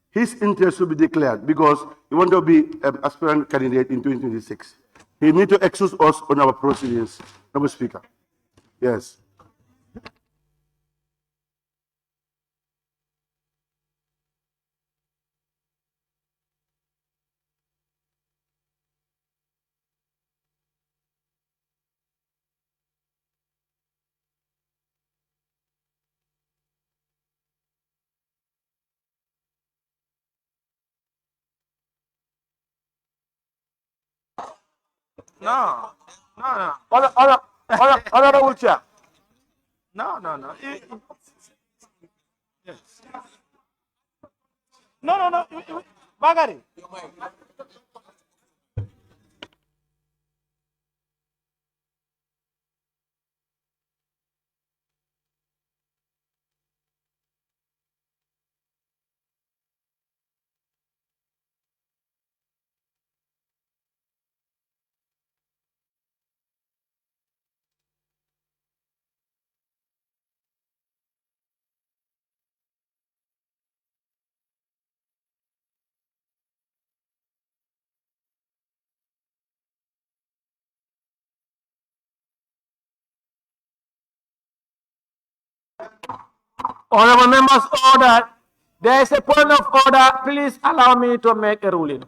his interest will be declared because he wants to be an aspirant candidate in 2026. He needs to excuse us on our proceedings. Honorable Speaker. Yes. No, no. Honorable Chair. No. Yes. No. Bagari. Honorable members, order. There is a point of order. Please allow me to make a ruling.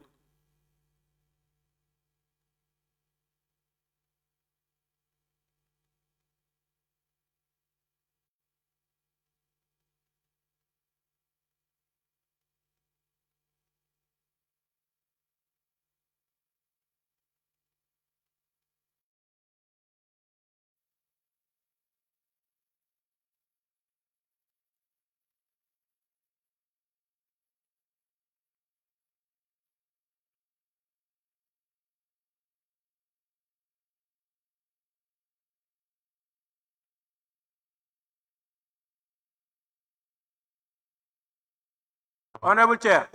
Honorable Chair.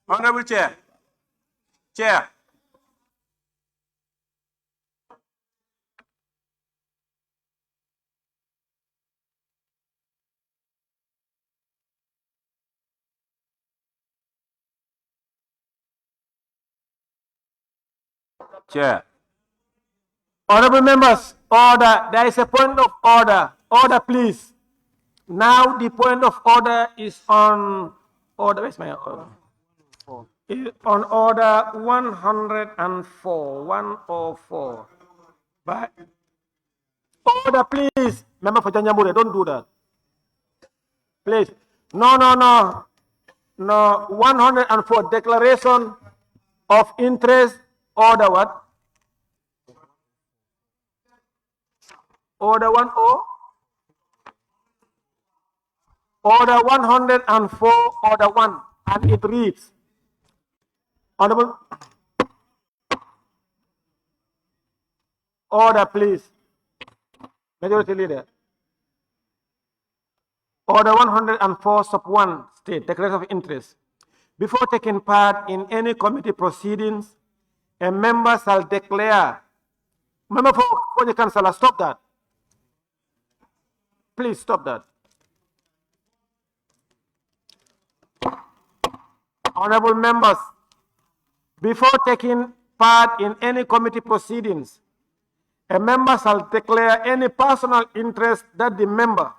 Honorable Chair. Chair. Chair. Honorable members, order. There is a point of order. Order, please. Now the point of order is on order. Where's my order? On order 104. 104. But order, please. Member for Janjambure, don't do that. Please. No. 104. Declaration of interest. Order what? Order 10. Order 104, order 1, and it reads, Honorable Order, please. Majority Leader. Order 104 sub 1 state declaration of interest. Before taking part in any committee proceedings, a member shall declare. Member for the councillor, stop that. Please stop that. Honorable members, before taking part in any committee proceedings, a member shall declare any personal interest that the member,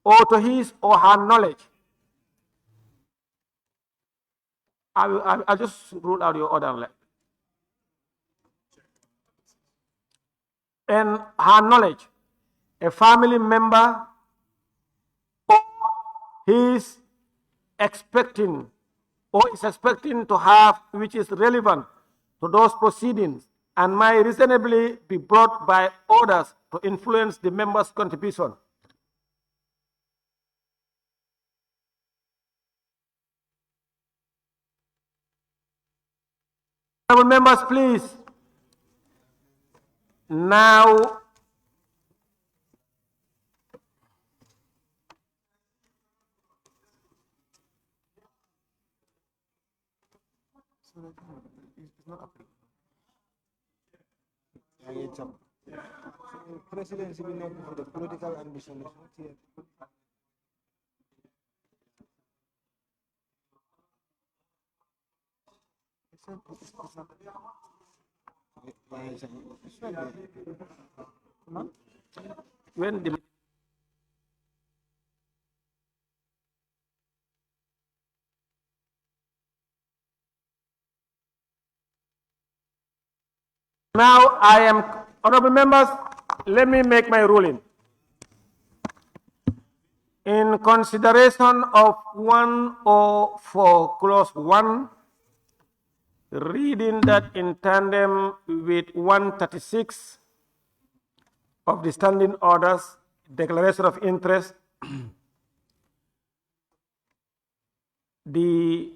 or to his or her knowledge, I'll just rule out your order. And her knowledge, a family member or is expecting to have, which is relevant to those proceedings and might reasonably be brought by orders to influence the member's contribution. Honorable members, please. Now, Presidency will not be for the political ambition. It's not here. when the Now I am, honorable members, let me make my ruling. In consideration of 104 clause 1, reading that in tandem with 136 of the standing orders, declaration of interest, the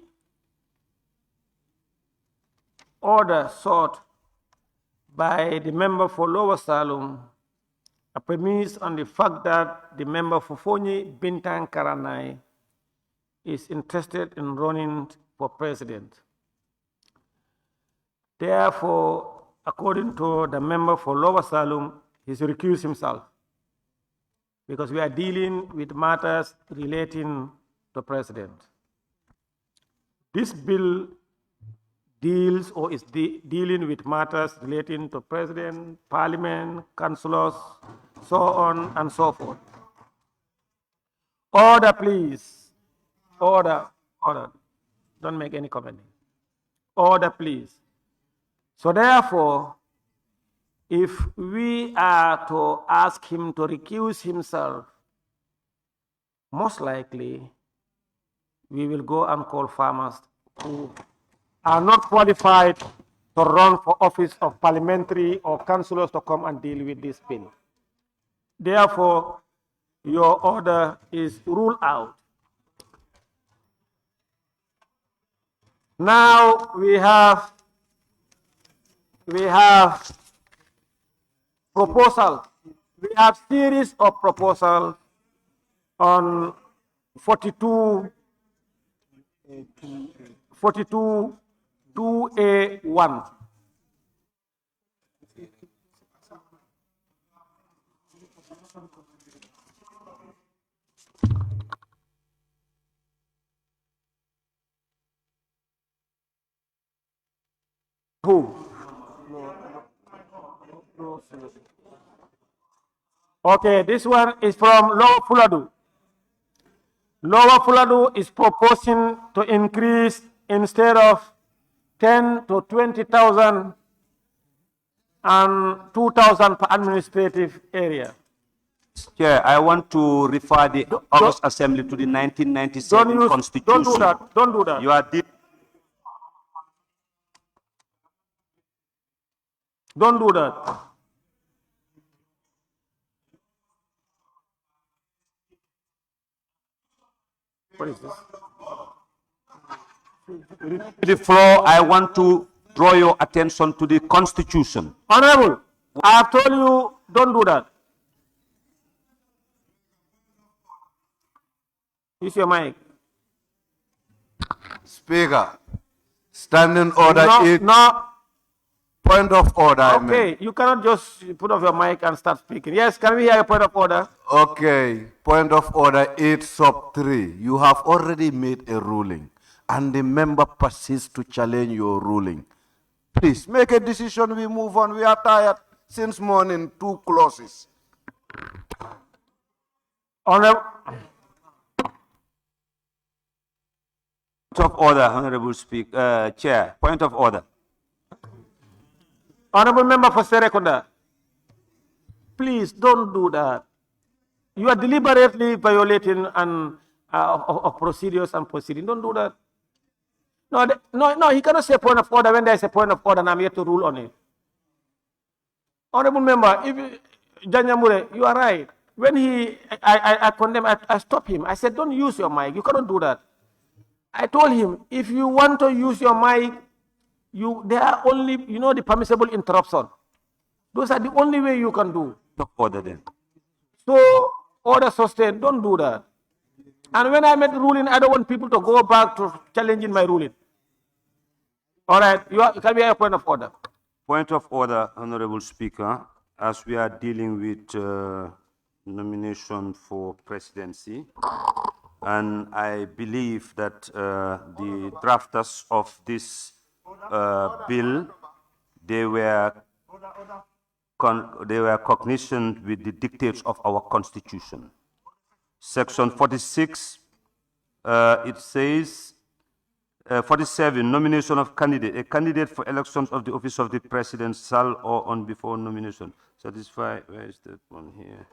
order sought by the member for Lower Salum, a premise on the fact that the member for Fonyi Bintang Karanai is interested in running for president. Therefore, according to the member for Lower Salum, he's recused himself because we are dealing with matters relating to president. This bill deals or is dealing with matters relating to president, parliament, councillors, so on and so forth. Order, please. Order. Order. Don't make any comment. Order, please. So therefore, if we are to ask him to recuse himself, most likely we will go and call farmers who are not qualified to run for office of parliamentary or councillors to come and deal with this bill. Therefore, your order is ruled out. Now we have proposal. We have series of proposals on 2A1. Who? Okay, this one is from Lower Fuladu. Lower Fuladu is proposing to increase instead of 10 to 20,000 and 2,000 per administrative area. Chair, I want to refer the August Assembly to the 1997 Constitution. Don't do that. Don't do that. You are Don't do that. What is this? the floor. I want to draw your attention to the Constitution. Honorable, I have told you, don't do that. Use your mic. Speaker, standing order No, eight. no. Point of order, I mean. Okay, you cannot just put off your mic and start speaking. Yes, can we hear a point of order? Okay, point of order 8 sub 3. You have already made a ruling and the member persists to challenge your ruling. Please make a decision, we move on. We are tired since morning, 2 clauses. Honorable. Point of order, Honorable Speaker, Chair. Point of order. Honorable Member for Serekunda, please don't do that. You are deliberately violating of procedures and proceedings. Don't do that. No, he cannot say point of order when there is a point of order and I'm here to rule on it. Honorable Member, if Janyamure, you are right. When I condemn, I stop him. I said, don't use your mic. You cannot do that. I told him, if you want to use your mic, there are only, the permissible interruption. Those are the only way you can do. Order then. So, order sustained, don't do that. And when I made the ruling, I don't want people to go back to challenging my ruling. All right, can we have a point of order? Point of order, Honorable Speaker. As we are dealing with nomination for presidency, and I believe that the drafters of this bill, they were cognizant with the dictates of our Constitution. Section 46, it says, 47, nomination of candidate. A candidate for elections of the office of the president shall or on before nomination satisfy. Where is that one here?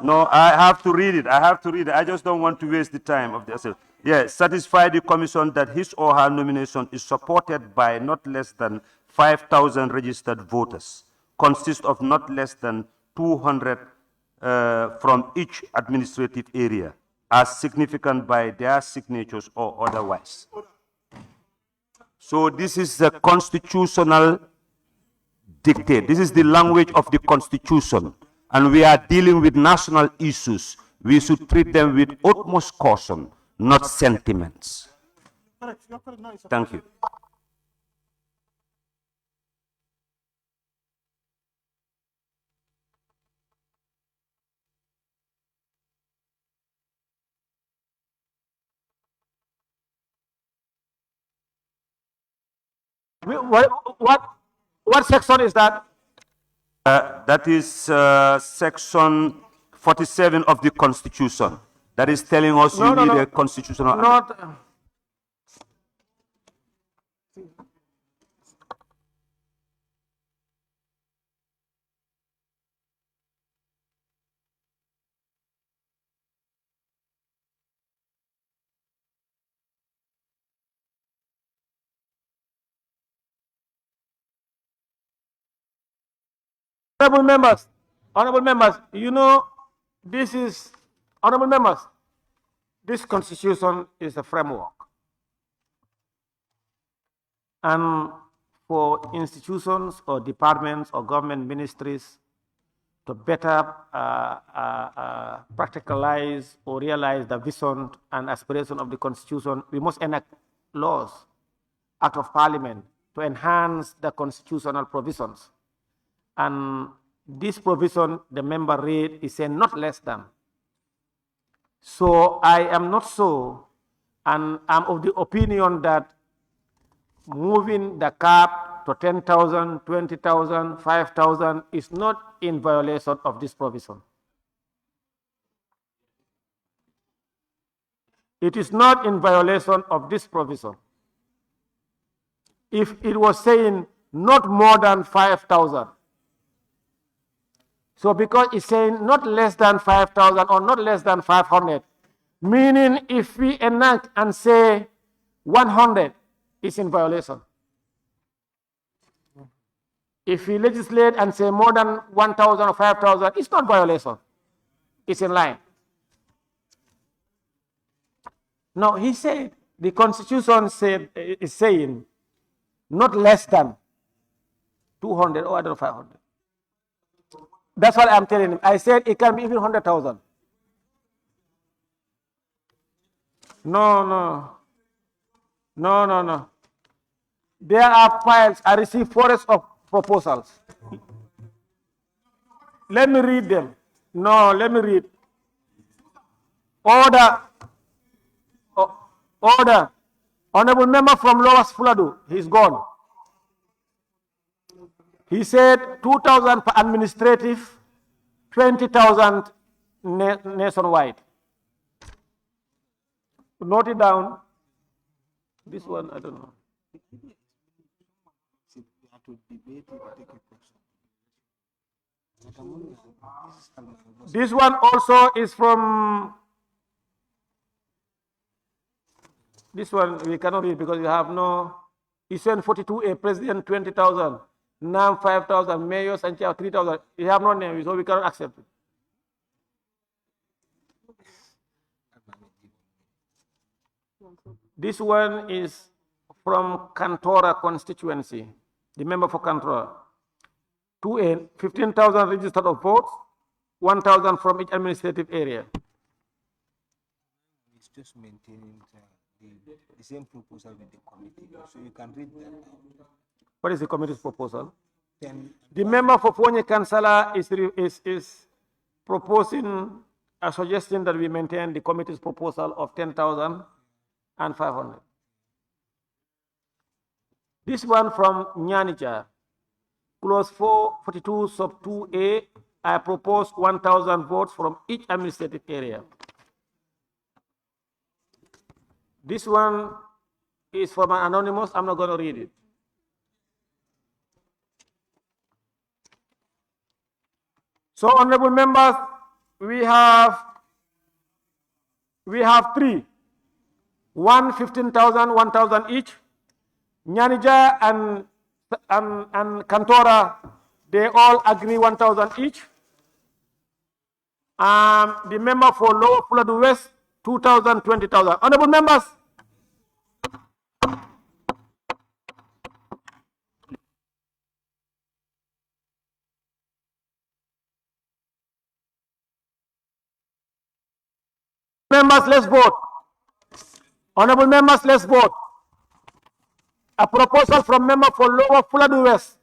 No, I have to read it. I just don't want to waste the time of the assembly. Yeah, satisfy the commission that his or her nomination is supported by not less than 5,000 registered voters, consist of not less than 200 from each administrative area, as significant by their signatures or otherwise. So this is the constitutional dictate. This is the language of the Constitution. And we are dealing with national issues. We should treat them with utmost caution, not sentiments. Thank you. What section is that? That is section 47 of the Constitution. That is telling us you need a constitutional. Honorable members, this is, honorable members, this Constitution is a framework. And for institutions or departments or government ministries to better practicalize or realize the vision and aspiration of the Constitution, we must enact laws, Act of Parliament, to enhance the constitutional provisions. And this provision, the member read, is saying not less than. So I am not so, and I'm of the opinion that moving the cap to 10,000, 20,000, 5,000 is not in violation of this provision. It is not in violation of this provision. If it was saying not more than 5,000, so because it's saying not less than 5,000 or not less than 500, meaning if we enact and say 100, it's in violation. If we legislate and say more than 1,000 or 5,000, it's not violation. It's in line. Now, he said, the Constitution is saying not less than 200 or 500. That's what I'm telling him. I said it can be even 100,000. No. There are files. I received forests of proposals. Let me read them. No, let me read. Order. Order. Honorable member from Lower Fuladu, he's gone. He said 2,000 per administrative, 20,000 nationwide. Note it down. This one, I don't know. This one also is from, this one we cannot read because you have no, he sent 42A, president 20,000, NAM 5,000, mayors and chair 3,000. You have no name, so we cannot accept it. This one is from Cantora constituency, the member for Cantora. 2A, 15,000 registered of votes, 1,000 from each administrative area. It's just maintaining the same proposal with the committee, so you can read that out. What is the committee's proposal? Then the member for Fonye Councillor is proposing a suggestion that we maintain the committee's proposal of 10,500. This one from Nyanija, clause 442 sub 2A, I propose 1,000 votes from each administrative area. This one is from an anonymous, I'm not going to read it. So, honorable members, we have three. One 15,000, 1,000 each. Nyanija and Cantora, they all agree 1,000 each. The member for Lower Fuladu West, 2,000, 20,000. Honorable members. Members, let's vote. Honorable members, let's vote. A proposal from member for Lower Fuladu West,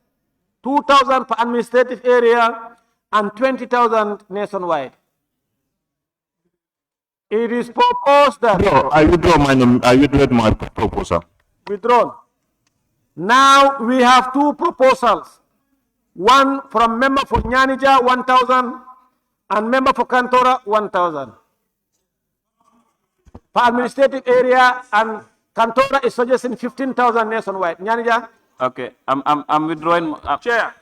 2,000 per administrative area and 20,000 nationwide. It is proposed that... No, I withdraw my proposal. Withdrawn. Now we have two proposals. One from member for Nyanija, 1,000, and member for Cantora, 1,000. Per administrative area, and Cantora is suggesting 15,000 nationwide. Nyanija? Okay, I'm withdrawing. Chair.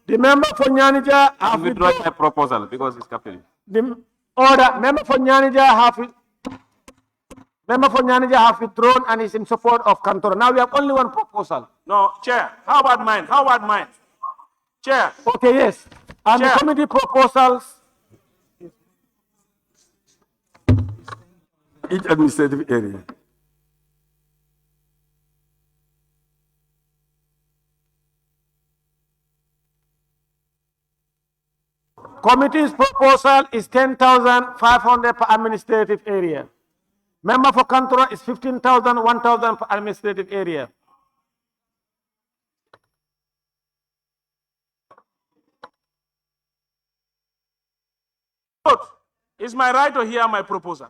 The member for Nyanija I'm withdrawing my proposal because it's capturing. The order. Member for Nyanija have withdrawn and is in support of Cantora. Now we have only one proposal. No, Chair. How about mine? Chair. Okay, yes. And Chair. the committee proposals. Each administrative area. Committee's proposal is 10,500 per administrative area. Member for Cantora is 15,000, 1,000 per administrative area. It's my right to hear my proposal.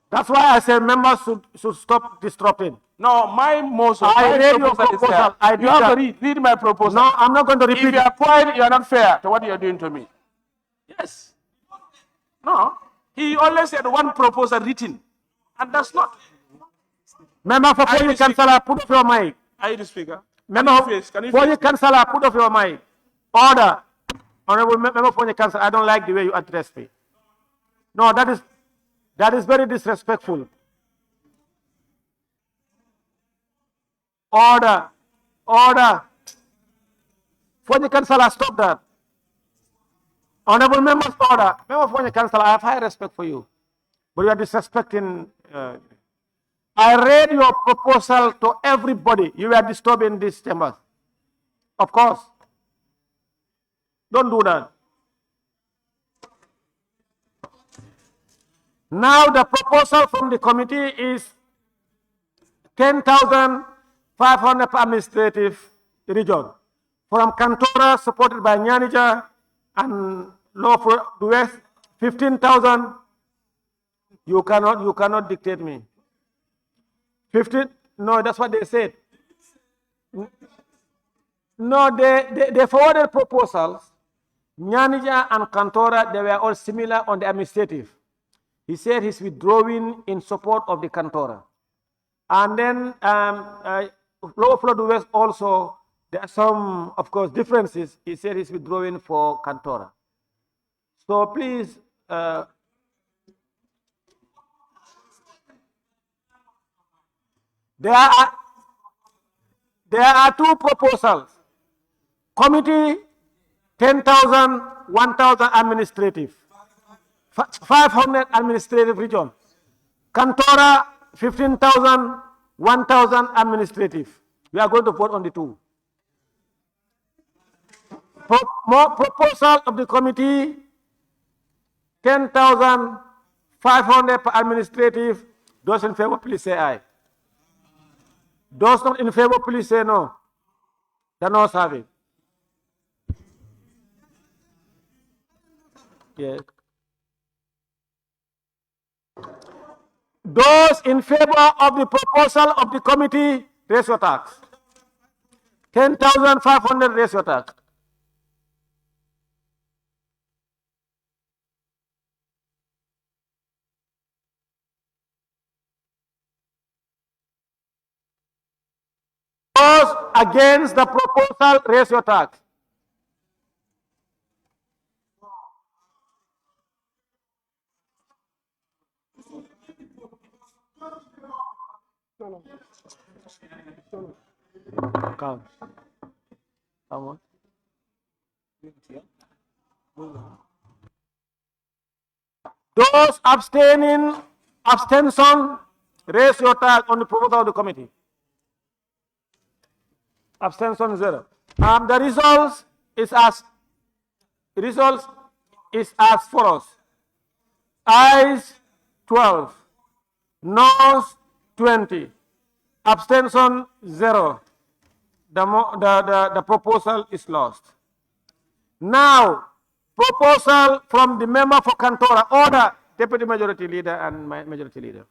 That's why I said members should stop disrupting. No, my motion. I read your proposal. You have to read my proposal. No, I'm not going to repeat. If you are quiet, you are not fair to what you are doing to me. Yes. No. He only said one proposal written, and that's not. Member for Fonye Councillor, put off your mic. Are you the speaker? Member for Fonye Councillor, put off your mic. Order. Honorable member for Fonye Councillor, I don't like the way you address me. No, that is very disrespectful. Order. Fonye Councillor, stop that. Honorable members, order. Member for Fonye Councillor, I have high respect for you, but you are disrespecting. I read your proposal to everybody. You were disturbing this chamber. Of course. Don't do that. Now the proposal from the committee is 10,500 per administrative region. From Kantora, supported by Nyanija and Law for the West, 15,000. You cannot dictate me. 15? No, that's what they said. No, they forwarded proposals. Nyanija and Kantora, they were all similar on the administrative. He said he's withdrawing in support of the Kantora. And then Law for the West also, there are some, of course, differences. He said he's withdrawing for Kantora. So please, there are two proposals. Committee, 10,000, 1,000 administrative. 500 administrative region. Kantora, 15,000, 1,000 administrative. We are going to vote on the two. More proposal of the committee, 10,500 per administrative. Those in favor, please say aye. Those not in favor, please say no. The noes have it. Yes. Those in favor of the proposal of the committee, raise your tax. 10,500, raise your tax. Those against the proposal, raise your tax. Come. Come on. Those abstention, raise your tax on the proposal of the committee. Abstention 0. The results is as follows. Ayes 12, noes 20, abstention 0. The proposal is lost. Now, proposal from the member for Kantora, order, Deputy Majority Leader and Majority Leader.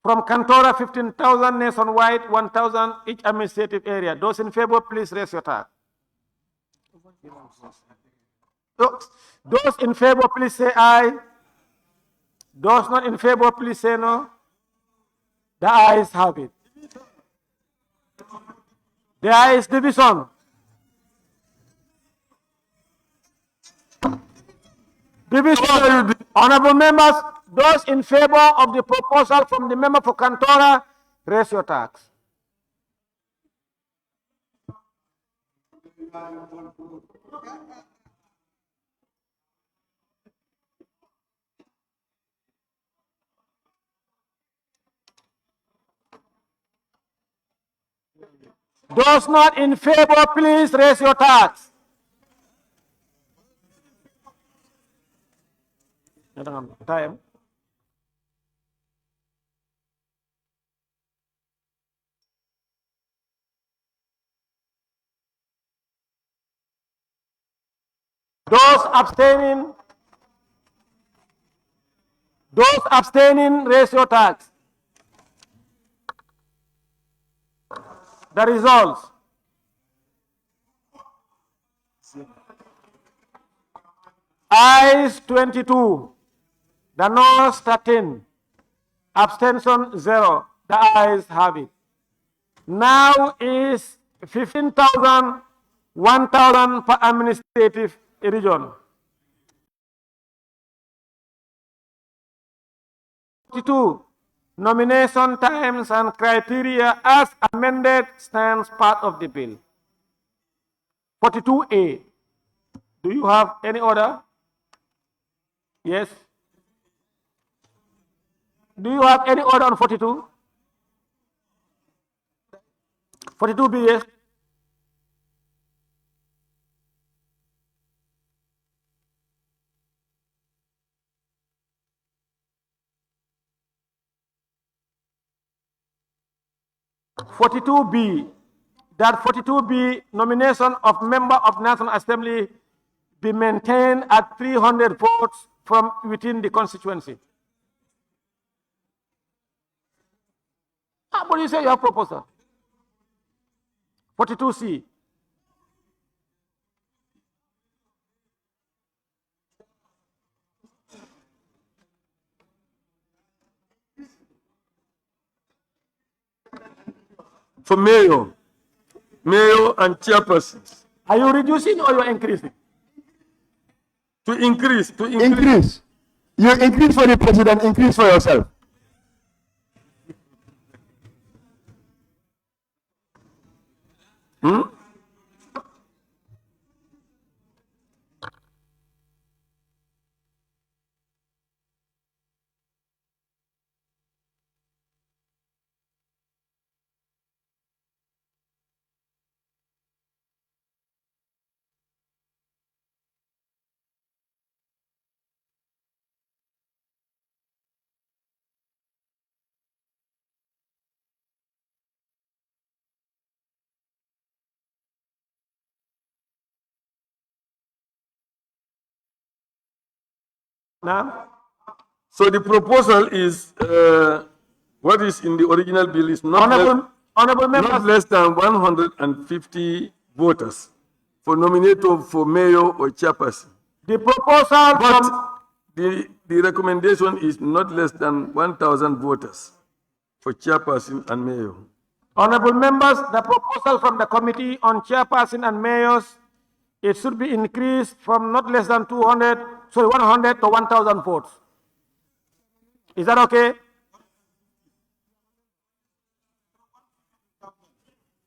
From Kantora, 15,000 nationwide, 1,000 each administrative area. Those in favor, please raise your hand. Those in favor, please say aye. Those not in favor, please say no. The ayes have it. There is division. Division. Honorable members, those in favor of the proposal from the member for Kantora, raise your tax. Those not in favor, please raise your tax. Time. Those abstaining, raise your tax. The results. Ayes 22, the noes 13, abstention 0. The ayes have it. Now is 15,000, 1,000 per administrative region. 42. Nomination times and criteria as amended stands part of the bill. 42A. Do you have any order? Yes. Do you have any order on 42? 42B, yes. 42B, that 42B nomination of member of National Assembly be maintained at 300 votes from within the constituency. What do you say you have proposal? 42C. For mayor and chairpersons. Are you reducing or you're increasing? To increase. Increase. You increase for the president, increase for yourself. Now, So the proposal is, what is in the original bill is not, honorable members, not less than 150 voters for nominator for mayor or chairperson. the proposal But the recommendation is not less than 1,000 voters for chairperson and mayor. honorable members, the proposal from the Committee on Chairperson and Mayors, it should be increased from not less than 100 to 1,000 votes. Is that okay?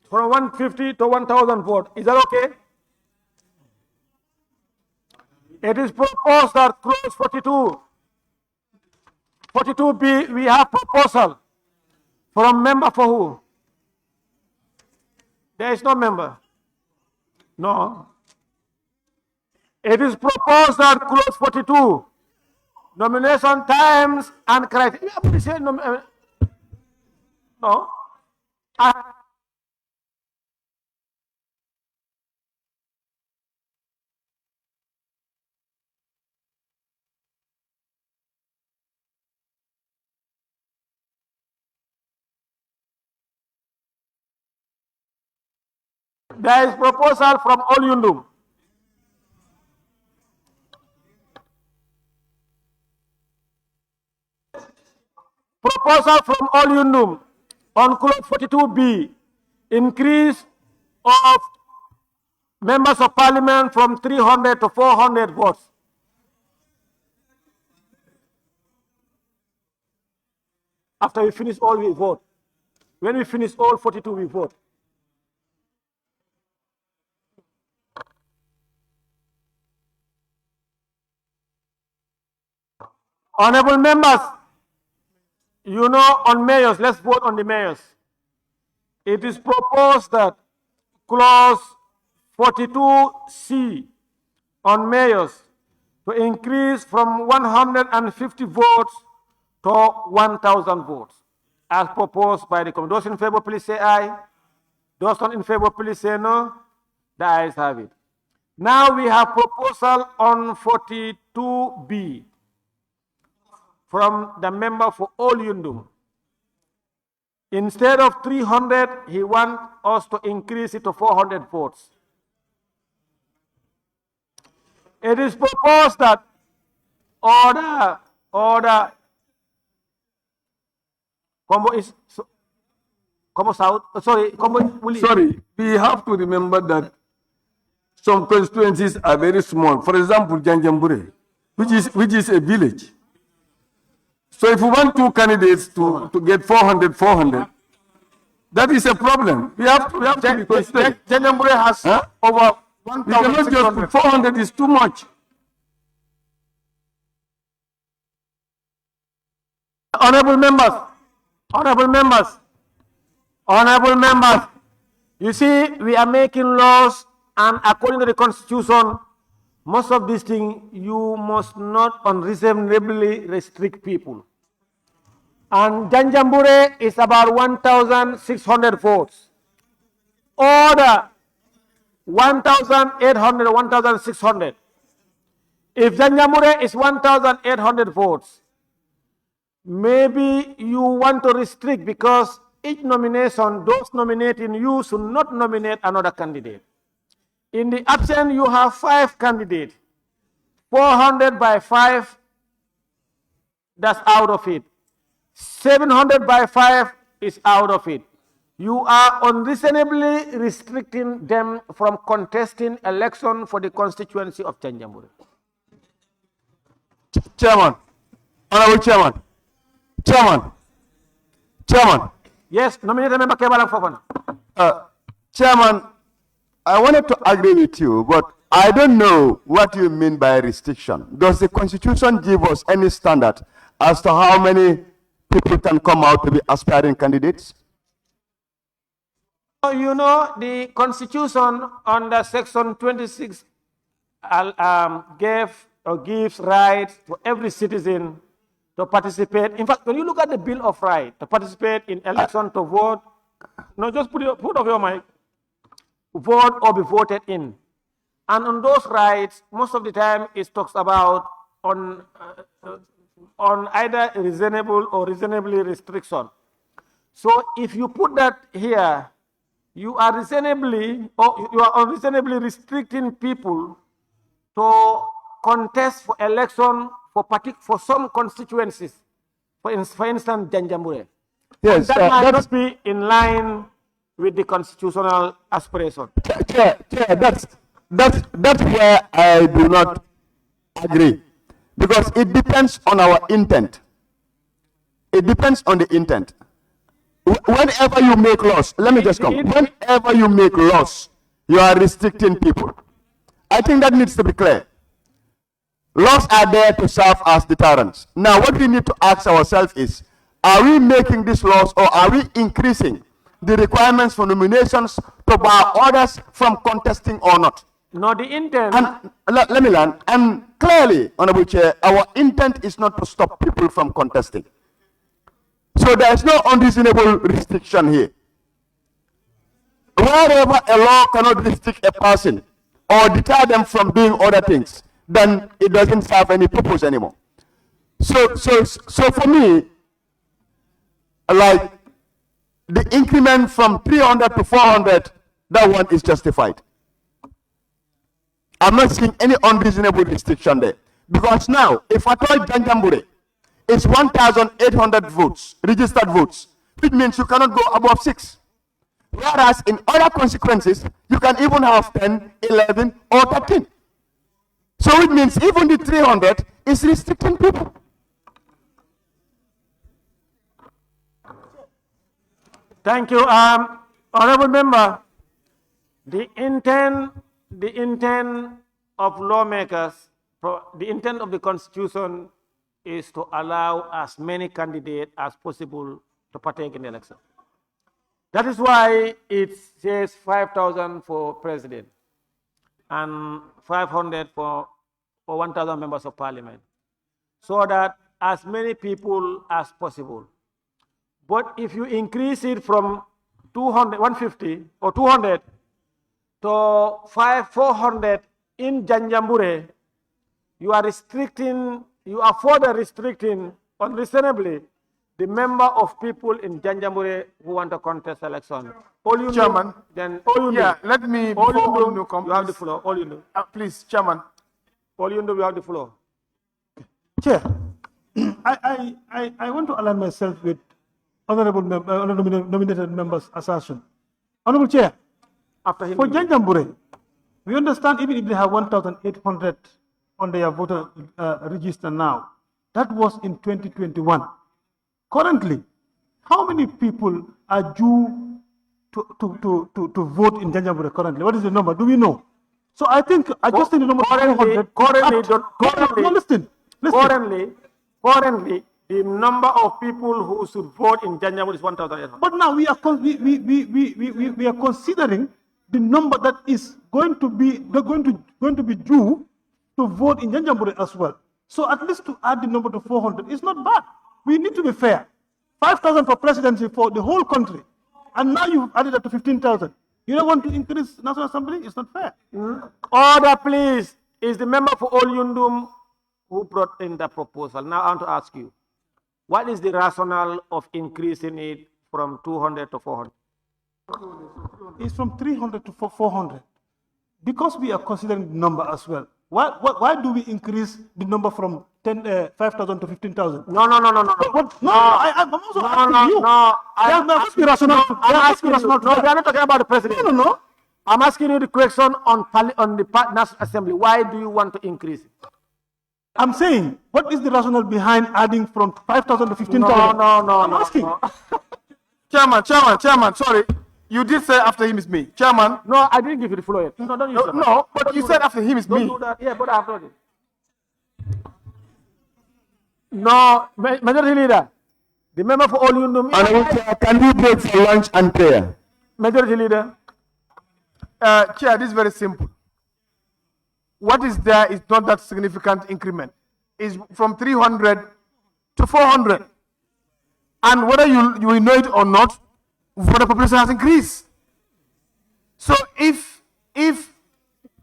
From 150 to 1,000 votes. Is that okay? It is proposed that clause 42B, we have proposal from member for who? There is no member. No. It is proposed that clause 42, nomination times and criteria. No. There is proposal from Olyundum. Proposal from Olyundum on clause 42B, increase of members of parliament from 300 to 400 votes. After we finish all, we vote. When we finish all 42, we vote. Honorable members, you know, on mayors, let's vote on the mayors. It is proposed that clause 42C on mayors to increase from 150 votes to 1,000 votes, as proposed by the committee. Those in favor, please say aye. Those not in favor, please say no. The ayes have it. Now we have proposal on 42B from the member for Olyundum. Instead of 300, he wants us to increase it to 400 votes. It is proposed that Sorry, we have to remember that some constituencies are very small. For example, Janjambure, which is a village. So if we want two candidates to get 400, that is a problem. We have to be considerate. Janjambure has over 1,600. We cannot just put 400 is too much. Honorable members, you see, we are making laws, and according to the Constitution, most of these things, you must not unreasonably restrict people. And Janjambure is about 1,600 votes. Order 1,800, 1,600. If Janjambure is 1,800 votes, maybe you want to restrict because each nomination, those nominating you should not nominate another candidate. In the absence, you have 5 candidates. 400 by 5, that's out of it. 700 by 5 is out of it. You are unreasonably restricting them from contesting election for the constituency of Janjambure. Chairman, Honorable Chairman, Chairman. Yes, nominated member Kebalang Fofana. Chairman, I wanted to agree with you, but I don't know what you mean by restriction. Does the Constitution give us any standard as to how many people can come out to be aspiring candidates? You know, the Constitution under Section 26 gives rights to every citizen to participate. In fact, when you look at the Bill of Rights, to participate in election, to vote, no, just put off your mic, vote or be voted in. And on those rights, most of the time it talks about on either reasonable or reasonably restriction. So if you put that here, you are unreasonably restricting people to contest for election for some constituencies. For instance, Janjambure. Yes, that might not be in line with the constitutional aspiration. That's where I do not agree, because it depends on our intent. It depends on the intent. Whenever you make laws, let me just come. Whenever you make laws, you are restricting people. I think that needs to be clear. Laws are there to serve as deterrents. Now, what we need to ask ourselves is, are we making these laws, or are we increasing the requirements for nominations to bar others from contesting or not? No, the intent. And let me learn. And clearly, Honorable Chair, our intent is not to stop people from contesting. So there is no unreasonable restriction here. Wherever a law cannot restrict a person or deter them from doing other things, then it doesn't serve any purpose anymore. So for me, like the increment from 300 to 400, that one is justified. I'm not seeing any unreasonable restriction there. Because now, if I told Janjambure, it's 1,800 votes, registered votes, which means you cannot go above 6. Whereas in other consequences, you can even have 10, 11, or 13. So it means even the 300 is restricting people. Thank you. Honorable member, the intent of lawmakers, the intent of the Constitution is to allow as many candidates as possible to partake in the election. That is why it says 5,000 for president and 500 for 1,000 members of parliament, so that as many people as possible. But if you increase it from 150 or 200 to 400 in Janjambure, you are further restricting unreasonably the number of people in Janjambure who want to contest election. Chairman, let me, you have the floor. All you know. Please, Chairman. All you know, you have the floor. Chair, I want to align myself with honorable nominated members' assertion. Honorable Chair, for Janjambure, we understand even if they have 1,800 on their voter register now, that was in 2021. Currently, how many people are due to vote in Janjambure currently? What is the number? Do we know? So I think adjusting the number currently, the number of people who should vote in Janjambure is 1,800. But now we are considering the number that is going to be due to vote in Janjambure as well. So at least to add the number to 400 is not bad. We need to be fair. 5,000 for presidency for the whole country, and now you've added up to 15,000. You don't want to increase National Assembly? It's not fair. Order, please. Is the member for Olyundum who brought in the proposal. Now I want to ask you, what is the rationale of increasing it from 200 to 400? It's from 300 to 400. Because we are considering the number as well. Why do we increase the number from 5,000 to 15,000? No. I'm also asking you. I'm asking rational. No, we are not talking about the president. No. I'm asking you the question on the National Assembly. Why do you want to increase it? I'm saying, what is the rationale behind adding from 5,000 to 15,000? No. I'm asking. Chairman, sorry. You did say after him is me. Chairman. No, I didn't give you the floor yet. No, don't use that. No, but you said after him is me. Don't do that. Yeah, but I've done it. No, Majority Leader. The member for Olyundum. Can we break for lunch and prayer? Majority Leader. Chair, this is very simple. What is there is not that significant increment. It's from 300 to 400. And whether you know it or not, voter population has increased. So if they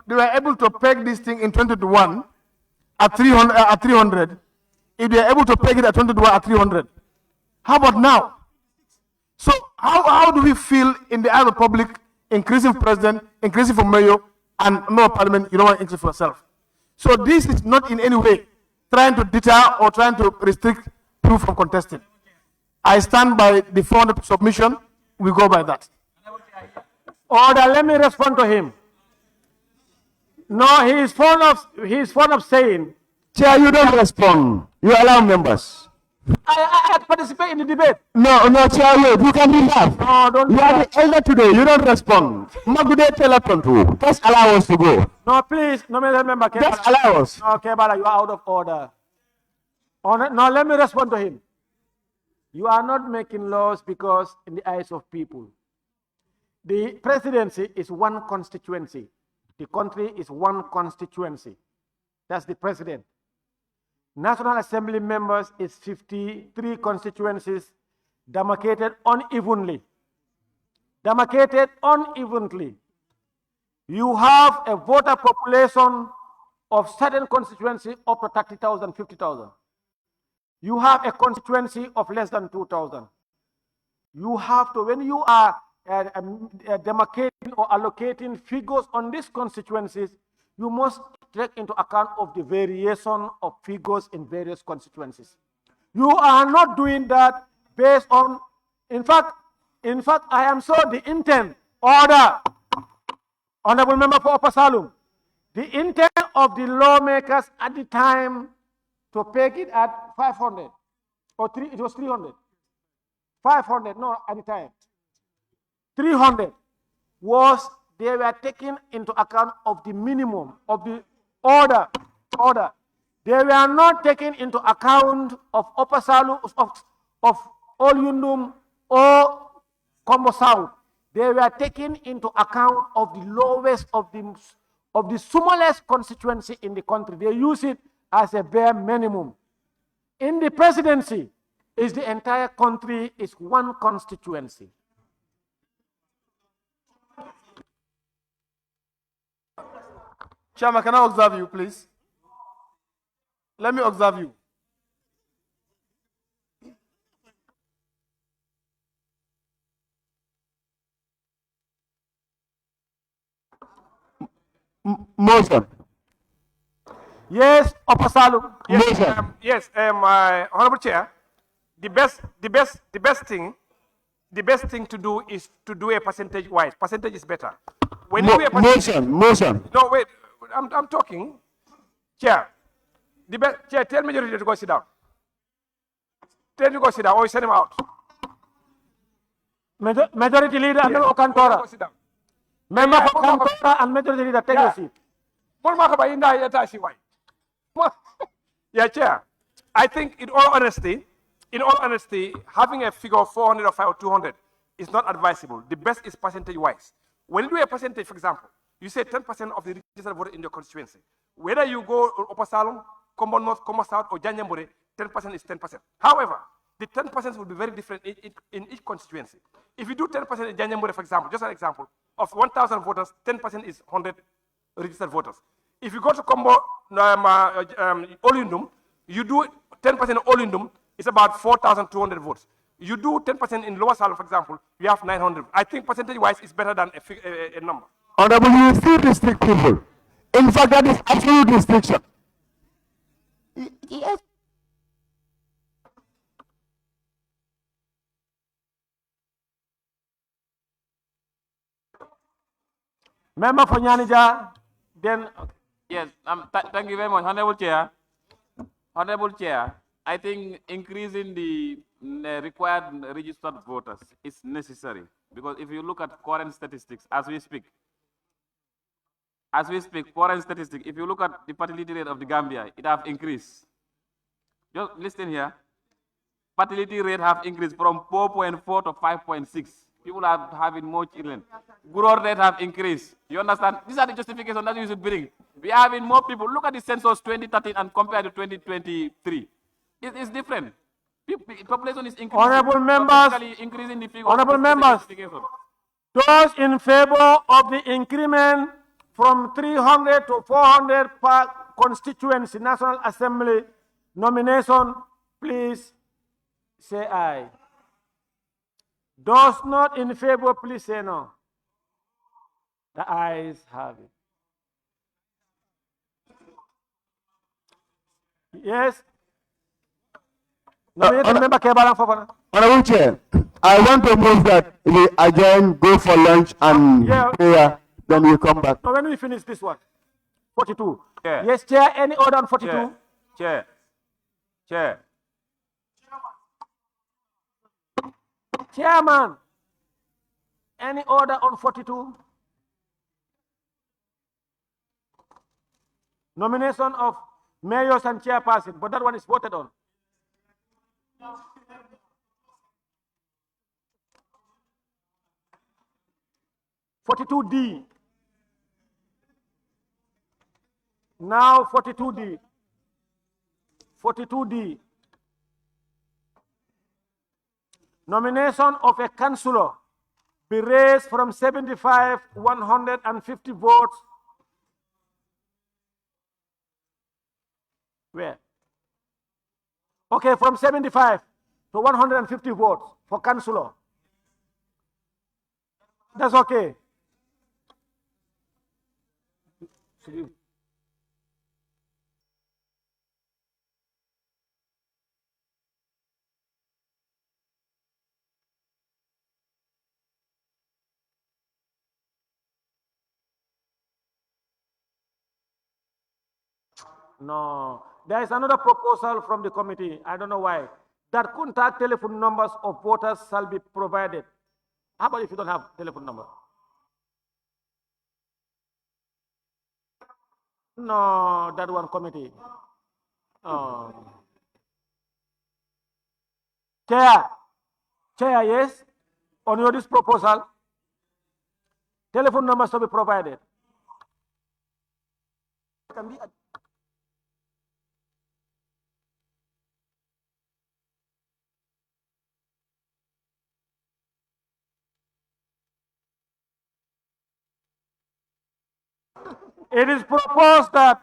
were able to peg this thing in 2021 at 300, if they are able to peg it at 2021 at 300, how about now? So how do we feel in the eye of the public, increasing for president, increasing for mayor, and no parliament, you don't want to increase for yourself? So this is not in any way trying to deter or trying to restrict people from contesting. I stand by the 400 submission. We go by that. Order, let me respond to him. No, he is fond of saying. Chair, you don't respond. You allow members. I participate in the debate. No, Chair, you can be laugh. No, don't. You are the elder today. You don't respond. Magude telephone to. Just allow us to go. No, please, no member. Just allow us. No, Kebala, you are out of order. No, let me respond to him. You are not making laws because in the eyes of people. The presidency is one constituency. The country is one constituency. That's the president. National Assembly members is 53 constituencies demarcated unevenly. You have a voter population of certain constituency up to 30,000, 50,000. You have a constituency of less than 2,000. You have to, when you are demarcating or allocating figures on these constituencies, you must take into account of the variation of figures in various constituencies. You are not doing that based on, in fact, I am sure the intent, order, Honorable Member for Upper Salum, the intent of the lawmakers at the time to peg it at 500 or it was 300. 500, no, at the time. 300 was they were taking into account of the minimum of the order. They were not taking into account of Upper Salum, of Olyundum or Combo South. They were taking into account of the lowest of the smallest constituency in the country. They use it as a bare minimum. In the presidency, is the entire country is one constituency. Chairman, can I observe you, please? Let me observe you. Motion. Yes, Upper Salum. Yes, Honorable Chair, the best thing to do is to do a percentage wise. Percentage is better. When you do a Motion. No, wait, I'm talking. Chair, Chair, tell Majority to go sit down. Tell him to go sit down or send him out. Majority Leader and Okantora. Member for Kantora and Majority Leader, take your seat. Yeah, Chair. I think in all honesty, having a figure of 400 or 500 or 200 is not advisable. The best is percentage-wise. When you do a percentage, for example, you say 10% of the registered voters in your constituency. Whether you go Upper Salum, Combo North, Combo South, or Janjambure, 10% is 10%. However, the 10% will be very different in each constituency. If you do 10% in January, for example, just an example, of 1,000 voters, 10% is 100 registered voters. If you go to Combo Olindum, you do 10% in Olindum, it's about 4,200 votes. You do 10% in Lower Salo, for example, you have 900. I think percentage-wise, it's better than a number. Honorable, you still restrict people. In fact, that is absolute restriction. Yes. Member for Nyanija, then. Yes, thank you very much, Honorable Chair. Honorable Chair, I think increasing the required registered voters is necessary because if you look at current statistics as we speak, current statistics, if you look at the fertility rate of the Gambia, it have increased. Just listen here. Fertility rate have increased from 4.4 to 5.6. People are having more children. Growth rate have increased. You understand? These are the justifications that you should bring. We are having more people. Look at the census 2013 and compare to 2023. It is different. Population is increasing. Honorable members, increasing the figure. honorable members, those in favor of the increment from 300 to 400 per constituency, National Assembly nomination, please say aye. Those not in favor, please say no. The ayes have it. Yes. Honorable Chair, I want to move that we again go for lunch and prayer, then we come back. So when we finish this one, 42. Yeah. Yes, Chair, any order on 42? Chair. Chairman, any order on 42? Nomination of mayors and chairperson, but that one is voted on. (42D). Now 42D. 42D. Nomination of a councillor be raised from 75 150 votes. Where? Okay, from 75 to 150 votes for councillor. That's okay. No, there is another proposal from the committee. I don't know why. That contact telephone numbers of voters shall be provided. How about if you don't have telephone number? No, that one committee. Chair, yes, on your this proposal, telephone numbers to be provided. It is proposed that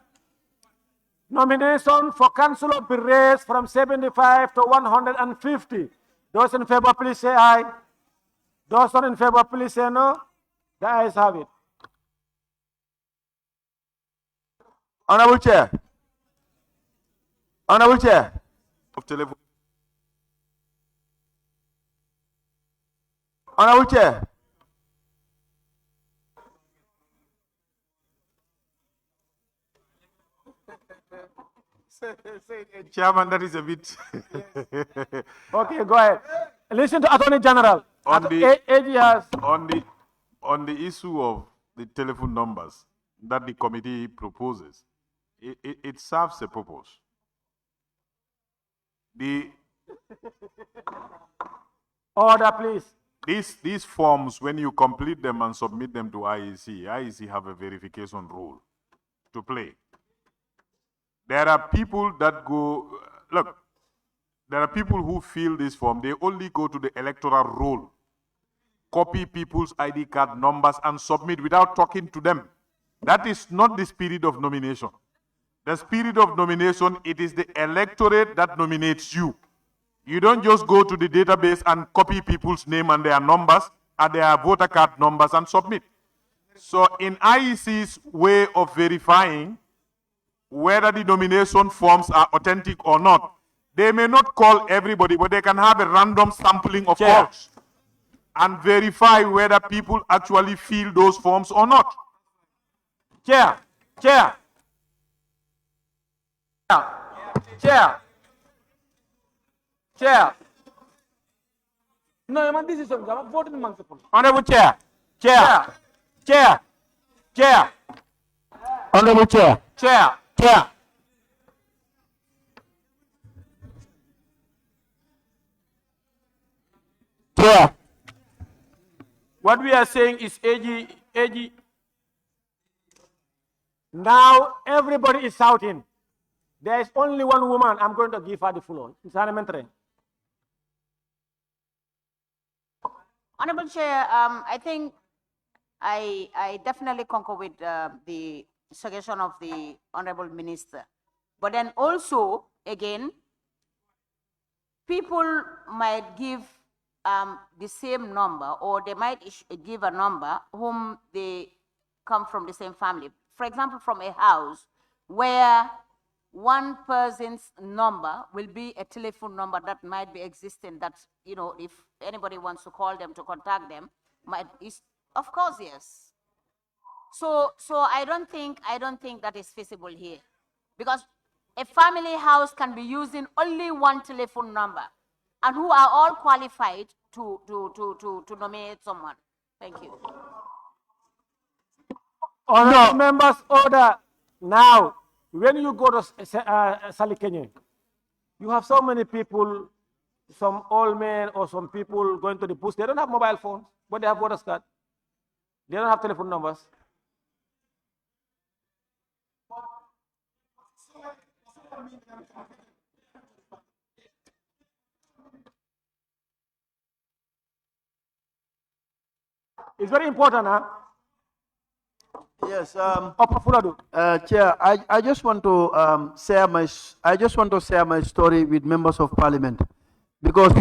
nomination for councillor be raised from 75 to 150. Those in favor, please say aye. Those not in favor, please say no. The ayes have it. Honorable Chair. Honorable Chair. Honorable Chair. Chairman, that is a bit. Okay, go ahead. Listen to Attorney General. On the issue of the telephone numbers that the committee proposes, it serves a purpose. Order, please. These forms, when you complete them and submit them to IEC have a verification role to play. There are people that go, look, There are people who fill this form, they only go to the electoral roll, copy people's ID card numbers and submit without talking to them. That is not the spirit of nomination. The spirit of nomination, it is the electorate that nominates you. You don't just go to the database and copy people's name and their numbers and their voter card numbers and submit. So in IEC's way of verifying whether the nomination forms are authentic or not, they may not call everybody, but they can have a random sampling of calls and verify whether people actually fill those forms or not. Chair. No, man, this is something. I'm voting amongst the people. Honorable Chair. Honorable Chair. Chair. Chair. What we are saying is AG. Now everybody is shouting. There is only one woman. I'm going to give her the floor. It's parliamentary. Honorable Chair, I think I definitely concur with the suggestion of the Honorable Minister. But then also, again, people might give the same number, or they might give a number whom they come from the same family. For example, from a house where one person's number will be a telephone number that might be existing, that, you know, if anybody wants to call them, to contact them, of course, yes. So I don't think that is feasible here, because a family house can be using only one telephone number, and who are all qualified to nominate someone. Thank you. Honorable members, order. Now, when you go to Salikenye, you have so many people, some old men or some people going to the booth. They don't have mobile phones, but they have voter card. They don't have telephone numbers. It's very important, huh? Yes. Chair, I just want to share my story with members of Parliament, because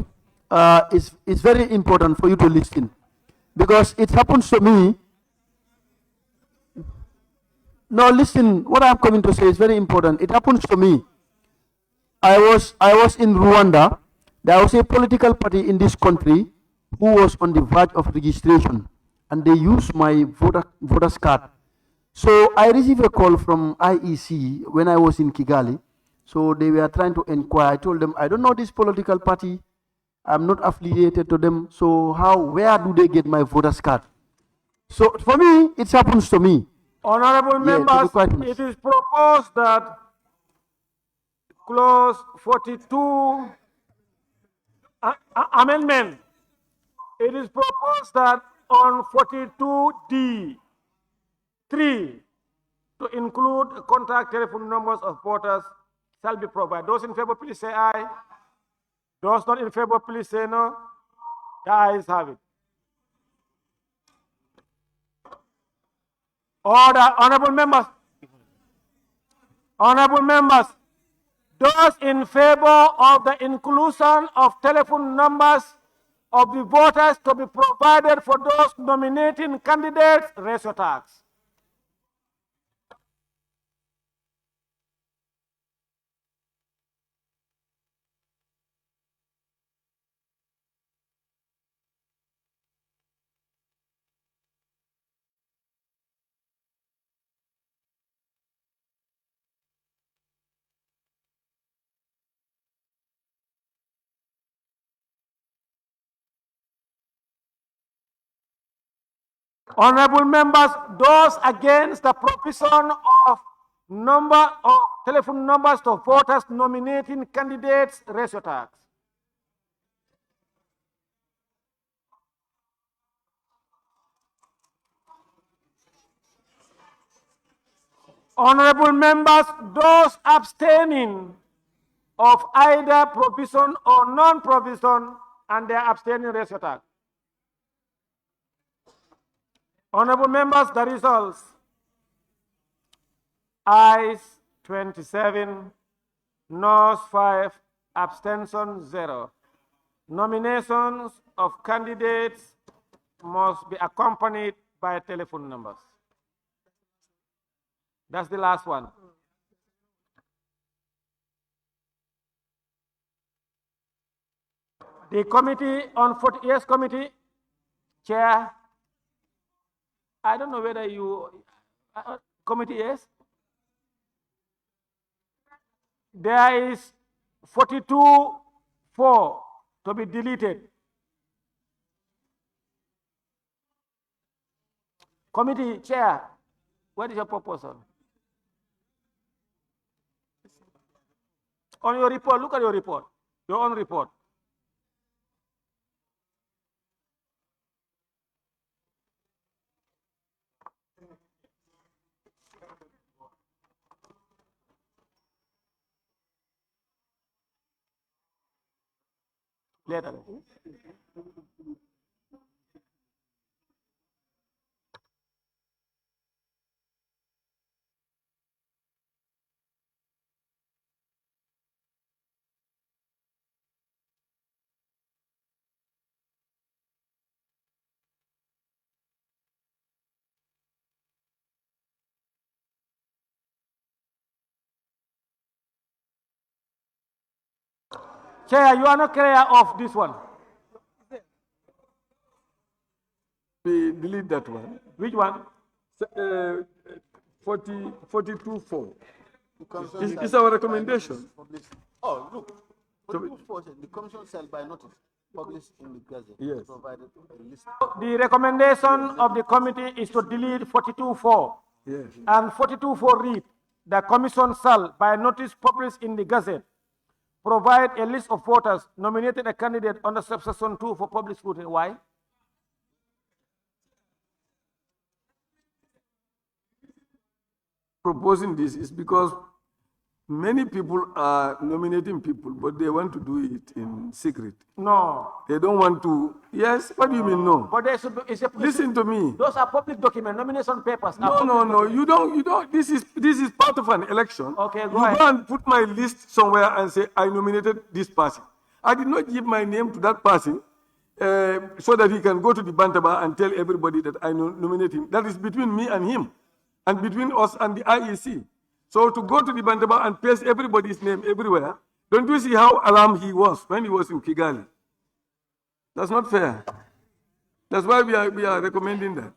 it's very important for you to listen, because it happens to me. No, listen. What I'm coming to say is very important. It happens to me. I was in Rwanda. There was a political party in this country who was on the verge of registration, and they used my voter's card. So I received a call from IEC when I was in Kigali. So they were trying to inquire. I told them, I don't know this political party. I'm not affiliated to them. So where do they get my voter's card? So for me, it happens to me. Honorable members, it is proposed that clause 42 amendment. It is proposed that on 42D, 3, to include contact telephone numbers of voters shall be provided. Those in favor, please say aye. Those not in favor, please say no. The ayes have it. Order, honorable members. Honorable members, those in favor of the inclusion of telephone numbers of the voters to be provided for those nominating candidates, raise your hands. Honorable members, those against the provision of number of telephone numbers to voters nominating candidates, raise your hands. Honorable members, those abstaining of either provision or non-provision, and their abstaining raise your tag. Honorable members, the results. Ayes 27, noes 5, abstention 0. Nominations of candidates must be accompanied by telephone numbers. That's the last one. The committee on 40 years committee, chair. I don't know whether you, committee is. There is 42-4 to be deleted. Committee chair, what is your proposal? On your report, look at your report, your own report. Later. Chair, you are not clear of this one. We delete that one. Which one? 42-4. It's our recommendation. Oh, look. 42-4, the commission shall by notice publish in the Gazette. Yes. Provided a list. The recommendation of the committee is to delete 42-4. Yes. And 42-4 read, the commission shall by notice publish in the Gazette provide a list of voters nominated a candidate under subsection 2 for public scrutiny. Why? Proposing this is because many people are nominating people, but they want to do it in secret. No. They don't want to. Yes? What do you mean no? But there should be, Listen to me. Those are public documents, nomination papers. No. You don't. This is part of an election. Okay, go you ahead. go and put my list somewhere and say, I nominated this person. I did not give my name to that person so that he can go to the Bantaba and tell everybody that I nominate him. That is between me and him, and between us and the IEC. So to go to the Bantaba and paste everybody's name everywhere, don't you see how alarmed he was when he was in Kigali? That's not fair. That's why we are recommending that.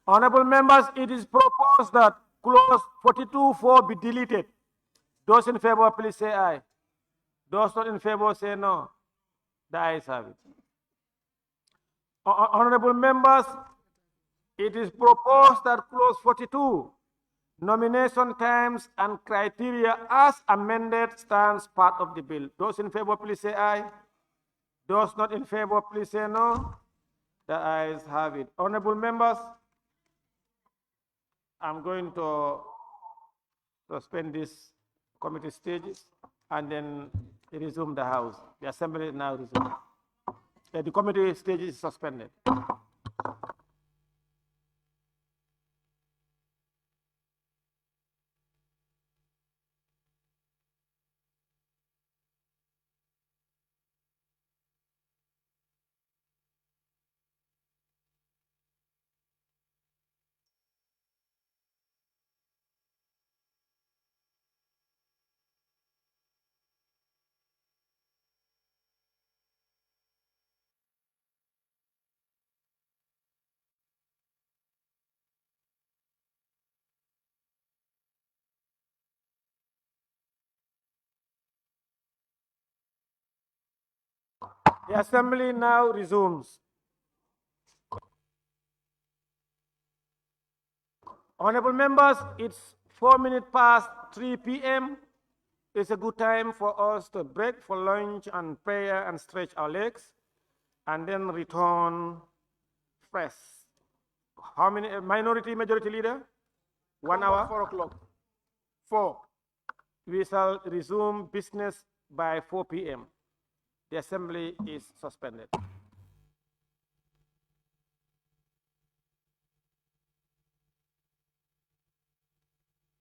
Honorable members, it is proposed that clause 42-4 be deleted. Those in favor, please say aye. Those not in favor, say no. The ayes have it. Honorable members, it is proposed that clause 42, nomination times and criteria as amended, stands part of the bill. Those in favor, please say aye. Those not in favor, please say no. The ayes have it. Honorable members, I'm going to suspend this committee stages and then resume the House. The Assembly now resumed. The committee stage is suspended. The Assembly now resumes. Honorable members, it's 4 minutes past 3 p.m. It's a good time for us to break for lunch and prayer and stretch our legs and then return fresh. How many, minority, majority leader? 1 hour? 4 o'clock. 4. We shall resume business by 4 p.m. The assembly is suspended.